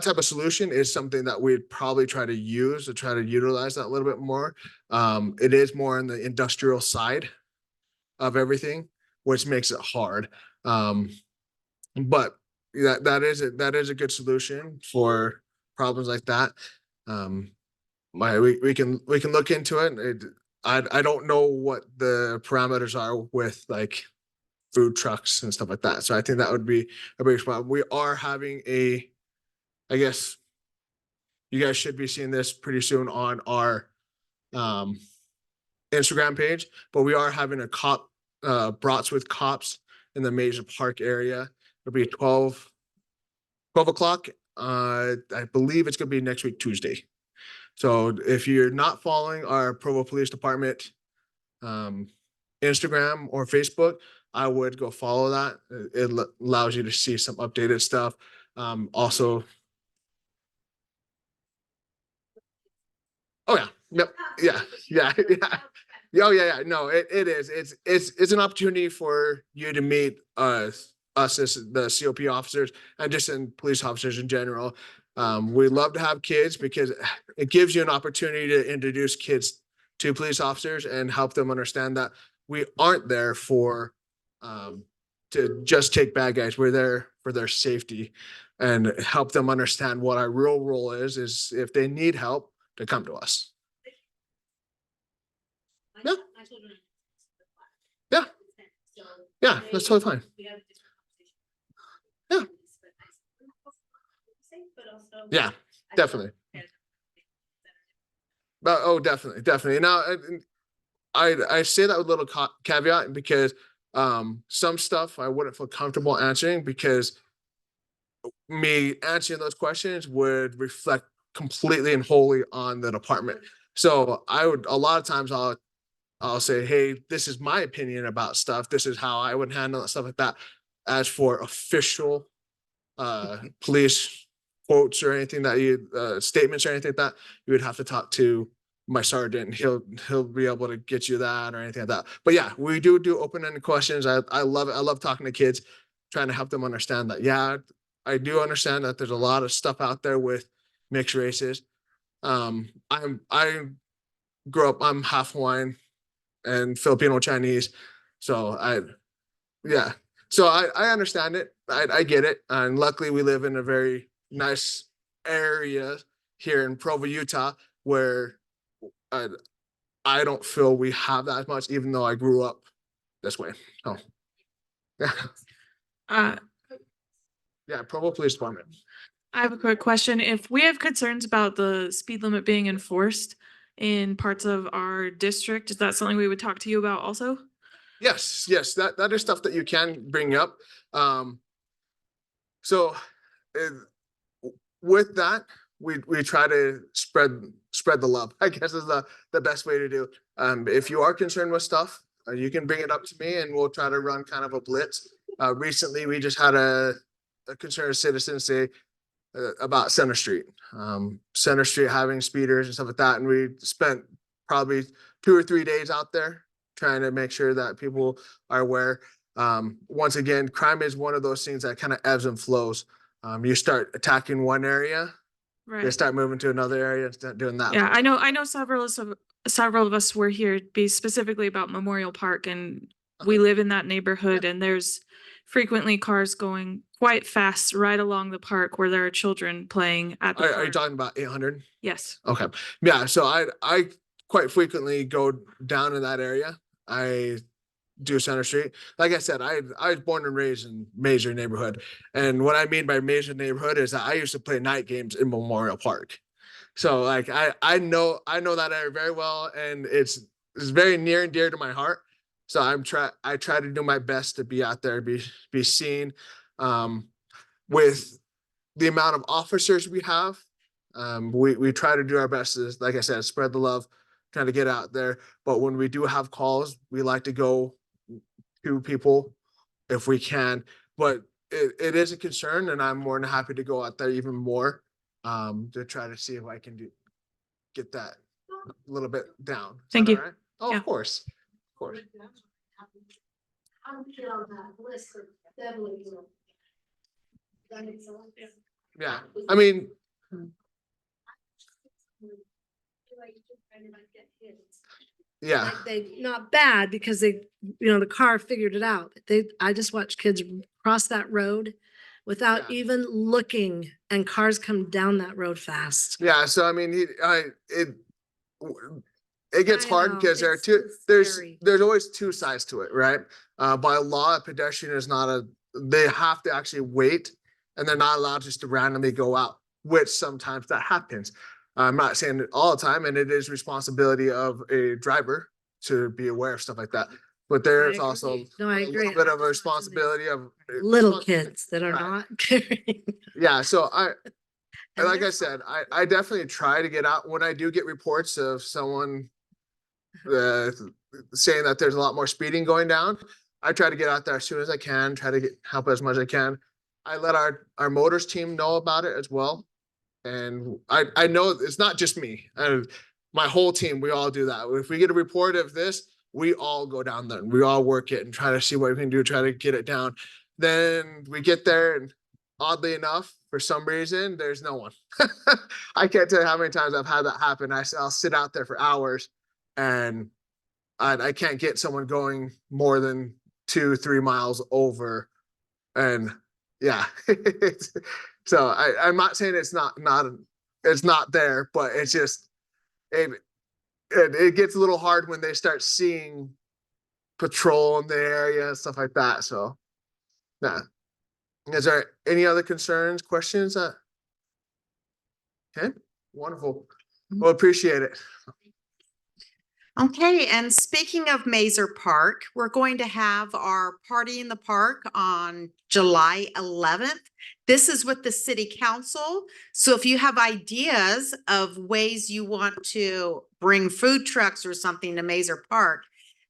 type of solution is something that we'd probably try to utilize that a little bit more. It is more on the industrial side of everything, which makes it hard. But that is a good solution for problems like that. We can look into it. I don't know what the parameters are with food trucks and stuff like that. So I think that would be a big spot. We are having I guess you guys should be seeing this pretty soon on our Instagram page, but we are having a brats with cops in the Maeser Park area. It'll be 12 o'clock. I believe it's going to be next week, Tuesday. So if you're not following our Provo Police Department Instagram or Facebook, I would go follow that. It allows you to see some updated stuff. Also, Oh, yeah. Yep. Yeah. Yeah. Yeah. Oh, yeah. Yeah. No, it is. It's an opportunity for you to meet us as the COP officers and just in police officers in general. We love to have kids because it gives you an opportunity to introduce kids to police officers and help them understand that we aren't there for to just take bad guys. We're there for their safety and help them understand what our real role is if they need help to come to us. Yeah. Yeah. Yeah, that's totally fine. Yeah. Yeah, definitely. But, oh, definitely, definitely. Now, I say that with a little caveat because some stuff I wouldn't feel comfortable answering because me answering those questions would reflect completely and wholly on the department. So a lot of times I'll say, hey, this is my opinion about stuff. This is how I would handle it, stuff like that. As for official police quotes or anything that statements or anything like that, you would have to talk to my sergeant. He'll be able to get you that or anything like that. But yeah, we do open-ended questions. I love it. I love talking to kids, trying to help them understand that. Yeah, I do understand that there's a lot of stuff out there with mixed races. I grew up, I'm half Hawaiian and Filipino Chinese. So I understand it. I get it. And luckily we live in a very nice area here in Provo, Utah, where I don't feel we have that much, even though I grew up this way. Oh, yeah. Yeah, Provo Police Department. I have a quick question. If we have concerns about the speed limit being enforced in parts of our district, is that something we would talk to you about also? Yes, that is stuff that you can bring up. So with that, we try to spread the love, I guess is the best way to do. If you are concerned with stuff, you can bring it up to me and we'll try to run kind of a blitz. Recently, we just had a concerned citizen say about Center Street. Center Street having speeders and stuff like that. And we spent probably 2 or 3 days out there trying to make sure that people are aware. Once again, crime is one of those things that kind of ebbs and flows. You start attacking one area, Right. they start moving to another area and start doing that. Yeah, I know several of us were here be specifically about Memorial Park, and we live in that neighborhood, and there's frequently cars going quite fast right along the park where there are children playing at the Are you park. talking about 800? Yes. Okay. Yeah. So I quite frequently go down in that area. I do Center Street. Like I said, I was born and raised in Maeser neighborhood. And what I mean by Maeser neighborhood is that I used to play night games in Memorial Park. So like I know that area very well, and it's very near and dear to my heart. So I try to do my best to be out there, be seen. With the amount of officers we have, we try to do our best to, like I said, spread the love, trying to get out there. But when we do have calls, we like to go to people if we can. But it is a concern, and I'm more than happy to go out there even more to try to see if I can get that a little bit down. Is Thank that you. all right? Oh, Yeah. of course. Of course. Yeah. I mean, yeah. Like they not bad because they, the car figured it out. I just watch kids cross that road without even looking, and cars come down that road fast. Yeah. So I mean, it gets I hard know, because it's there's always two sides to it, right? By law, a pedestrian is not they have to actually wait, and they're not allowed just to randomly go out, which sometimes that happens. I'm not saying it all the time, and it is responsibility of a driver to be aware of stuff like that. But there's also I a agree. little bit of a responsibility of Little kids that are Right. not carrying. Yeah, so like I said, I definitely try to get out when I do get reports of someone saying that there's a lot more speeding going down. I try to get out there as soon as I can, try to help as much as I can. I let our motors team know about it as well. And I know it's not just me. my whole team, we all do that. If we get a report of this, we all go down there and we all work it and try to see what we can do, try to get it down. Then we get there and oddly enough, for some reason, there's no one. I can't tell you how many times I've had that happen. I'll sit out there for hours and I can't get someone going more than 2-3 miles over. And yeah, so I'm not saying it's not there, but it's just, it gets a little hard when they start seeing patrol in the area and stuff like that. So, yeah. Is there any other concerns, questions? Okay, wonderful. Well, appreciate it. Okay, and speaking of Maeser Park, we're going to have our party in the park on July 11th. This is with the city council. So if you have ideas of ways you want to bring food trucks or something to Maeser Park,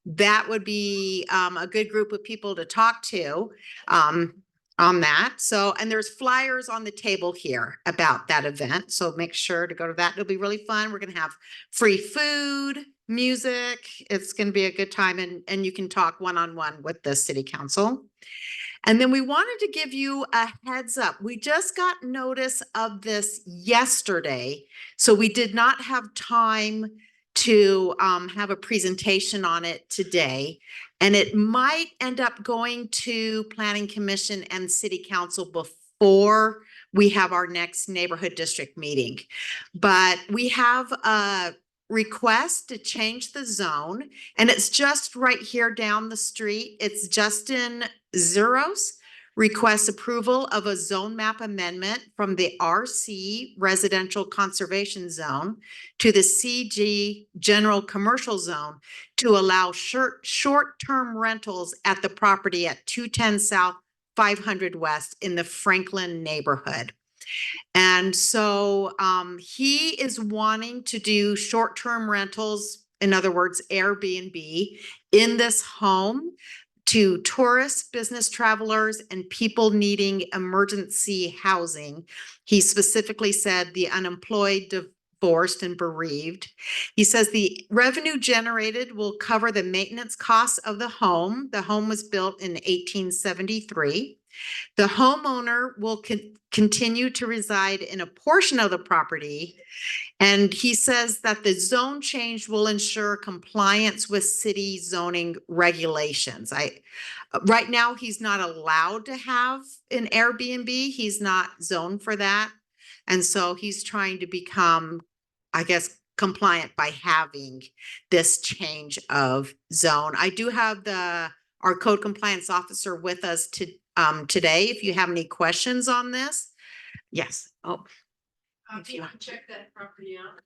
that would be a good group of people to talk to on that. So, and there's flyers on the table here about that event. So make sure to go to that. It'll be really fun. We're going to have free food, music. It's going to be a good time, and you can talk one-on-one with the city council. And then we wanted to give you a heads up. We just got notice of this yesterday, so we did not have time to have a presentation on it today. And it might end up going to Planning Commission and City Council before we have our next neighborhood district meeting. But we have a request to change the zone, and it's just right here down the street. It's Justin Zeros requests approval of a zone map amendment from the RC Residential Conservation Zone to the CG General Commercial Zone to allow short-term rentals at the property at 210 South, 500 West in the Franklin neighborhood. And so he is wanting to do short-term rentals, in other words, Airbnb, in this home to tourists, business travelers, and people needing emergency housing. He specifically said the unemployed, divorced, and bereaved. He says the revenue generated will cover the maintenance costs of the home. The home was built in 1873. The homeowner will continue to reside in a portion of the property. And he says that the zone change will ensure compliance with city zoning regulations. Right now, he's not allowed to have an Airbnb. He's not zoned for that. And so he's trying to become, I guess, compliant by having this change of zone. I do have our code compliance officer with us today. If you have any questions on this. Yes. Oh. If you want to check that property out.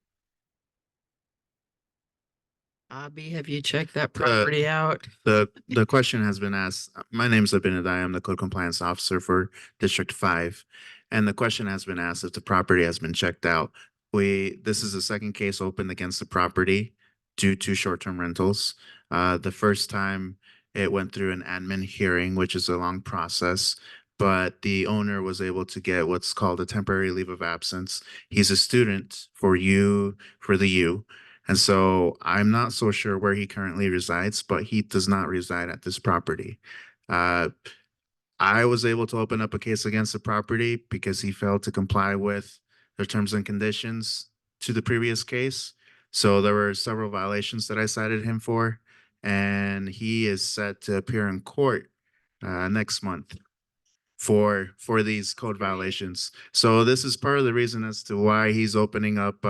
Abby, have you checked that property out? The question has been asked. My name is Abinadai. I'm the code compliance officer for District 5. And the question has been asked if the property has been checked out. This is the second case opened against the property due to short-term rentals. The first time it went through an admin hearing, which is a long process, but the owner was able to get what's called a temporary leave of absence. He's a student for the U. And so I'm not so sure where he currently resides, but he does not reside at this property. I was able to open up a case against the property because he failed to comply with the terms and conditions to the previous case. So there were several violations that I cited him for, and he is set to appear in court next month for these code violations. So this is part of the reason as to why he's opening up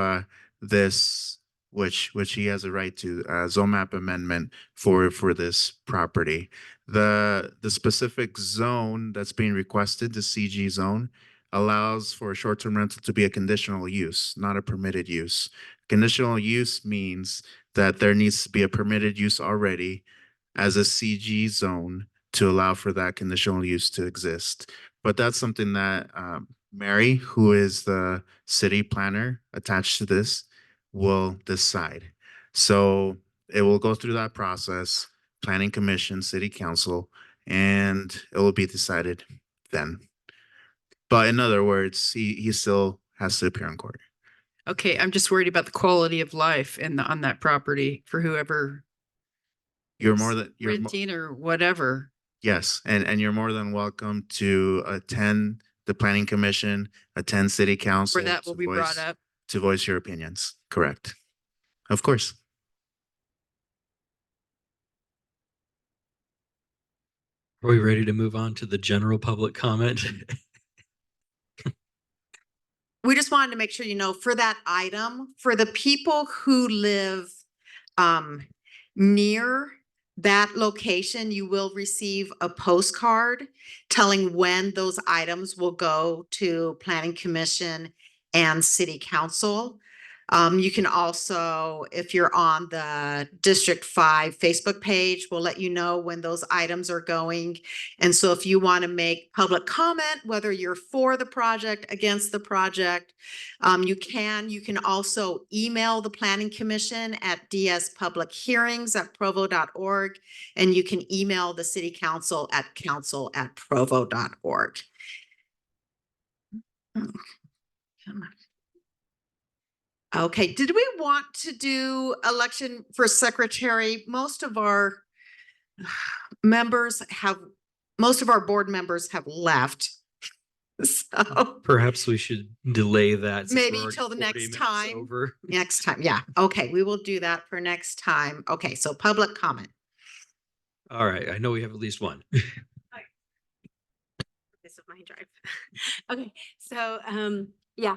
this, which he has a right to, zone map amendment for this property. The specific zone that's being requested, the CG zone, allows for a short-term rental to be a conditional use, not a permitted use. Conditional use means that there needs to be a permitted use already as a CG zone to allow for that conditional use to exist. But that's something that Mary, who is the city planner attached to this, will decide. So it will go through that process, Planning Commission, City Council, and it will be decided then. But in other words, he still has to appear in court. Okay, I'm just worried about the quality of life on that property for whoever You're more than, renting or whatever. yes, and you're more than welcome to attend the planning commission, attend city council. Where that will to be brought voice- up. To voice your opinions, correct? Of course. Are we ready to move on to the general public comment? We just wanted to make sure, you know, for that item, for the people who live near that location, you will receive a postcard telling when those items will go to Planning Commission and City Council. You can also, if you're on the District 5 Facebook page, we'll let you know when those items are going. And so if you want to make public comment, whether you're for the project, against the project, you can. You can also email the Planning Commission at dspublichearings@provo.org, and you can email the City Council at council@provo.org. Okay, did we want to do election for secretary? Most of our board members have left. So Perhaps we should delay that. since maybe we're already till the 40 next minutes time. over. Next time, yeah. Okay, we will do that for next time. Okay, so public comment. All right, I know we have at least one. This is my drive. Okay, so yeah,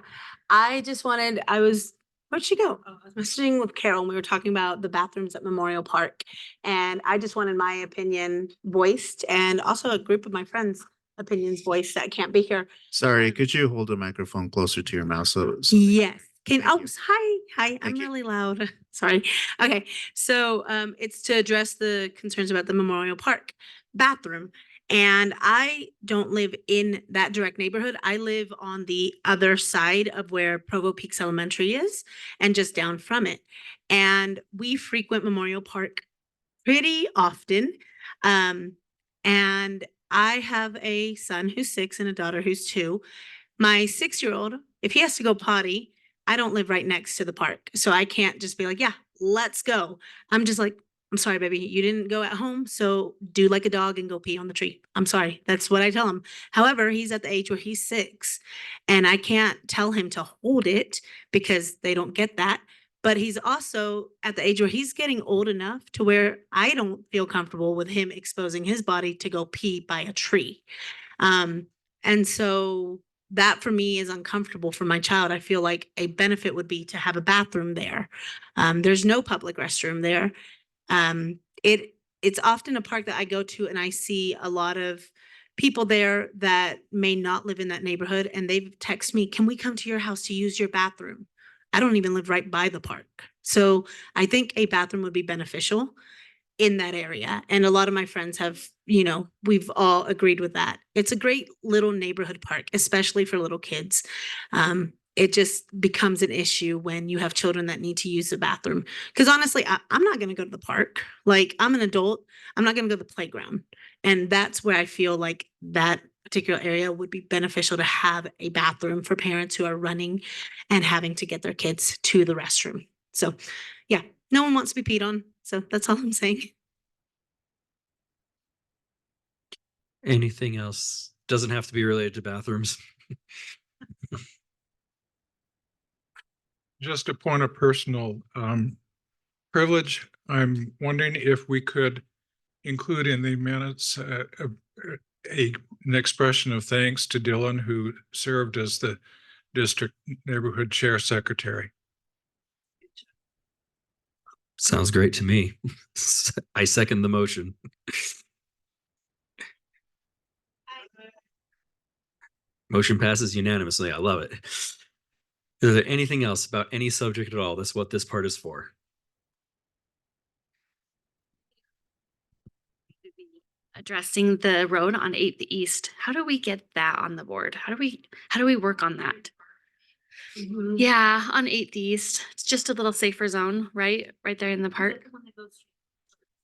where'd she go? Oh, I was messaging with Carol and we were talking about the bathrooms at Memorial Park. And I just wanted my opinion voiced and also a group of my friends' opinions voiced that can't be here. Sorry, could you hold the microphone closer to your mouth so Yes. Hi, I'm Thank you. really loud. Sorry. Okay, so it's to address the concerns about the Memorial Park bathroom. And I don't live in that direct neighborhood. I live on the other side of where Provo Peaks Elementary is and just down from it. And we frequent Memorial Park pretty often. And I have a son who's 6 and a daughter who's 2. My 6-year-old, if he has to go potty, I don't live right next to the park. So I can't just be like, yeah, let's go. I'm just like, I'm sorry, baby, you didn't go at home. So do like a dog and go pee on the tree. I'm sorry. That's what I tell him. However, he's at the age where he's 6 and I can't tell him to hold it because they don't get that. But he's also at the age where he's getting old enough to where I don't feel comfortable with him exposing his body to go pee by a tree. And so that for me is uncomfortable for my child. I feel like a benefit would be to have a bathroom there. There's no public restroom there. It's often a park that I go to and I see a lot of people there that may not live in that neighborhood and they've texted me, can we come to your house to use your bathroom? I don't even live right by the park. So I think a bathroom would be beneficial in that area. And a lot of my friends have, we've all agreed with that. It's a great little neighborhood park, especially for little kids. It just becomes an issue when you have children that need to use the bathroom. Because honestly, I'm not going to go to the park. Like, I'm an adult. I'm not going to go to the playground. And that's where I feel like that particular area would be beneficial to have a bathroom for parents who are running and having to get their kids to the restroom. So yeah, no one wants to be peed on. So that's all I'm saying. Anything else? Doesn't have to be related to bathrooms. Just a point of personal privilege. I'm wondering if we could include in the minutes an expression of thanks to Dylan, who served as the district neighborhood chair secretary. Sounds great to me. I second the motion. Motion passes unanimously. I love it. Is there anything else about any subject at all? That's what this part is for. Addressing the road on 8th East. How do we get that on the board? How do we work on that? Yeah, on 8th East. It's just a little safer zone, right? Right there in the park.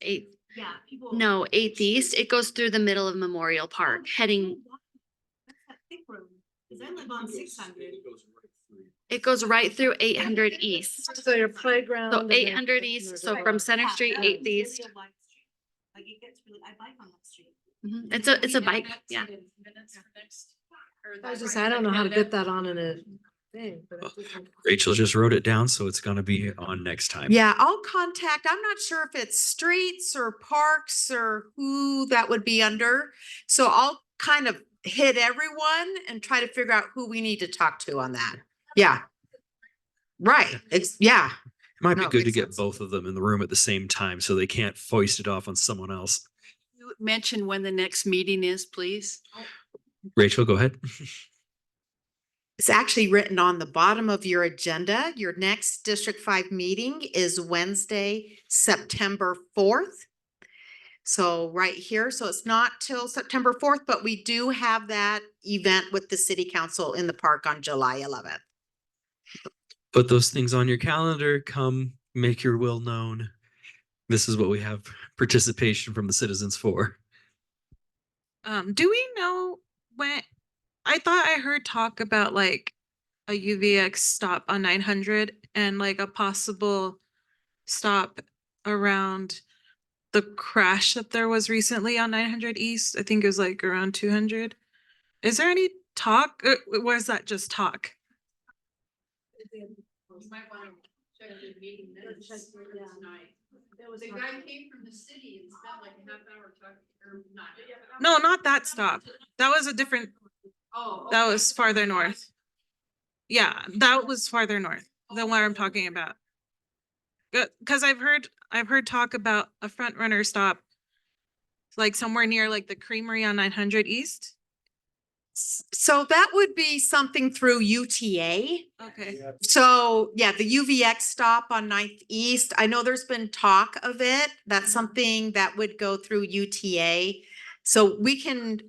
8th. Yeah. No, 8th East. It goes through the middle of Memorial Park, heading. Because I live on 600. It goes right through 800 East. So your playground. So and then 800 East, so from Center Street, 8th East. Like it gets really, I bike on that street. Mhm. It's a bike, yeah. I don't know how to get that on in a thing. but it doesn't- Rachel just wrote it down, so it's gonna be on next time. Yeah, I'll contact, I'm not sure if it's streets or parks or who that would be under. So I'll kind of hit everyone and try to figure out who we need to talk to on that. Yeah. Right, yeah. It might be No, good to makes get sense. both of them in the room at the same time so they can't foist it off on someone else. You mention when the next meeting is, please. Rachel, go ahead. It's actually written on the bottom of your agenda. Your next District 5 meeting is Wednesday, September 4th. So right here, so it's not till September 4th, but we do have that event with the city council in the park on July 11th. Put those things on your calendar, come make your will known. This is what we have participation from the citizens for. Do we know when, I thought I heard talk about like a UVX stop on 900 and like a possible stop around the crash that there was recently on 900 East. I think it was like around 200. Is there any talk? Or was that just talk? The guy came from the city and spent like a half hour talking, or not. No, not that stop. That was a different, Oh. that was farther north. Yeah, that was farther north, the one I'm talking about. Cause I've heard talk about a front runner stop. Like somewhere near like the creamery on 900 East. So that would be something through UTA. Okay. So yeah, the UVX stop on 9th East, I know there's been talk of it. That's something that would go through UTA. So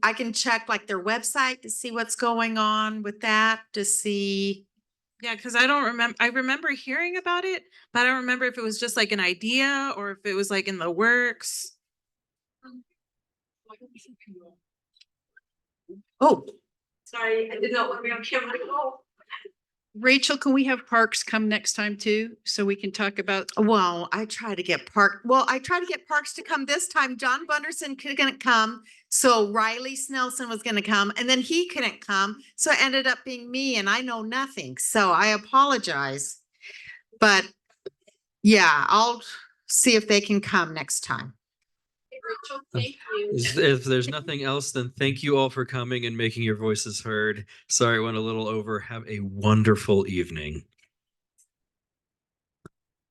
I can check like their website to see what's going on with that, to see. Yeah, cause I don't remember, I remember hearing about it, but I don't remember if it was just like an idea or if it was like in the works. Oh, Sorry, I did not want to be on camera. Rachel, can we have Parks come next time too? So we can talk about. well, I tried to get Parks to come this time. John Bunderson couldn't come. So Riley Snelson was gonna come and then he couldn't come. So it ended up being me and I know nothing. So I apologize. But yeah, I'll see if they can come next time. Rachel, thank you. If there's nothing else, then thank you all for coming and making your voices heard. Sorry it went a little over. Have a wonderful evening.